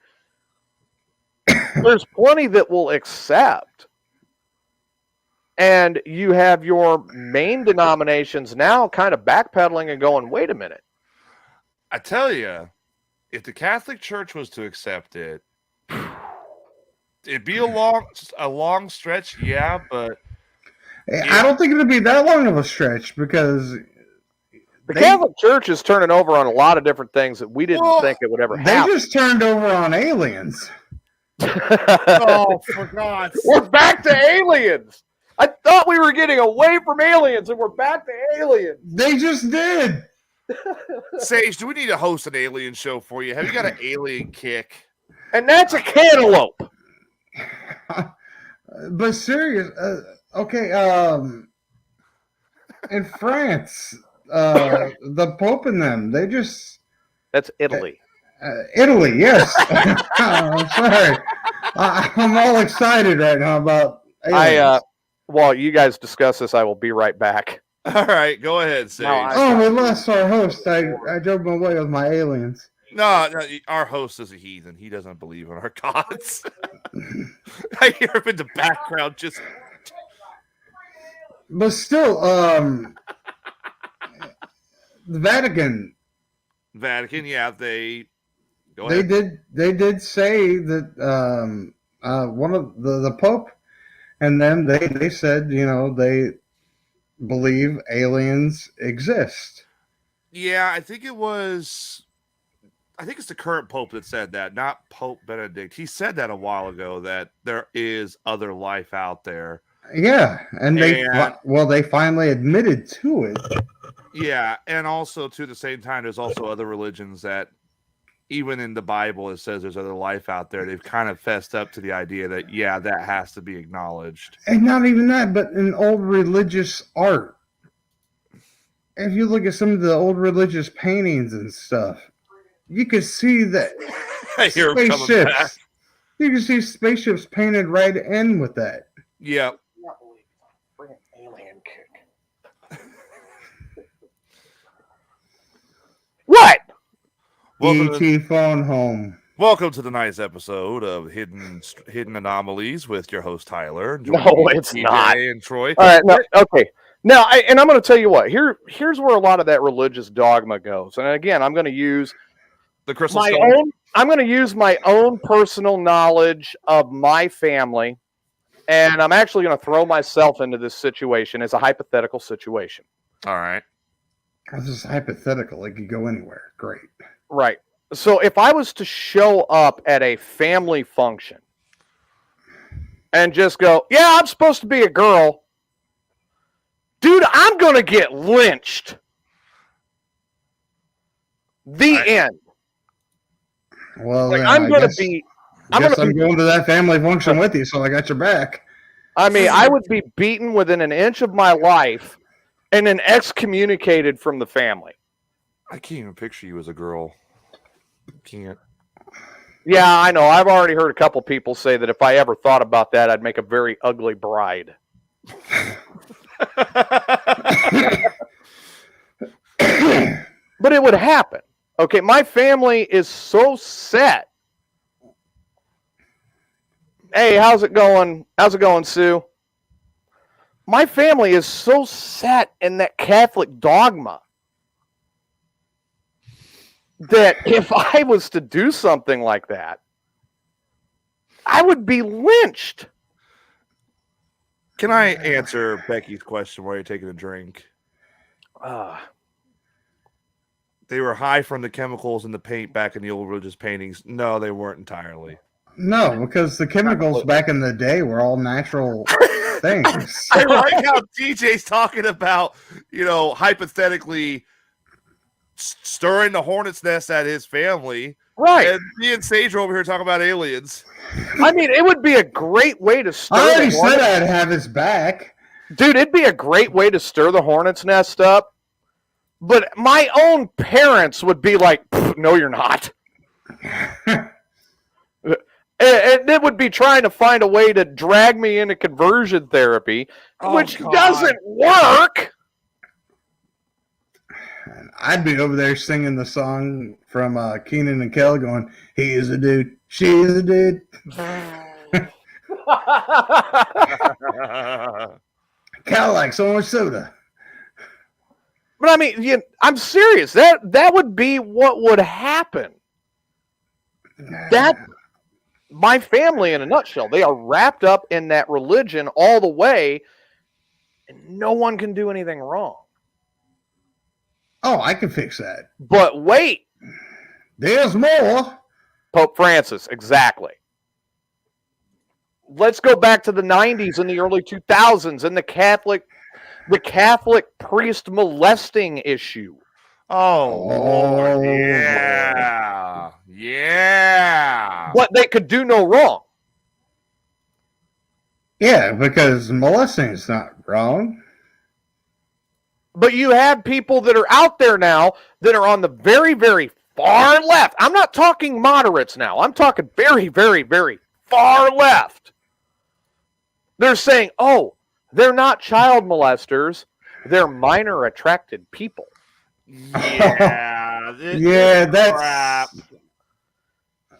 There's plenty that will accept. And you have your main denominations now kind of backpedaling and going, wait a minute. I tell you, if the Catholic Church was to accept it, it'd be a long stretch, yeah, but I don't think it'd be that long of a stretch because the Catholic Church is turning over on a lot of different things that we didn't think it would ever happen. They just turned over on aliens. Oh, for God's sake. We're back to aliens. I thought we were getting away from aliens, and we're back to aliens. They just did. Sage, do we need to host an alien show for you? Have you got an alien kick? And that's a cantaloupe. But serious, okay. In France, the Pope and them, they just—that's Italy. Italy, yes. I'm sorry. I'm all excited right now about aliens. While you guys discuss this, I will be right back. All right, go ahead, Sage. We lost our host. I drove away with my aliens. No, our host is a heathen. He doesn't believe in our gods. I hear him in the background just... But still, the Vatican, yeah, they did say that one of the Pope and them they said, you know, they believe aliens exist. Yeah, I think it's the current Pope that said that, not Pope Benedict. He said that a while ago, that there is other life out there. Yeah, and they finally admitted to it. Yeah, and also to the same time, there's also other religions that, even in the Bible, it says there's other life out there. They've kind of fessed up to the idea that, yeah, that has to be acknowledged. And not even that, but in old religious art. If you look at some of the old religious paintings and stuff, you can see that spaceships. You can see spaceships painted right in with that. Yeah. Bring an alien kick. What? E.T. phone home. Welcome to the nice episode of Hidden Anomalies with your host Tyler. No, it's TJ not. And Troy. All right, no, okay. Now, I'm going to tell you what. Here's where a lot of that religious dogma goes. And again, I'm going to use The crystal stone. I'm going to use my own personal knowledge of my family, and I'm actually going to throw myself into this situation as a hypothetical situation. All right. This is hypothetical. It could go anywhere. Great. Right. So if I was to show up at a family function and just go, yeah, I'm supposed to be a girl, dude, I'm going to get lynched. The end. Well, Like, then I'm going to guess- be. I'm going to that family function with you, so I got your back. I mean, I would be beaten within an inch of my life and then excommunicated from the family. I can't even picture you as a girl. Can't. Yeah, I know. I've already heard a couple people say that if I ever thought about that, I'd make a very ugly bride. But it would happen. Okay, my family is so set. Hey, how's it going? How's it going, Sue? My family is so set in that Catholic dogma that if I was to do something like that, I would be lynched. Can I answer Becky's question while you're taking a drink? They were high from the chemicals in the paint back in the old religious paintings. No, they weren't entirely. No, because the chemicals back in the day were all natural things. I like how DJ's talking about, hypothetically stirring the hornet's nest at his family. Right. And me and Sage are over here talking about aliens. I mean, it would be a great way to stir I already the hornet. said I'd have his back. Dude, it'd be a great way to stir the hornet's nest up. But my own parents would be like, no, you're not. And it would be trying to find a way to drag me into conversion therapy, which doesn't work. I'd be over there singing the song from Keenan and Kel going, he is a dude, she is a dude. Cal likes so much soda. But I mean, I'm serious. That would be what would happen. That my family, in a nutshell, they are wrapped up in that religion all the way, and no one can do anything wrong. Oh, I can fix that. But wait, there's more. Pope Francis, exactly. Let's go back to the 90s and the early 2000s and the Catholic priest molesting issue. Oh, Lord, yeah. Yeah. But they could do no wrong. Yeah, because molesting is not wrong. But you have people that are out there now that are on the very, very far left. I'm not talking moderates now. I'm talking very, very, very far left. They're saying, oh, they're not child molesters. They're minor attracted people. Yeah. Yeah, that's crap.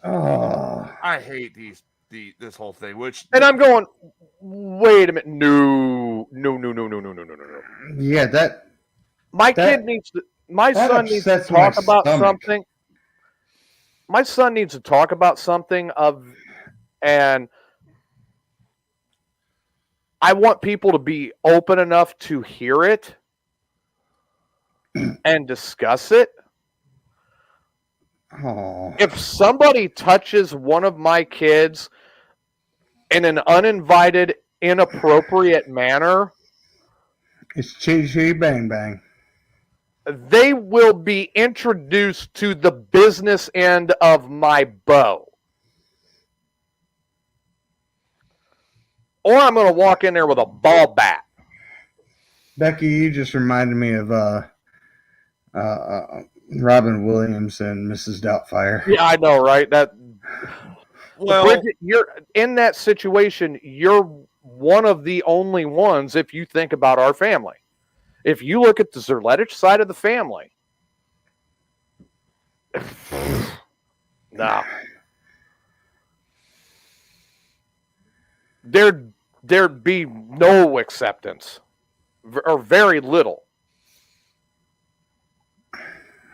Oh. I hate this whole thing. And I'm going, wait a minute. No. Yeah, that. My son needs to talk about something. My son needs to talk about something and I want people to be open enough to hear it and discuss it. Oh. If somebody touches one of my kids in an uninvited, inappropriate manner, it's chee chee bang bang. they will be introduced to the business end of my bow. Or I'm going to walk in there with a ball bat. Becky, you just reminded me of Robin Williams and Mrs. Doubtfire. Yeah, I know, right? Well, Bridget, you're in that situation. You're one of the only ones. If you think about our family, if you look at the Zerletich side of the family, no, there'd be no acceptance or very little.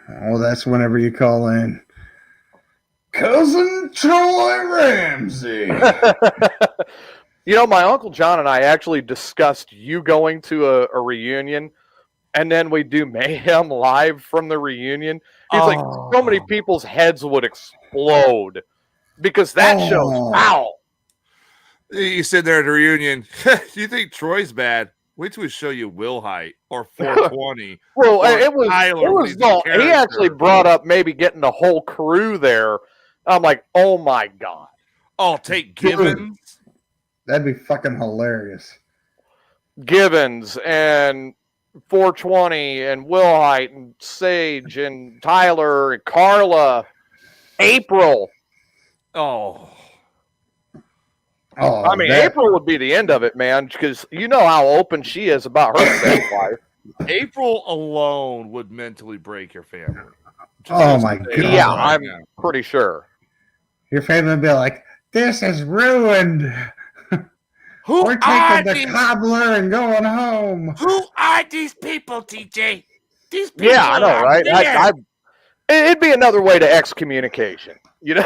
Well, that's whenever you call in Cousin Troy Ramsey. You know, my Uncle John and I actually discussed you going to a reunion, and then we do Mayhem live from the reunion. He's like, so many people's heads would explode because that show's foul. You sit there at a reunion. You think Troy's bad? Wait till we show you Will Height or 420. Well, or it was he actually brought up maybe getting the whole crew there. I'm like, oh my God. Oh, take Gibbons. That'd be fucking hilarious. Gibbons and 420 and Will Height and Sage and Tyler and Carla, April. I mean, April would be the end of it, man, because you know how open she is about her sex life. April alone would mentally break your family. Oh my God. Yeah, I'm pretty sure. Your family would be like, this is ruined. We're taking the cobbler and going home. Who are these people, TJ? These people. Yeah, I know, right? It'd be another way to excommunication. You know,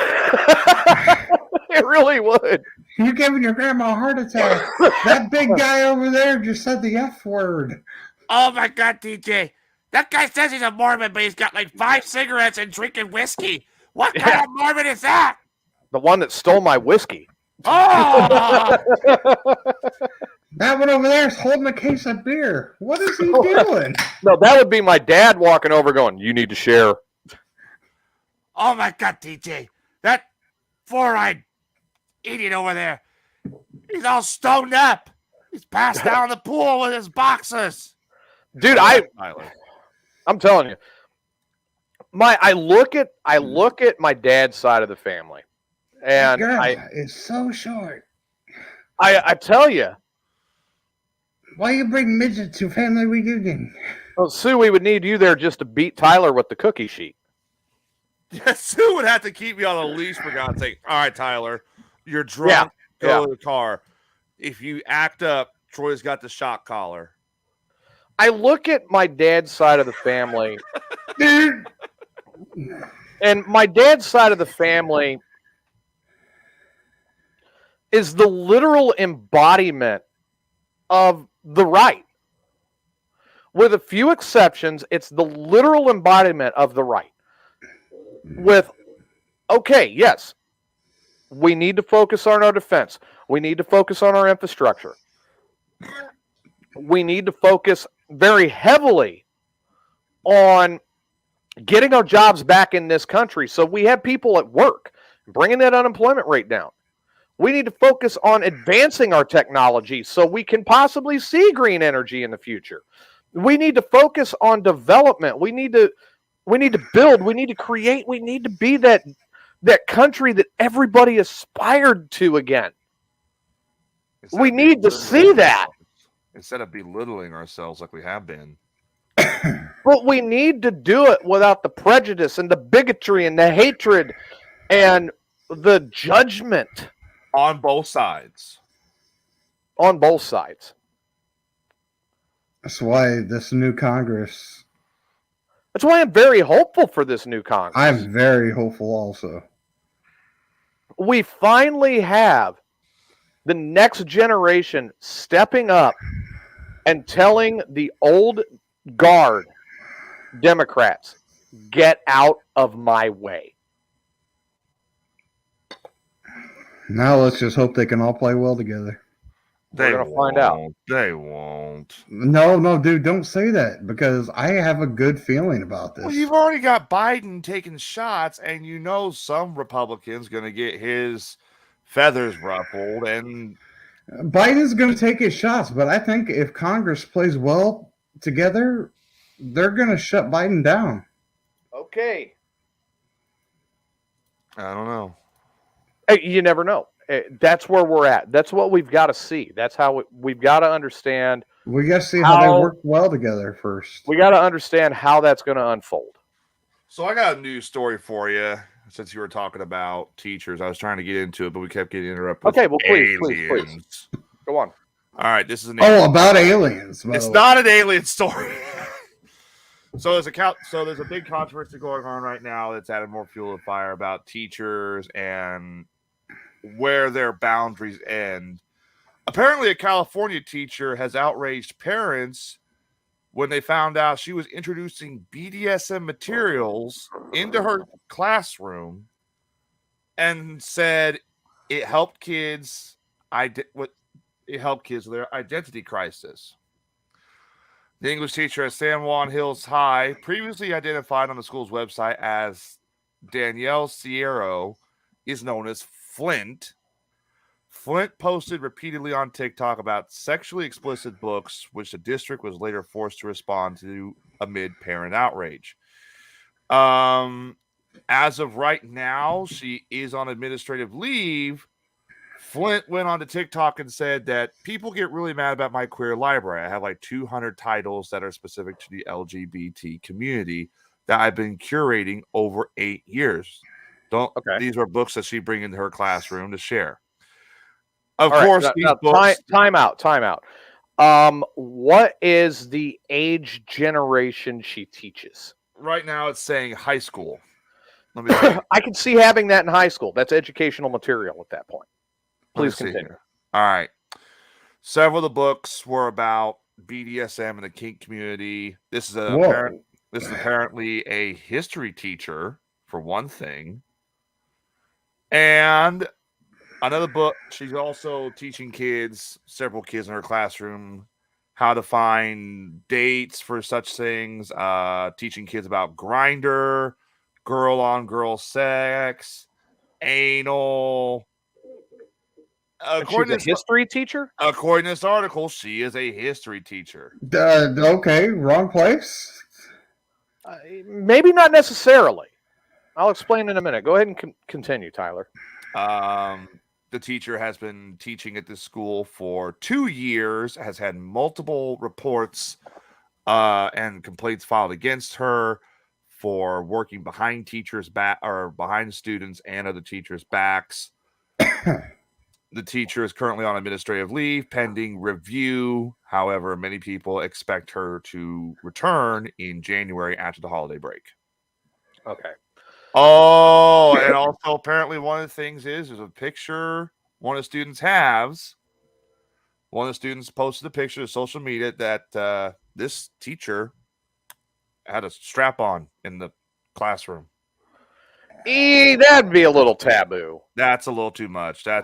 it really would. You're giving your grandma a heart attack. That big guy over there just said the F word. Oh my God, TJ. That guy says he's a Mormon, but he's got like 5 cigarettes and drinking whiskey. What kind of Mormon is that? The one that stole my whiskey. Oh! That one over there is holding a case of beer. What is he doing? No, that would be my dad walking over going, you need to share. Oh my God, TJ. That 4-eyed idiot over there. He's all stoned up. He's passed out in the pool with his boxers. Dude, I'm telling you. I look at my dad's side of the family. And it's so short. I tell you. Why you bring midgets to family reunion? Well, Sue, we would need you there just to beat Tyler with the cookie sheet. Sue would have to keep me on a leash, for God's sake. All right, Tyler, you're drunk. Go to the car. If you act up, Troy's got the shock collar. I look at my dad's side of the family. Dude. And my dad's side of the family is the literal embodiment of the right. With a few exceptions, it's the literal embodiment of the right. With, okay, yes, we need to focus on our defense. We need to focus on our infrastructure. We need to focus very heavily on getting our jobs back in this country so we have people at work, bringing that unemployment rate down. We need to focus on advancing our technology so we can possibly see green energy in the future. We need to focus on development. We need to build. We need to create. We need to be that country that everybody aspired to again. We need to see that. Instead of belittling ourselves like we have been. But we need to do it without the prejudice and the bigotry and the hatred and the judgment. On both sides. On both sides. That's why this new Congress. That's why I'm very hopeful for this new Congress. I'm very hopeful also. We finally have the next generation stepping up and telling the old guard Democrats, get out of my way. Now let's just hope they can all play well together. We're going to find out. They won't. No, dude, don't say that because I have a good feeling about this. Well, you've already got Biden taking shots, and you know some Republican's going to get his feathers ruffled. And Biden's going to take his shots, but I think if Congress plays well together, they're going to shut Biden down. Okay. I don't know. You never know. That's where we're at. That's what we've got to see. That's how we've got to understand. We got to see how they work well together first. We got to understand how that's going to unfold. So I got a news story for you. Since you were talking about teachers, I was trying to get into it, but we kept getting interrupted. Okay, well, please. Go on. All right, this is an about aliens. It's not an alien story. So there's a big controversy going on right now that's added more fuel to the fire about teachers and where their boundaries end. Apparently, a California teacher has outraged parents when they found out she was introducing BDSM materials into her classroom and said it helped kids. It helped kids with their identity crisis. The English teacher at San Juan Hills High, previously identified on the school's website as Danielle Sierro, is known as Flint. Flint posted repeatedly on TikTok about sexually explicit books, which the district was later forced to respond to amid parent outrage. As of right now, she is on administrative leave. Flint went on to TikTok and said that people get really mad about my queer library. I have like 200 titles that are specific to the LGBT community that I've been curating over 8 years. These are books that she bring into her classroom to share. Of course, these books. Time out. What is the age generation she teaches? Right now, it's saying high school. Let me see. I can see having that in high school. That's educational material at that point. Please continue. All right. Several of the books were about BDSM and the kink community. This is apparently a history teacher, for one thing. And another book, she's also teaching several kids in her classroom, how to find dates for such things, teaching kids about Grindr, girl-on-girl sex, anal. She's a history teacher? According to this article, she is a history teacher. Okay, wrong place. Maybe not necessarily. I'll explain in a minute. Go ahead and continue, Tyler. The teacher has been teaching at this school for 2 years, has had multiple reports and complaints filed against her for working behind teachers' back or behind students and other teachers' backs. The teacher is currently on administrative leave pending review. However, many people expect her to return in January after the holiday break. Okay. Oh, and also apparently one of the things is there's a picture one of the students has. One of the students posted a picture to social media that this teacher had a strap on in the classroom. That'd be a little taboo. That's a little too much. I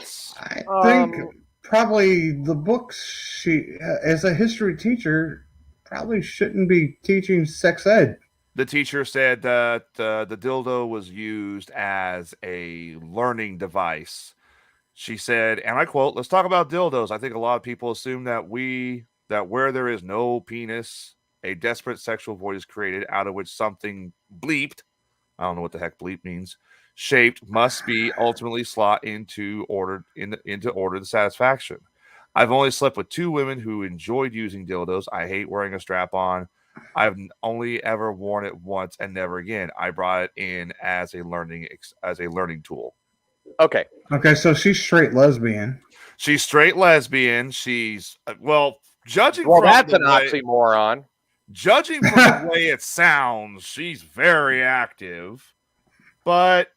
think probably the books she, as a history teacher, probably shouldn't be teaching sex ed. The teacher said that the dildo was used as a learning device. She said, and I quote, "Let's talk about dildos. I think a lot of people assume that where there is no penis, a desperate sexual void is created out of which something bleeped, I don't know what the heck bleep means, shaped must be ultimately slot into order the satisfaction. I've only slept with 2 women who enjoyed using dildos. I hate wearing a strap on. I've only ever worn it once and never again. I brought it in as a learning tool." Okay. Okay, so she's straight lesbian. She's straight lesbian. She's judging. Well, from that's the an way, oxymoron. Judging from the way it sounds, she's very active. But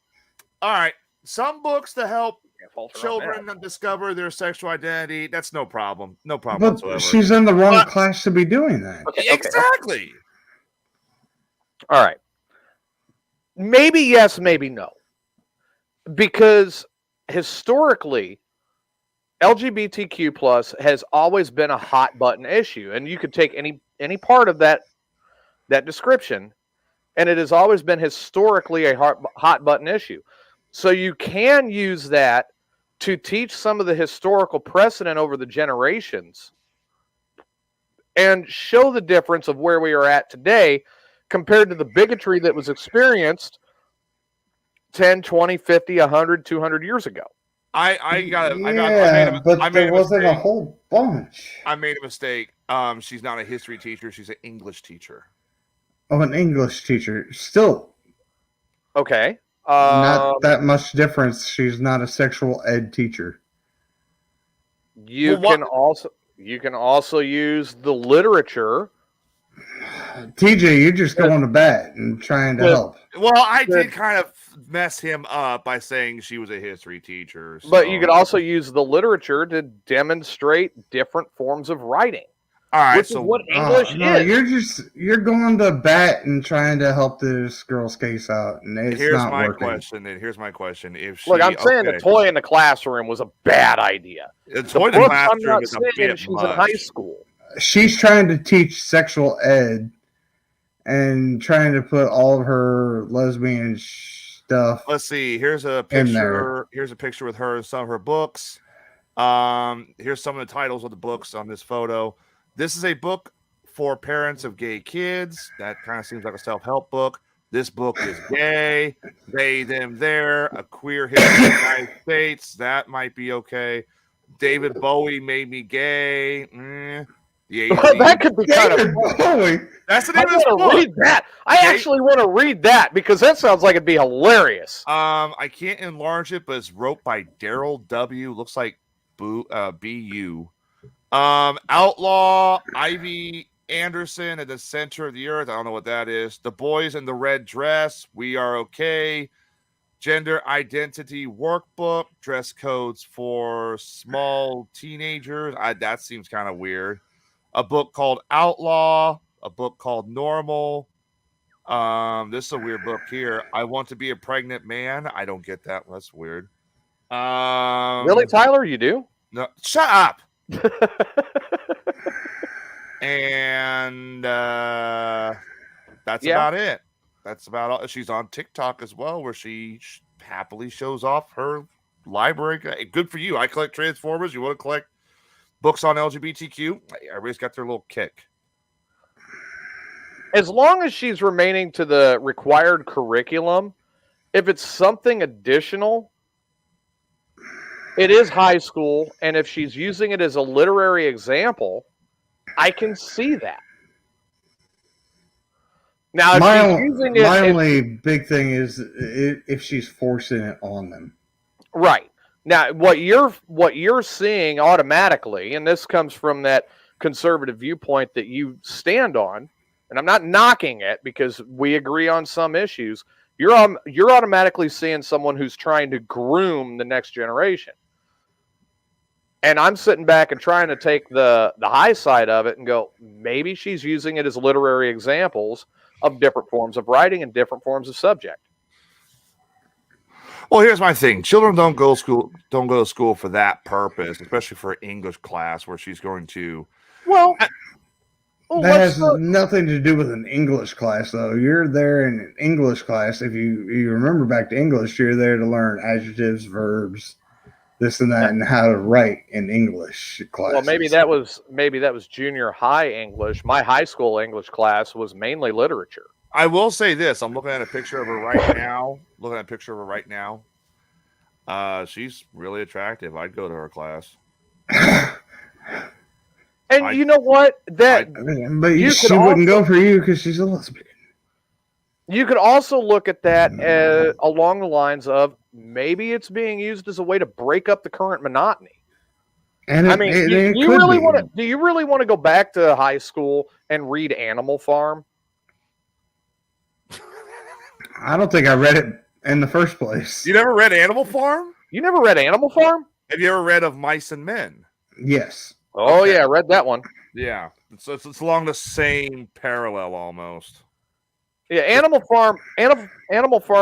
all right, some books to help children discover their sexual identity, that's no problem. No problem whatsoever. She's in the wrong class to be doing that. Okay, exactly. All right. Maybe yes, maybe no. Because historically, LGBTQ plus has always been a hot button issue. And you could take any part of that description, and it has always been historically a hot button issue. So you can use that to teach some of the historical precedent over the generations and show the difference of where we are at today compared to the bigotry that was experienced 10, 20, 50, 100, 200 years ago. But there wasn't a whole bunch. I made a mistake. She's not a history teacher. She's an English teacher. Oh, an English teacher. Still. Okay. Not that much difference. She's not a sexual ed teacher. You can also use the literature TJ, you're just going to bat and trying to help. Well, I did kind of mess him up by saying she was a history teacher. So. But you could also use the literature to demonstrate different forms of writing. All right, which is what English no, is. You're going to bat and trying to help this girl's case out, and it's here's not my working. question. And here's my question: If she, look, I'm saying the toy in the classroom was a bad idea. The toy in the classroom is a bit she's much. in high school. She's trying to teach sexual ed and trying to put all of her lesbian stuff. Let's see. Here's a picture. Here's a picture with her and some of her books. Here's some of the titles of the books on this photo. This is a book for parents of gay kids. That kind of seems like a self-help book. This book is gay. They, them, there. A queer history of the United States. That might be okay. David Bowie made me gay. That could be kind of Bowie. That's the name of this book. Read that. I actually want to read that because that sounds like it'd be hilarious. I can't enlarge it, but it's wrote by Daryl W. Looks like BU. Outlaw Ivy Anderson at the center of the earth. I don't know what that is. The boys in the red dress. We are okay. Gender identity workbook. Dress codes for small teenagers. That seems kind of weird. A book called Outlaw. A book called Normal. This is a weird book here. I Want to Be a Pregnant Man. I don't get that. That's weird. Really, Tyler? You do? No, shut up. And that's about it. That's about all. She's on TikTok as well, where she happily shows off her library. Good for you. I collect Transformers. You want to collect books on LGBTQ? Everybody's got their little kick. As long as she's remaining to the required curriculum, if it's something additional, it is high school, and if she's using it as a literary example, I can see that. Now, my only big thing is if she's forcing it on them. Right. Now, what you're seeing automatically, and this comes from that conservative viewpoint that you stand on, and I'm not knocking it because we agree on some issues. You're automatically seeing someone who's trying to groom the next generation. And I'm sitting back and trying to take the high side of it and go, maybe she's using it as literary examples of different forms of writing and different forms of subject. Well, here's my thing. Children don't go to school for that purpose, especially for English class where she's going to. Well, that has nothing to do with an English class, though. You're there in an English class. If you remember back to English, you're there to learn adjectives, verbs, this and that, and how to write in English class. Well, maybe that was junior high English. My high school English class was mainly literature. I will say this. I'm looking at a picture of her right now. She's really attractive. I'd go to her class. And you know what? She wouldn't go for you because she's a lesbian. You could also look at that along the lines of maybe it's being used as a way to break up the current monotony. And do you really want to go back to high school and read Animal Farm? I don't think I read it in the first place. You never read Animal Farm? You never read Animal Farm? Have you ever read Of Mice and Men? Yes. Oh, okay. Yeah, I read that one. Yeah. It's along the same parallel almost. Yeah, Animal Farm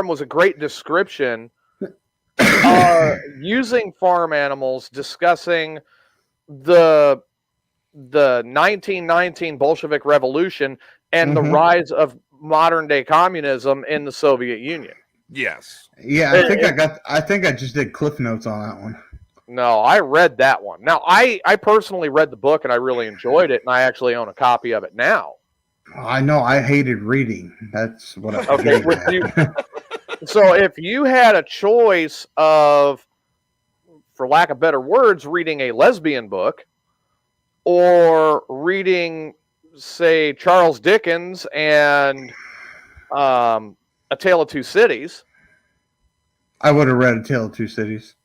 was a great description using farm animals, discussing the 1919 Bolshevik Revolution and the rise of modern day communism in the Soviet Union. Yes. Yeah, I think I just did Cliff Notes on that one. No, I read that one. Now, I personally read the book and I really enjoyed it, and I actually own a copy of it now. I know. I hated reading. That's what I So if you had a choice of, for lack of better words, reading a lesbian book or reading, say, Charles Dickens and A Tale of Two Cities, I would have read A Tale of Two Cities.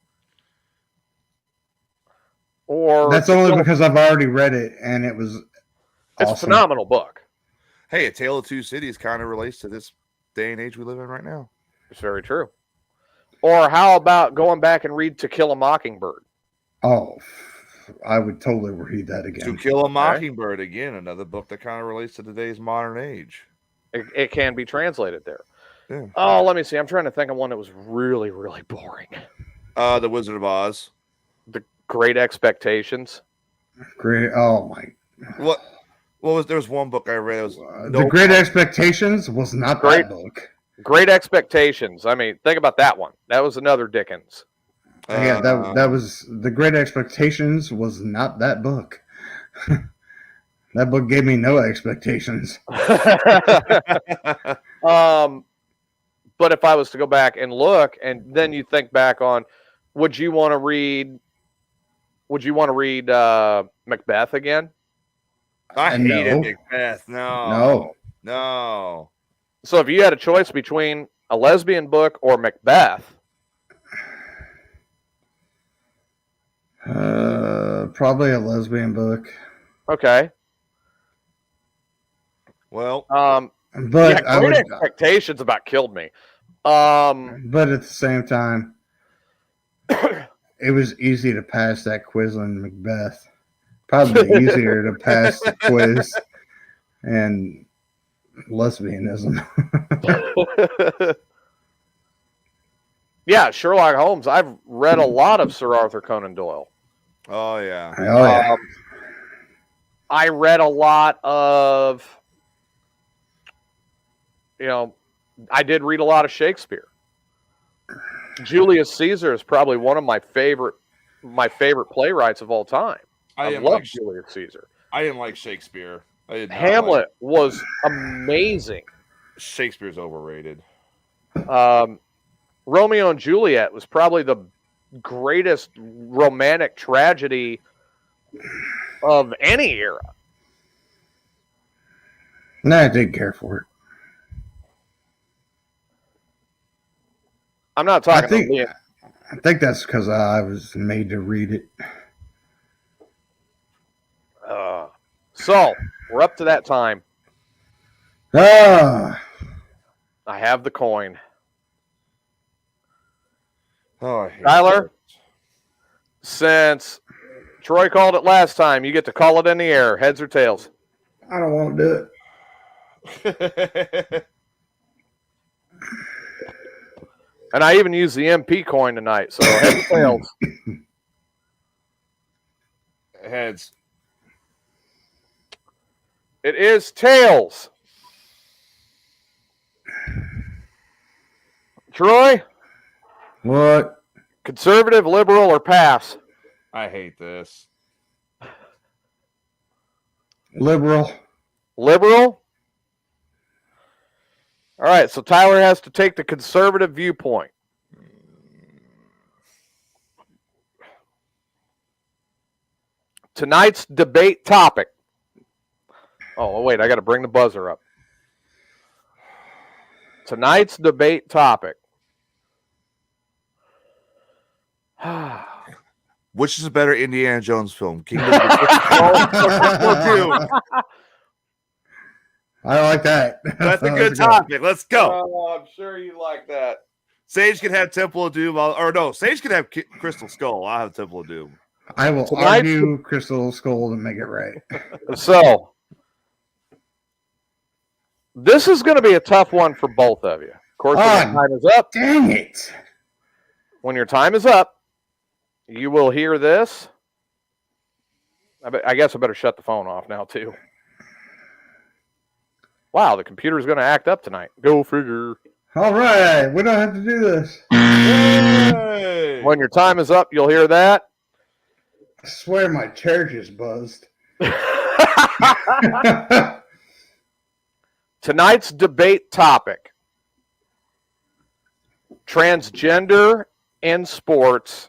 Or that's only because I've already read it and it was awesome. It's a phenomenal book. Hey, A Tale of Two Cities kind of relates to this day and age we live in right now. It's very true. Or how about going back and read To Kill a Mockingbird? Oh, I would totally read that again. To Kill a Mockingbird, again, another book that kind of relates to today's modern age. It can be translated there. Yeah. Oh, let me see. I'm trying to think of one that was really, really boring. The Wizard of Oz. The Great Expectations. Great. Oh my. What was there was one book I read. It was The Great Expectations was not that book. Great Expectations. I mean, think about that one. That was another Dickens. Yeah, that was The Great Expectations was not that book. That book gave me no expectations. But if I was to go back and look, and then you think back on, would you want to read Macbeth again? I hated Macbeth. No. So if you had a choice between a lesbian book or Macbeth, probably a lesbian book. Okay. Well, but yeah, Great Expectations about killed me. But at the same time, it was easy to pass that quiz on Macbeth. Probably easier to pass the quiz and lesbianism. Yeah, Sherlock Holmes. I've read a lot of Sir Arthur Conan Doyle. Oh yeah. Oh yeah. I read a lot of, I did read a lot of Shakespeare. Julius Caesar is probably one of my favorite playwrights of all time. I love Julius Caesar. I didn't like Shakespeare. Hamlet was amazing. Shakespeare's overrated. Romeo and Juliet was probably the greatest romantic tragedy of any era. No, I didn't care for it. I'm not talking. I think that's because I was made to read it. So we're up to that time. I have the coin. Oh, Tyler, since Troy called it last time, you get to call it in the air. Heads or tails? I don't want to do it. And I even used the MP coin tonight, so heads or tails? Heads. It is tails. Troy? What? Conservative, liberal, or pass? I hate this. Liberal. Liberal? All right, so Tyler has to take the conservative viewpoint. Tonight's debate topic. Oh, wait, I got to bring the buzzer up. Tonight's debate topic. Which is a better Indiana Jones film? Kingdom of the I like that. That's a good topic. Let's go. Oh, I'm sure you like that. Sage can have Temple of Doom. Sage can have Crystal Skull. I'll have Temple of Doom. I will argue Crystal Skull to make it right. So, this is going to be a tough one for both of you. Of course, when your time is up. Dang it. When your time is up, you will hear this. I guess I better shut the phone off now, too. Wow, the computer's going to act up tonight. Go figure. All right. We don't have to do this. Hey. When your time is up, you'll hear that. I swear my chair just buzzed. Tonight's debate topic: transgender in sports.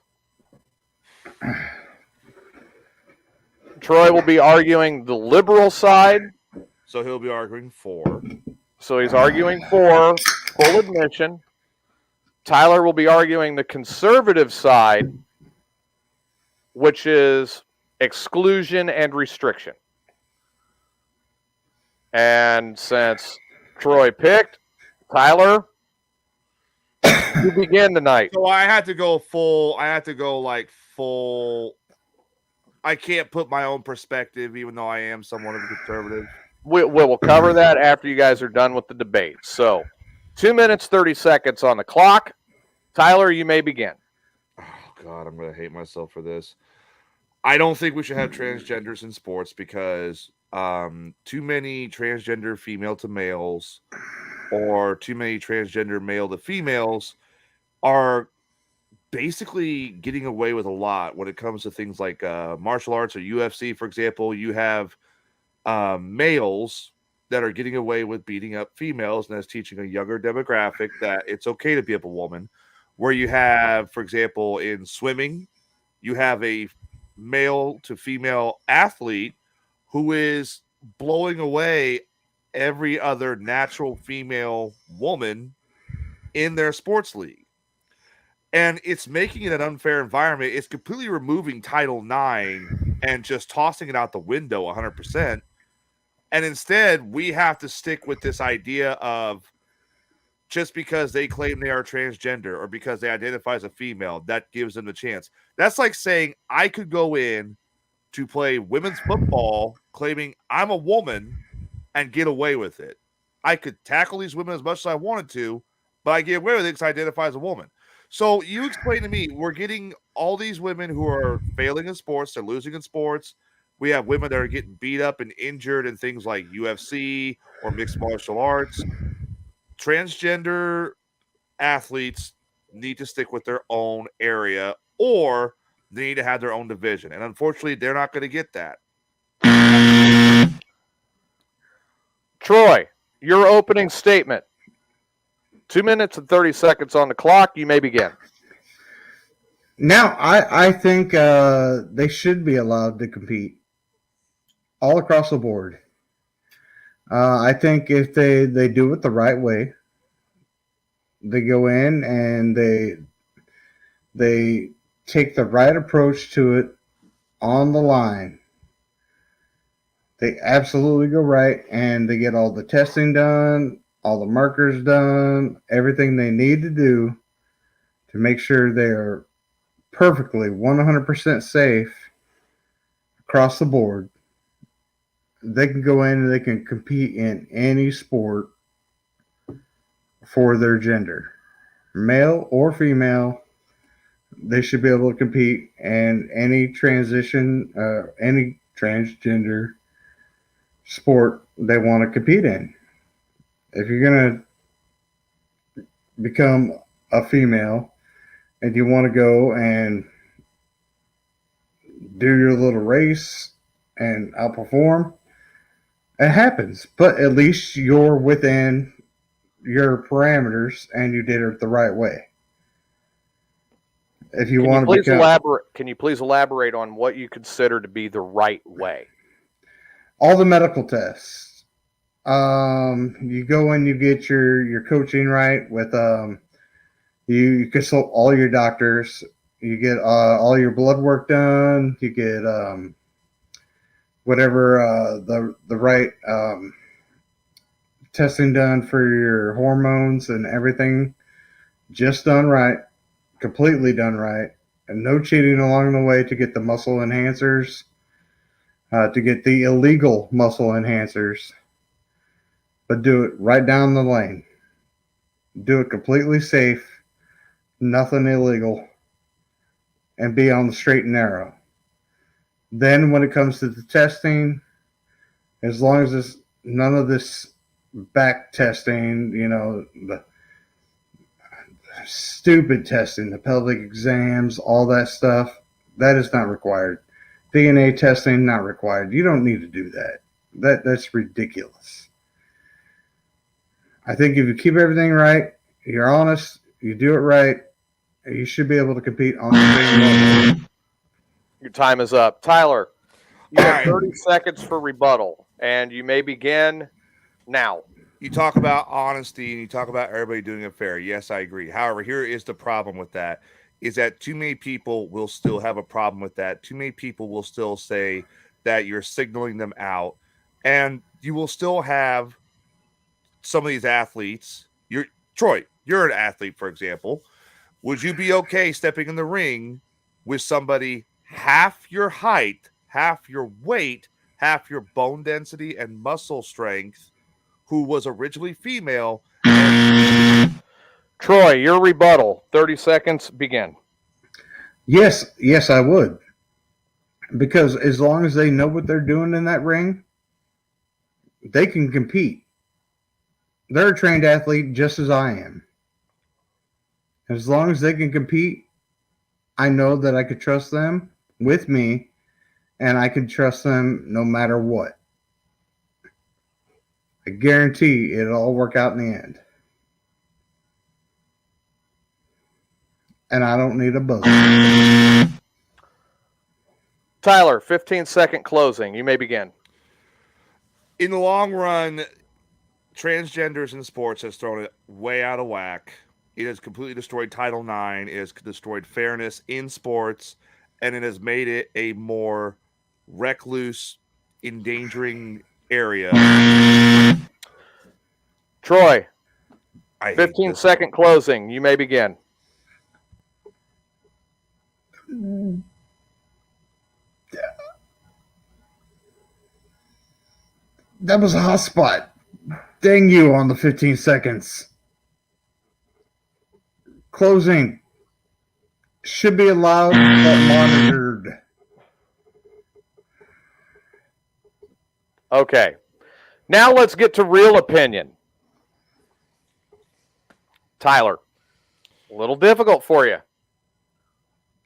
Troy will be arguing the liberal side. So he'll be arguing for. So he's arguing for full admission. Tyler will be arguing the conservative side, which is exclusion and restriction. And since Troy picked, Tyler, you begin tonight. So I had to go full. I can't put my own perspective, even though I am somewhat of a conservative. We'll cover that after you guys are done with the debate. So 2 minutes, 30 seconds on the clock. Tyler, you may begin. Oh, God, I'm going to hate myself for this. I don't think we should have transgenders in sports because too many transgender female to males or too many transgender male to females are basically getting away with a lot when it comes to things like martial arts or UFC, for example. You have males that are getting away with beating up females, and that's teaching a younger demographic that it's okay to beat up a woman. Where you have, for example, in swimming, you have a male to female athlete who is blowing away every other natural female woman in their sports league. And it's making it an unfair environment. It's completely removing Title IX and just tossing it out the window 100%. And instead, we have to stick with this idea of just because they claim they are transgender or because they identify as a female, that gives them the chance. That's like saying I could go in to play women's football claiming I'm a woman and get away with it. I could tackle these women as much as I wanted to, but I get away with it because I identify as a woman. So you explain to me, we're getting all these women who are failing in sports, they're losing in sports. We have women that are getting beat up and injured in things like UFC or mixed martial arts. Transgender athletes need to stick with their own area or they need to have their own division. And unfortunately, they're not going to get that. Troy, your opening statement. 2 minutes and 30 seconds on the clock. You may begin. Now, I think they should be allowed to compete all across the board. I think if they do it the right way, they go in and they take the right approach to it on the line. They absolutely go right, and they get all the testing done, all the markers done, everything they need to do to make sure they are perfectly 100% safe across the board. They can go in and they can compete in any sport for their gender, male or female. They should be able to compete in any any transgender sport they want to compete in. If you're going to become a female and you want to go and do your little race and outperform, it happens. But at least you're within your parameters and you did it the right way. If you want to become, can you please elaborate on what you consider to be the right way? All the medical tests. You go in, you get your coaching right with you consult all your doctors. You get all your blood work done. You get whatever the right testing done for your hormones and everything, just done right, completely done right, and no cheating along the way to get the muscle enhancers, to get the illegal muscle enhancers, but do it right down the lane. Do it completely safe, nothing illegal, and be on the straight and narrow. Then when it comes to the testing, as long as it's none of this back testing, the stupid testing, the pelvic exams, all that stuff, that is not required. DNA testing, not required. You don't need to do that. That's ridiculous. I think if you keep everything right, you're honest, you do it right, you should be able to compete on the same level. Your time is up. Tyler, you have 30 seconds for rebuttal, and you may begin now. You talk about honesty and you talk about everybody doing it fair. Yes, I agree. However, here is the problem with that, is that too many people will still have a problem with that. Too many people will still say that you're signaling them out. And you will still have some of these athletes. Troy, you're an athlete, for example. Would you be okay stepping in the ring with somebody half your height, half your weight, half your bone density and muscle strength, who was originally female? Troy, your rebuttal. 30 seconds, begin. Yes, I would. Because as long as they know what they're doing in that ring, they can compete. They're a trained athlete just as I am. As long as they can compete, I know that I could trust them with me, and I can trust them no matter what. I guarantee it'll all work out in the end. And I don't need a buzzer. Tyler, 15-second closing. You may begin. In the long run, transgenders in sports has thrown it way out of whack. It has completely destroyed Title IX. It has destroyed fairness in sports, and it has made it a more recluse, endangering area. Troy, 15-second closing. You may begin. That was a hot spot. Dang you on the 15 seconds. Closing. Should be allowed but monitored. Okay. Now let's get to real opinion. Tyler, a little difficult for you.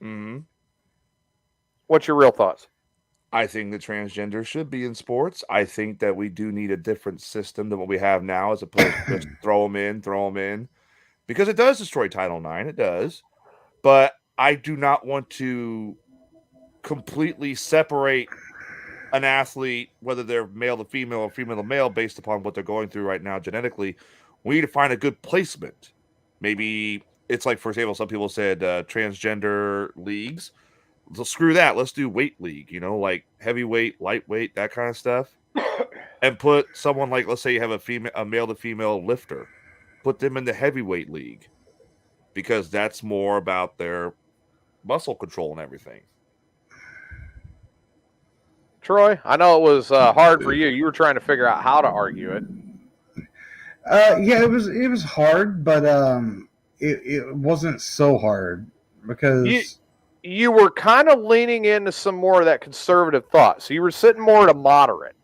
Mm-hmm. What's your real thoughts? I think that transgender should be in sports. I think that we do need a different system than what we have now, as opposed to just throw them in, because it does destroy Title IX. It does, but I do not want to completely separate an athlete, whether they're male to female or female to male, based upon what they're going through right now genetically. We need to find a good placement. Maybe it's like, for example, some people said transgender leagues. So screw that. Let's do weight league, like heavyweight, lightweight, that kind of stuff. And put someone like, let's say you have a male to female lifter, put them in the heavyweight league, because that's more about their muscle control and everything. Troy, I know it was hard for you. You were trying to figure out how to argue it. Yeah, it was hard, but it wasn't so hard because you were kind of leaning into some more of that conservative thought. So you were sitting more at a moderate.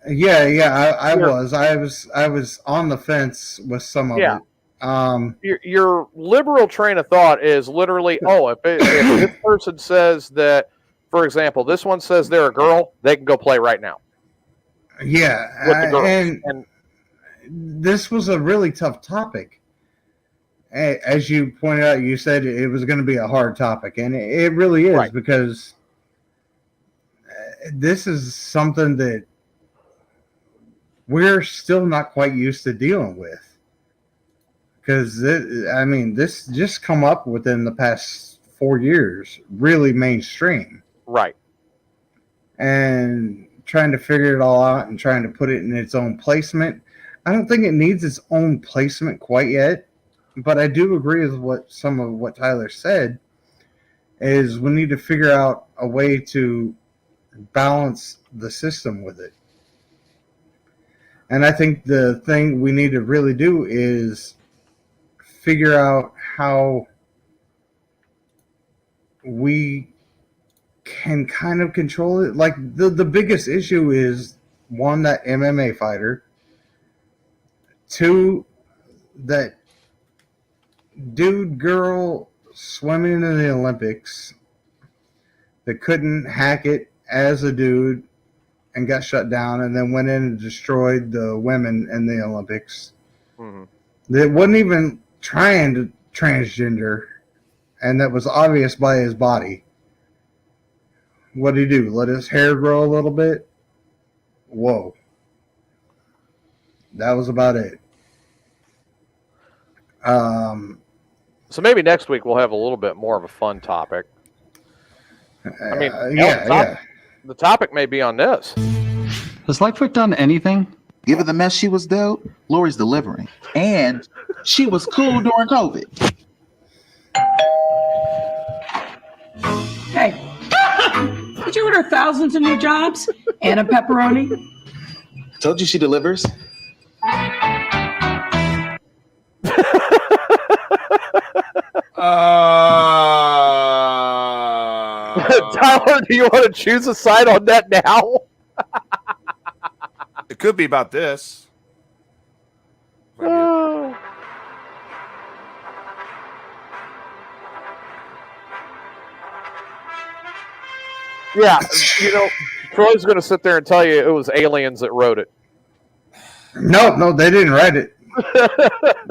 Yeah, I was on the fence with some of it. Your liberal train of thought is literally, if this person says that, for example, this one says they're a girl, they can go play right now. Yeah, with the girls. and this was a really tough topic. As you pointed out, you said it was going to be a hard topic, and it really is, because this is something that we're still not quite used to dealing with. Because, this just come up within the past 4 years, really mainstream. Right. And trying to figure it all out and trying to put it in its own placement. I don't think it needs its own placement quite yet. But I do agree with some of what Tyler said, is we need to figure out a way to balance the system with it. And I think the thing we need to really do is figure out how we can kind of control it. Like the biggest issue is, one, that MMA fighter. Two, that dude girl swimming in the Olympics that couldn't hack it as a dude and got shut down, and then went in and destroyed the women in the Olympics. Mm-hmm. That wasn't even trying to transgender, and that was obvious by his body. What did he do? Let his hair grow a little bit? Whoa. That was about it. So maybe next week we'll have a little bit more of a fun topic. I mean, the the topic may be on this. Has Lightfoot done anything? Given the mess she was dealt, Lori's delivering. And she was cool during COVID. Hey, did you order thousands of new jobs and a pepperoni? Told you she delivers. Tyler, do you want to choose a side on that now? It could be about this. Yeah, Troy's going to sit there and tell you it was aliens that wrote it. No, they didn't write it.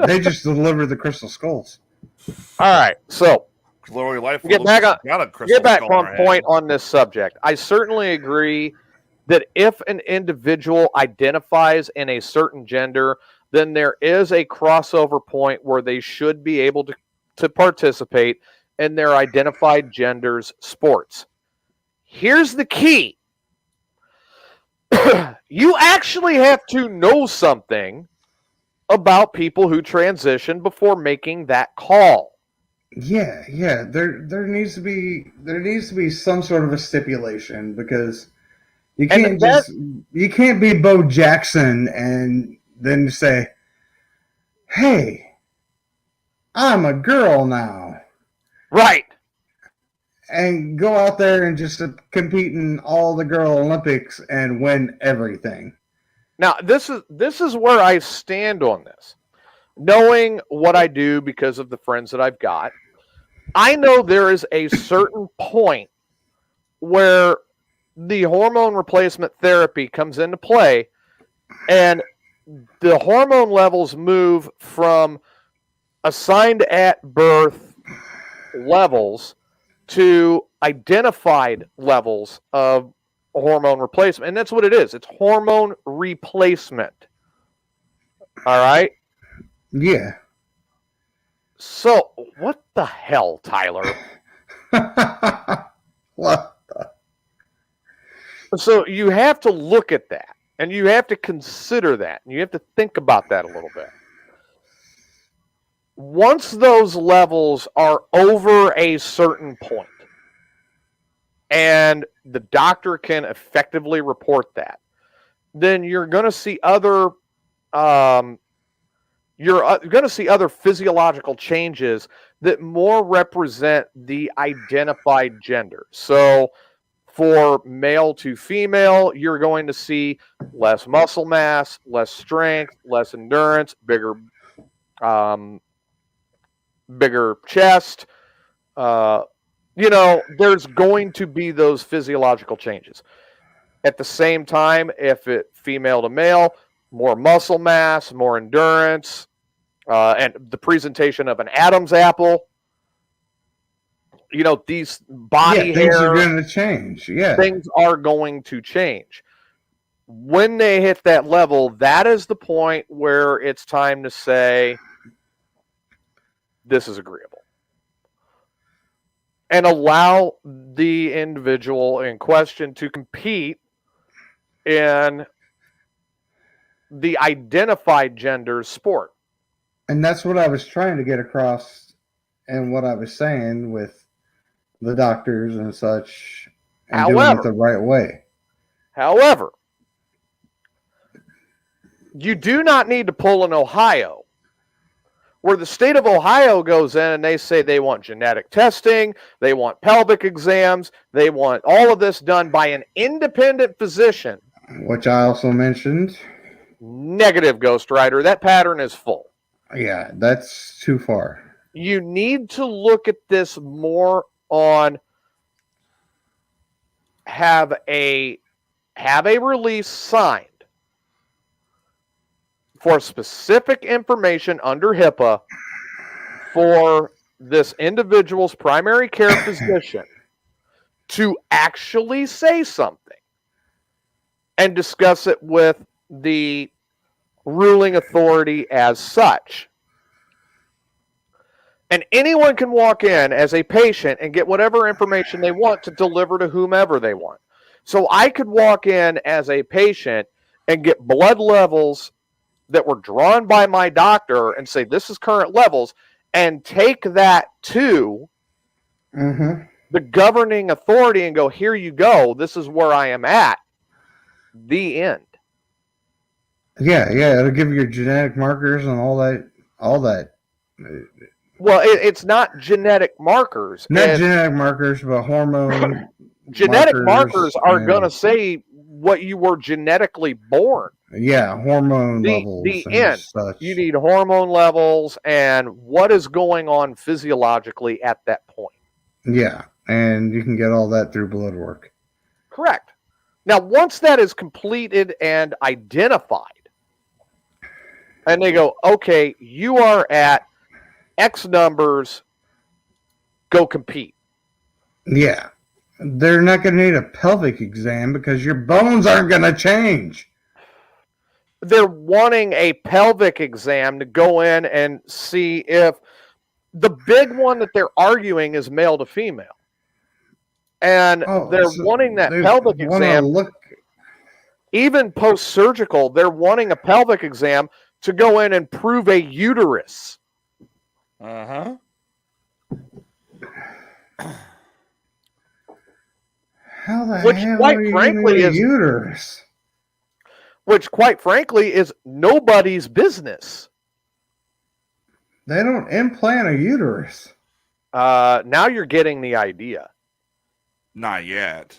They just delivered the crystal skulls. All right, so Lori Lightfoot get back skull on in her point head. on this subject. I certainly agree that if an individual identifies in a certain gender, then there is a crossover point where they should be able to participate in their identified gender's sports. Here's the key. You actually have to know something about people who transition before making that call. Yeah. There needs to be some sort of a stipulation, because you can't be Bo Jackson and then say, "Hey, I'm a girl now." Right. And go out there and just compete in all the girl Olympics and win everything. Now, this is where I stand on this. Knowing what I do because of the friends that I've got, I know there is a certain point where the hormone replacement therapy comes into play, and the hormone levels move from assigned at birth levels to identified levels of hormone replacement. And that's what it is. It's hormone replacement. All right? Yeah. So, what the hell, Tyler? What? So, you have to look at that, and you have to consider that, and you have to think about that a little bit. Once those levels are over a certain point, and the doctor can effectively report that, then you're going to see other physiological changes that more represent the identified gender. So for male to female, you're going to see less muscle mass, less strength, less endurance, bigger chest. There's going to be those physiological changes. At the same time, if it female to male, more muscle mass, more endurance, and the presentation of an Adam's apple. These body hair. Things are going to change. Yeah. Things are going to change. When they hit that level, that is the point where it's time to say, this is agreeable. And allow the individual in question to compete in the identified gender sport. And that's what I was trying to get across, and what I was saying with the doctors and such, and doing it the right way. However, you do not need to pull an Ohio, where the state of Ohio goes in and they say they want genetic testing, they want pelvic exams, they want all of this done by an independent physician. Which I also mentioned. Negative, Ghost Rider. That pattern is full. Yeah, that's too far. You need to look at this more on have a release signed for specific information under HIPAA for this individual's primary care physician to actually say something and discuss it with the ruling authority as such. And anyone can walk in as a patient and get whatever information they want to deliver to whomever they want. So I could walk in as a patient and get blood levels that were drawn by my doctor and say, this is current levels, and take that to the governing authority and go, here you go. This is where I am at. The end. Yeah. It'll give you your genetic markers and all that. Well, it's not genetic markers. Not genetic markers, but hormone. Genetic markers are going to say what you were genetically born. Yeah, hormone levels. The and end. Such. You need hormone levels and what is going on physiologically at that point. Yeah, and you can get all that through blood work. Correct. Now, once that is completed and identified, and they go, okay, you are at X numbers, go compete. Yeah. They're not going to need a pelvic exam because your bones aren't going to change. They're wanting a pelvic exam to go in and see if the big one that they're arguing is male to female. And they're wanting that pelvic exam. Even post-surgical, they're wanting a pelvic exam to go in and prove a uterus. Uh-huh. How the hell are you frankly is uterus? Which, quite frankly, is nobody's business. They don't implant a uterus. Now you're getting the idea. Not yet.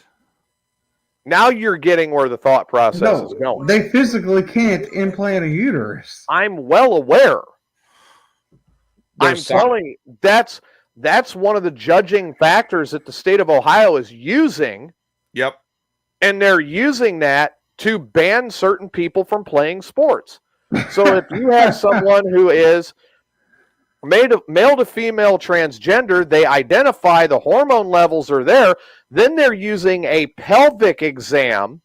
Now you're getting where the thought process is going. They physically can't implant a uterus. I'm well aware. I'm telling you, that's one of the judging factors that the state of Ohio is using. Yep. And they're using that to ban certain people from playing sports. So if you have someone who is male to female transgender, they identify the hormone levels are there, then they're using a pelvic exam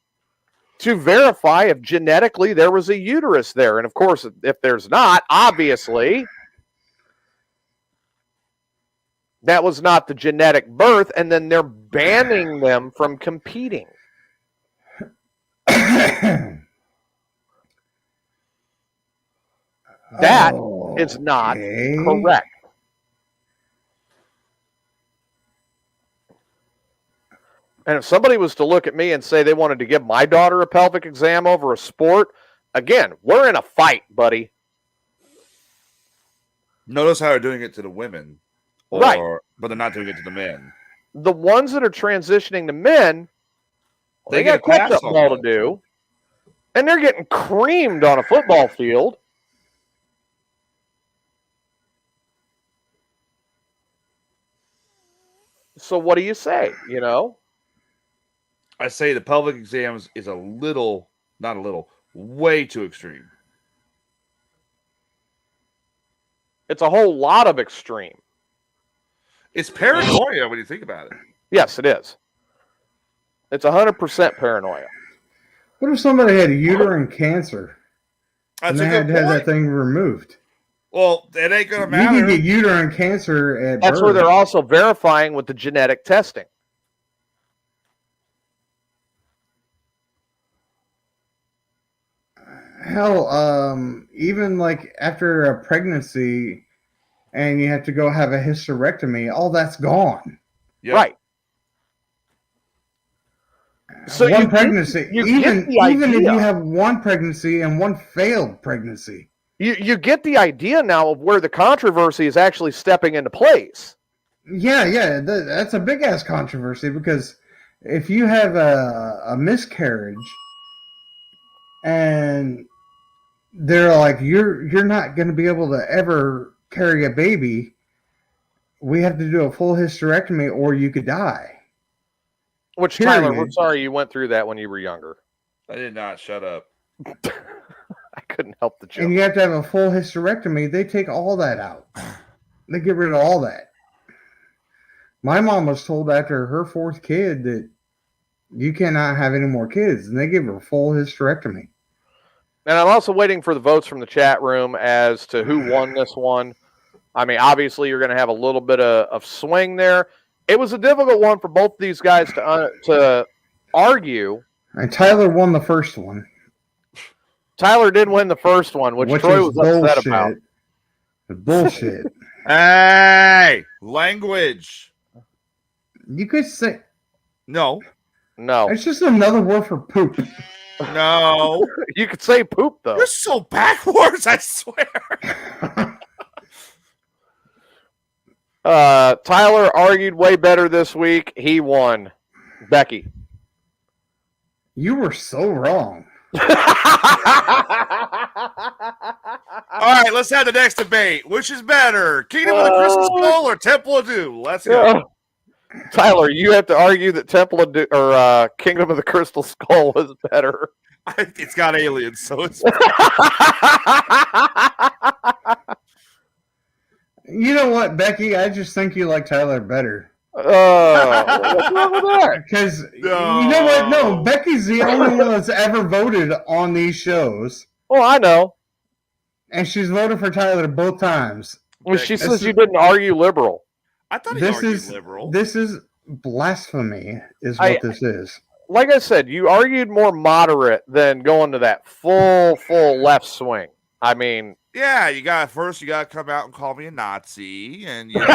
to verify if genetically there was a uterus there. And of course, if there's not, obviously, that was not the genetic birth, and then they're banning them from competing. That is not correct. And if somebody was to look at me and say they wanted to give my daughter a pelvic exam over a sport, again, we're in a fight, buddy. Notice how they're doing it to the women. Right. But they're not doing it to the men. The ones that are transitioning to men, they got catch-up ball to do, and they're getting creamed on a football field. So what do you say, you know? I say the pelvic exams is way too extreme. It's a whole lot of extreme. It's paranoia when you think about it. Yes, it is. It's 100% paranoia. What if somebody had uterine cancer and they had to have that thing removed? Well, it ain't going to matter. You can get uterine cancer at That's birth. where they're also verifying with the genetic testing. Hell, even like after a pregnancy and you have to go have a hysterectomy, all that's gone. Yep. Right. So one pregnancy, even if idea. you have one pregnancy and one failed pregnancy. You get the idea now of where the controversy is actually stepping into place. Yeah, that's a big ass controversy because if you have a miscarriage and they're like you're not going to be able to ever carry a baby, we have to do a full hysterectomy or you could die. Which, Tyler, we're sorry you went through that when you were younger. I did not. Shut up. I couldn't help the joke. And you have to have a full hysterectomy. They take all that out. They get rid of all that. My mom was told after her fourth kid that you cannot have any more kids, and they give her a full hysterectomy. And I'm also waiting for the votes from the chat room as to who won this one. I mean, obviously, you're going to have a little bit of swing there. It was a difficult one for both these guys to argue. And Tyler won the first one. Tyler did win the first one, which Troy was upset about. Bullshit. Hey, language. You could say no. It's just another word for poop. No. You could say poop though. You're so backwards, I swear. Tyler argued way better this week. He won. Becky. You were so wrong. All right, let's have the next debate. Which is better, Kingdom of the Crystal Skull or Temple of Doom? Let's go. Tyler, you have to argue that Temple of Doom or Kingdom of the Crystal Skull is better. It's got aliens, so it's. You know what, Becky? I just think you like Tyler better. What's wrong with that? Because you know what? No, Becky's the only one that's ever voted on these shows. Well, I know. And she's voted for Tyler both times. Well, she says you didn't argue liberal. I thought he argued liberal. This is blasphemy, is what this is. Like I said, you argued more moderate than going to that full left swing. I mean, yeah, you got to come out and call me a Nazi, and you know,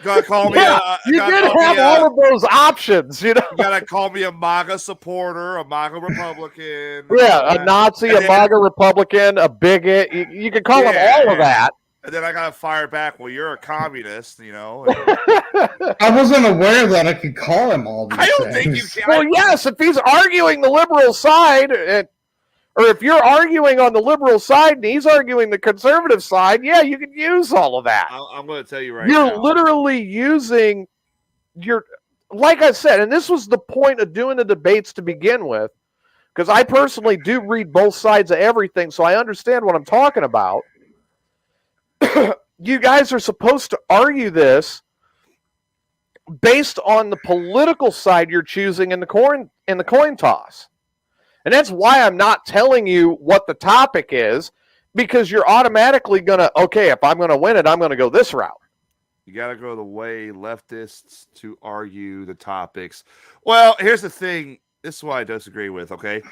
gotta call me. You did have all of those options, you know. You gotta call me a MAGA supporter, a MAGA Republican. Yeah, a Nazi, a MAGA Republican, a bigot. You can call them all of that. And then I gotta fire back. Well, you're a communist, you know. I wasn't aware that I could call him all these I don't things. think you can. Well, yes, if he's arguing the liberal side, or if you're arguing on the liberal side and he's arguing the conservative side, yeah, you can use all of that. I'm going to tell you right now. You're literally using like I said, and this was the point of doing the debates to begin with, because I personally do read both sides of everything, so I understand what I'm talking about. You guys are supposed to argue this based on the political side you're choosing in the coin toss. And that's why I'm not telling you what the topic is, because you're automatically going to, okay, if I'm going to win it, I'm going to go this route. You got to go the way leftists to argue the topics. Well, here's the thing. This is what I disagree with, okay?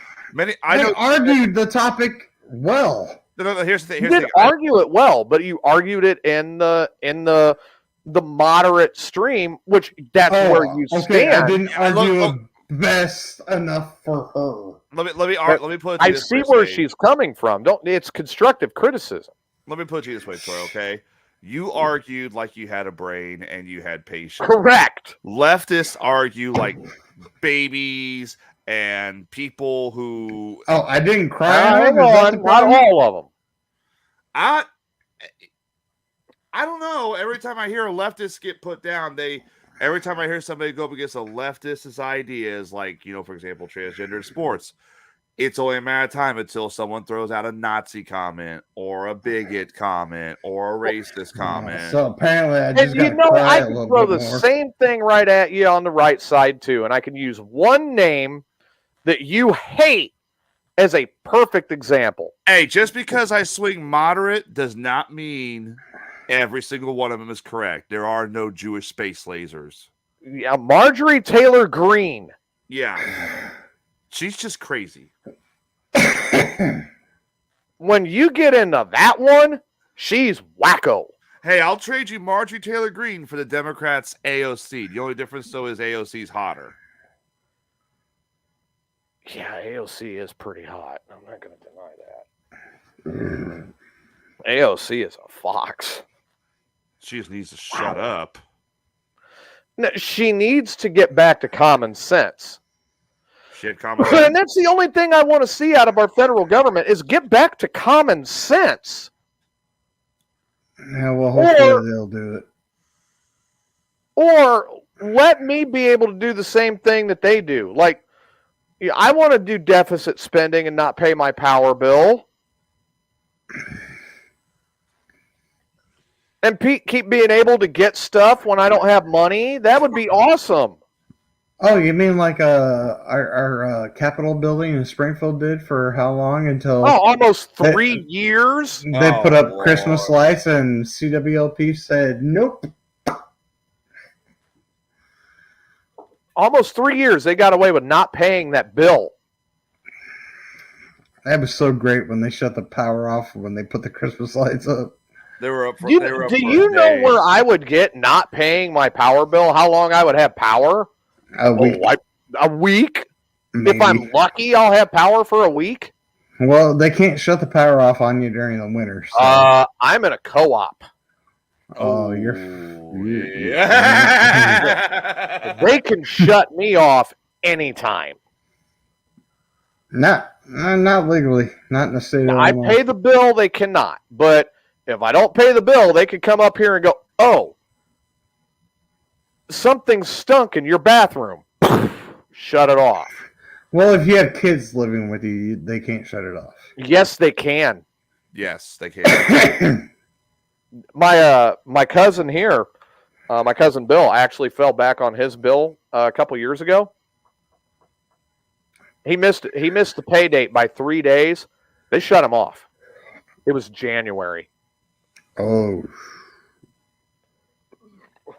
I argued the topic well. No, here's the thing. You didn't argue it well, but you argued it in the moderate stream, which that's where you stand. I didn't argue it best enough for her. Let me put it. I see where she's coming from. It's constructive criticism. Let me put it this way, Troy. Okay, you argued like you had a brain and you had patience. Correct. Leftists argue like babies and people who. Oh, I didn't cry. Not all of them. I don't know. Every time I hear a leftist get put down, every time I hear somebody go up against a leftist's ideas, like, you know, for example, transgender sports, it's only a matter of time until someone throws out a Nazi comment or a bigot comment or a racist comment. So apparently I just I can throw the same thing right at you on the right side too, and I can use one name that you hate as a perfect example. Hey, just because I swing moderate does not mean every single one of them is correct. There are no Jewish space lasers. Yeah, Marjorie Taylor Greene. Yeah. She's just crazy. When you get into that one, she's wacko. Hey, I'll trade you Marjorie Taylor Greene for the Democrats' AOC. The only difference, though, is AOC's hotter. Yeah, AOC is pretty hot. I'm not going to deny that. AOC is a fox. She just needs to shut up. No, she needs to get back to common sense. She had common sense. And that's the only thing I want to see out of our federal government is get back to common sense. Yeah, well, hopefully they'll do it. Or let me be able to do the same thing that they do. Like, I want to do deficit spending and not pay my power bill. And keep being able to get stuff when I don't have money. That would be awesome. Oh, you mean like our Capitol building in Springfield did for how long until? Oh, almost 3 years. They put up Christmas lights and CWLP said nope. almost 3 years, they got away with not paying that bill. That was so great when they shut the power off when they put the Christmas lights up. They were up for. Do for you know days. where I would get not paying my power bill? How long I would have power? A week. A week? Maybe. If I'm lucky, I'll have power for a week. Well, they can't shut the power off on you during the winter. So. I'm in a co-op. Oh, you're. Yeah. They can shut me off anytime. Not legally. Not in the state of I Illinois. pay the bill, they cannot. But if I don't pay the bill, they can come up here and go, oh, something stunk in your bathroom. Shut it off. Well, if you have kids living with you, they can't shut it off. Yes, they can. Yes, they can. My cousin here, my cousin Bill, actually fell back on his bill a couple years ago. He missed the pay date by 3 days. They shut him off. It was January. Oh.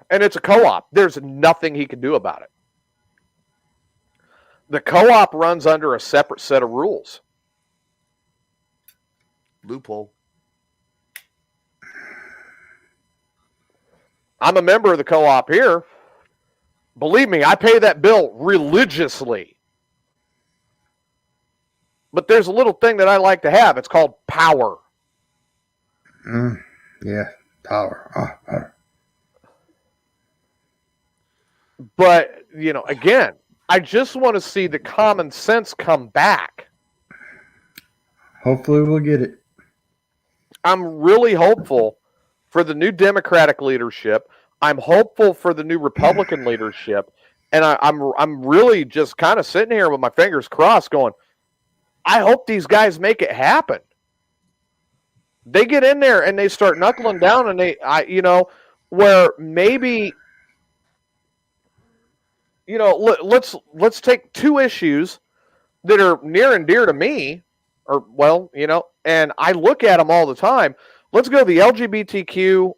And it's a co-op. There's nothing he can do about it. The co-op runs under a separate set of rules. Loophole. I'm a member of the co-op here. Believe me, I pay that bill religiously. But there's a little thing that I like to have. It's called power. Yeah, power. Power. But, again, I just want to see the common sense come back. Hopefully we'll get it. I'm really hopeful for the new Democratic leadership. I'm hopeful for the new Republican leadership. And I'm really just kind of sitting here with my fingers crossed going, I hope these guys make it happen. They get in there and they start knuckling down and where maybe, let's take two issues that are near and dear to me, and I look at them all the time. Let's go the LGBTQ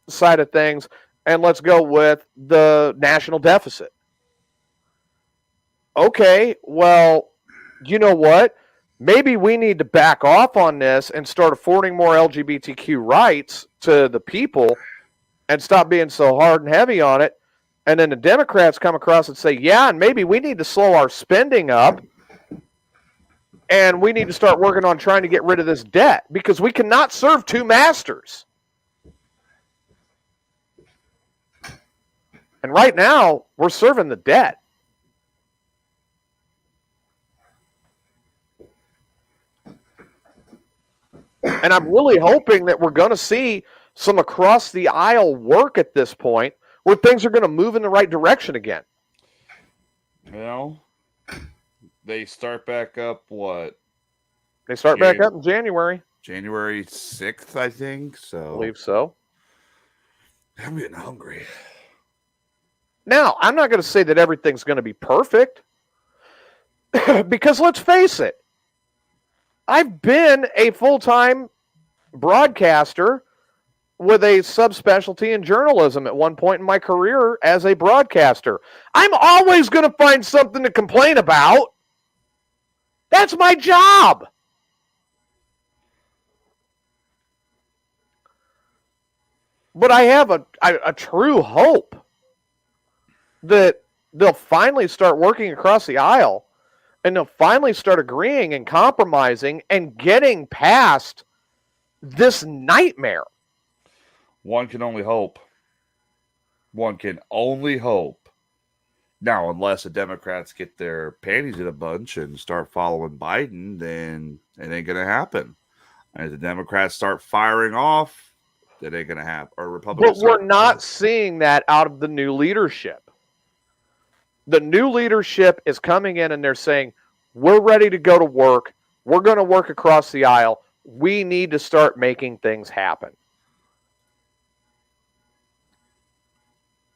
side of things, and let's go with the national deficit. Okay, well, you know what? Maybe we need to back off on this and start affording more LGBTQ rights to the people and stop being so hard and heavy on it. And then the Democrats come across and say, yeah, and maybe we need to slow our spending up and we need to start working on trying to get rid of this debt because we cannot serve two masters. And right now, we're serving the debt. And I'm really hoping that we're going to see some across the aisle work at this point where things are going to move in the right direction again. Well, they start back up what? They start back up in January. January 6th, I think. So I believe so. I'm getting hungry. Now, I'm not going to say that everything's going to be perfect because let's face it, I've been a full-time broadcaster with a subspecialty in journalism at one point in my career as a broadcaster. I'm always going to find something to complain about. That's my job. But I have a true hope that they'll finally start working across the aisle and they'll finally start agreeing and compromising and getting past this nightmare. One can only hope. One can only hope. Now, unless the Democrats get their panties in a bunch and start following Biden, then it ain't going to happen. And if the Democrats start firing off, that ain't going to happen. Or Republicans. But we're not seeing that out of the new leadership. The new leadership is coming in and they're saying, we're ready to go to work. We're going to work across the aisle. We need to start making things happen.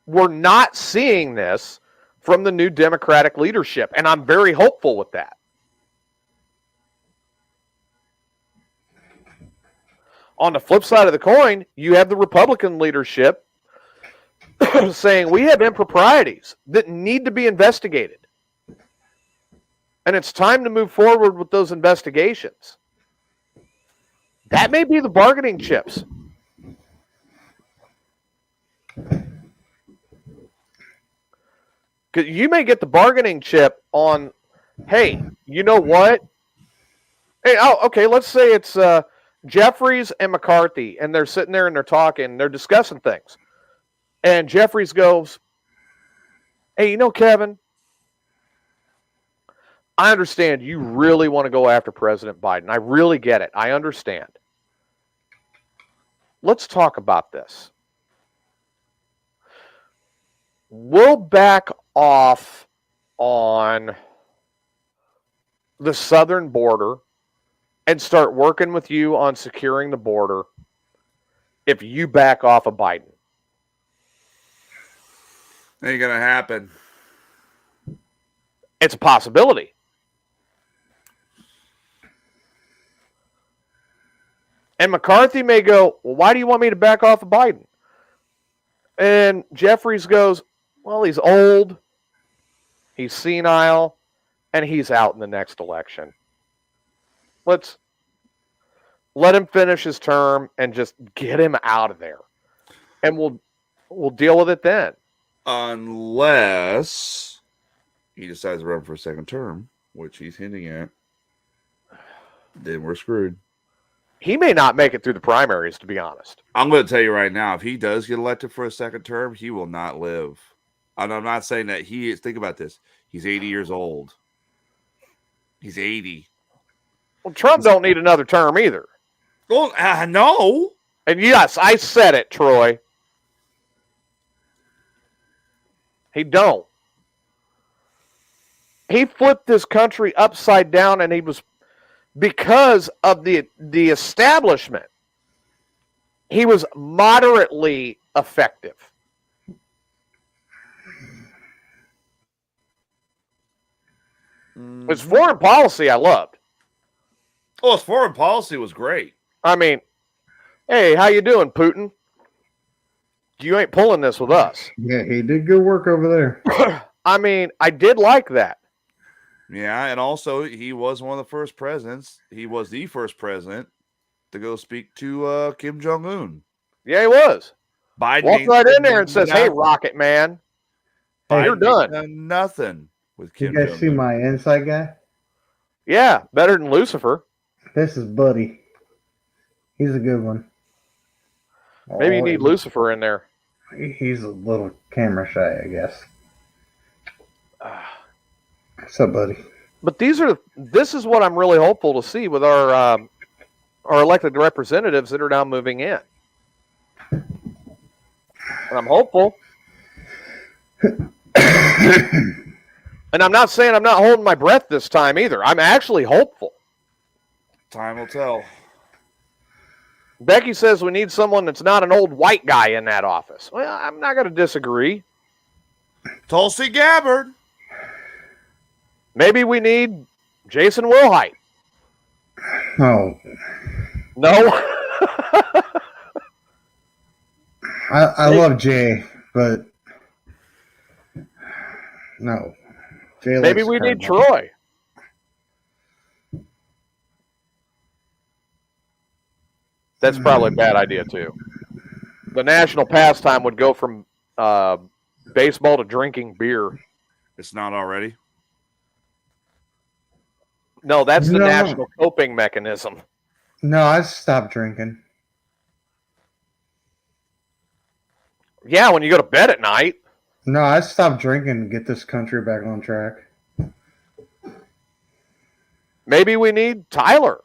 We're not seeing this from the new Democratic leadership, and I'm very hopeful with that. On the flip side of the coin, you have the Republican leadership saying we have improprieties that need to be investigated. And it's time to move forward with those investigations. That may be the bargaining chips. Because you may get the bargaining chip on, hey, you know what? Hey, okay, let's say it's Jeffries and McCarthy, and they're sitting there and they're talking, they're discussing things. And Jeffries goes, hey, you know, Kevin, I understand you really want to go after President Biden. I really get it. I understand. Let's talk about this. We'll back off on the southern border and start working with you on securing the border if you back off of Biden. Ain't gonna happen. It's a possibility. And McCarthy may go, well, why do you want me to back off of Biden? And Jeffries goes, well, he's old, he's senile, and he's out in the next election. Let's let him finish his term and just get him out of there. And we'll deal with it then. Unless he decides to run for a second term, which he's hinting at. Then we're screwed. He may not make it through the primaries, to be honest. I'm going to tell you right now, if he does get elected for a second term, he will not live. And I'm not saying that he is. Think about this. He's 80 years old. He's 80. Well, Trump don't need another term either. Well, no. And yes, I said it, Troy. He don't. He flipped this country upside down, and he was because of the establishment. He was moderately effective. His foreign policy I loved. Oh, his foreign policy was great. I mean, hey, how you doing, Putin? You ain't pulling this with us. Yeah, he did good work over there. I mean, I did like that. Yeah, and also he was one of the first presidents. He was the first president to go speak to Kim Jong-un. Yeah, he was. Biden walks right in there and says, hey, Rocket Man, you're done. Nothing with Kim You guys see my inside guy? Yeah, better than Lucifer. This is Buddy. He's a good one. Maybe you need Lucifer in there. He's a little camera shy, I guess. What's up, buddy? But this is what I'm really hopeful to see with our elected representatives that are now moving in. And I'm hopeful. And I'm not saying I'm not holding my breath this time either. I'm actually hopeful. Time will tell. Becky says we need someone that's not an old white guy in that office. Well, I'm not going to disagree. Tulsi Gabbard. Maybe we need Jason Wilhite. Oh. No? I love Jay, but no. Jay Maybe we need Troy. That's probably a bad idea, too. The national pastime would go from baseball to drinking beer. It's not already? No, that's the national coping mechanism. No, I stopped drinking. Yeah, when you go to bed at night. No, I stopped drinking to get this country back on track. Maybe we need Tyler.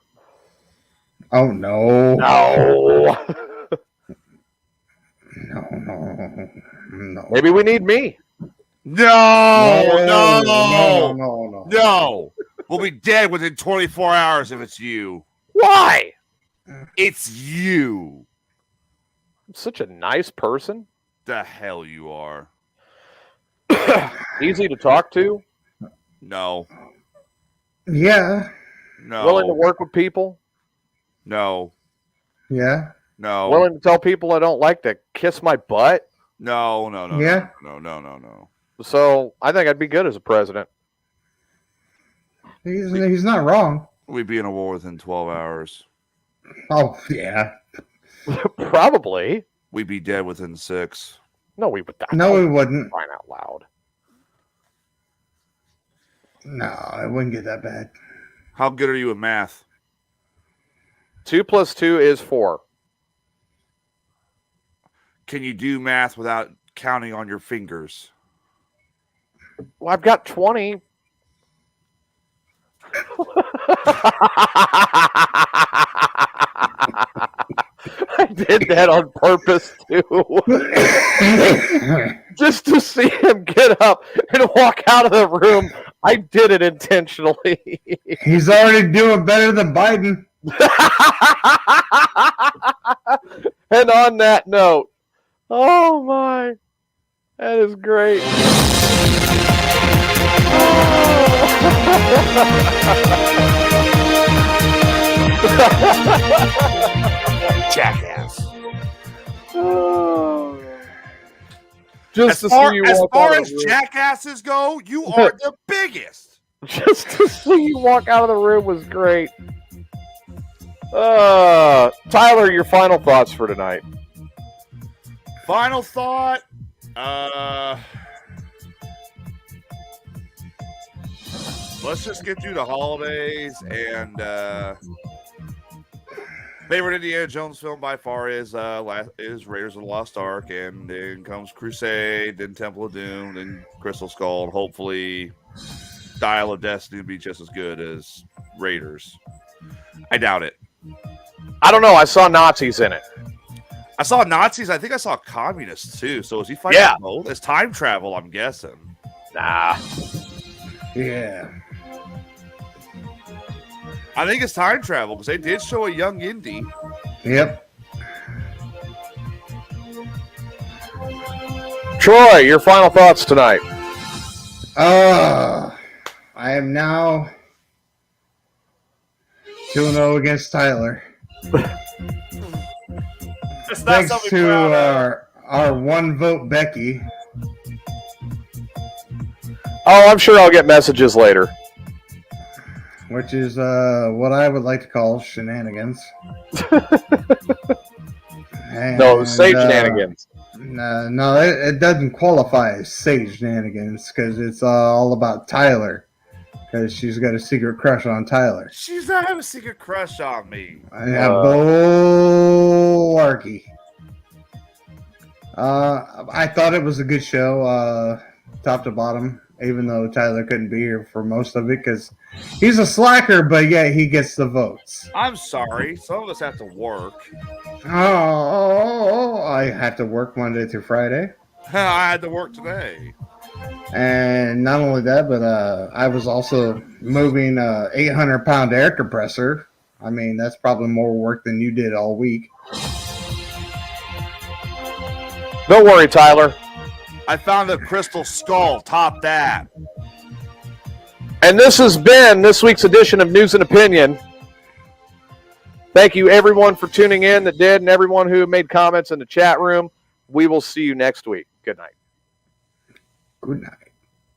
Oh, no. No. No. Maybe we need me. No. We'll be dead within 24 hours if it's you. Why? It's you. I'm such a nice person. The hell you are. Easy to talk to. No. Yeah. No. Willing to work with people. No. Yeah. No. Willing to tell people I don't like to kiss my butt. No. Yeah? No. So I think I'd be good as a president. He's not wrong. We'd be in a war within 12 hours. Oh, yeah. Probably. We'd be dead within 6. No, we would. No, we wouldn't. Crying out loud. No, it wouldn't get that bad. How good are you at math? 2 + 2 is 4. Can you do math without counting on your fingers? Well, I've got 20. I did that on purpose too. Just to see him get up and walk out of the room. I did it intentionally. He's already doing better than Biden. And on that note, oh my, that is great. Jackass. Just As to far, see you as, walk far out of as the room. jackasses go, you are the biggest. Just to see you walk out of the room was great. Tyler, your final thoughts for tonight. Final thought. Let's just get through the holidays and favorite Indiana Jones film by far is Raiders of the Lost Ark, and then comes Crusade, then Temple of Doom, then Crystal Skull, and hopefully Dial of Destiny will be just as good as Raiders. I doubt it. I don't know. I saw Nazis in it. I saw Nazis. I think I saw communists too. So is he fighting both? It's time travel, I'm guessing. Nah. Yeah. I think it's time travel because they did show a young Indy. Yep. Troy, your final thoughts tonight. I am now 2-0 against Tyler. It's not Thanks something to proud of. our one vote Becky. Oh, I'm sure I'll get messages later. Which is what I would like to call shenanigans. No, sage shenanigans. No, it doesn't qualify as sage shenanigans because it's all about Tyler. Because she's got a secret crush on Tyler. She's not having a secret crush on me. Bull-arky. I thought it was a good show, top to bottom, even though Tyler couldn't be here for most of it because he's a slacker, but yet he gets the votes. I'm sorry. Some of us have to work. Oh, I have to work Monday through Friday. I had to work today. And not only that, but I was also moving a 800-pound air compressor. I mean, that's probably more work than you did all week. Don't worry, Tyler. I found a crystal skull. Top that. And this has been this week's edition of News and Opinion. Thank you, everyone, for tuning in that did, and everyone who made comments in the chat room. We will see you next week. Good night. Good night.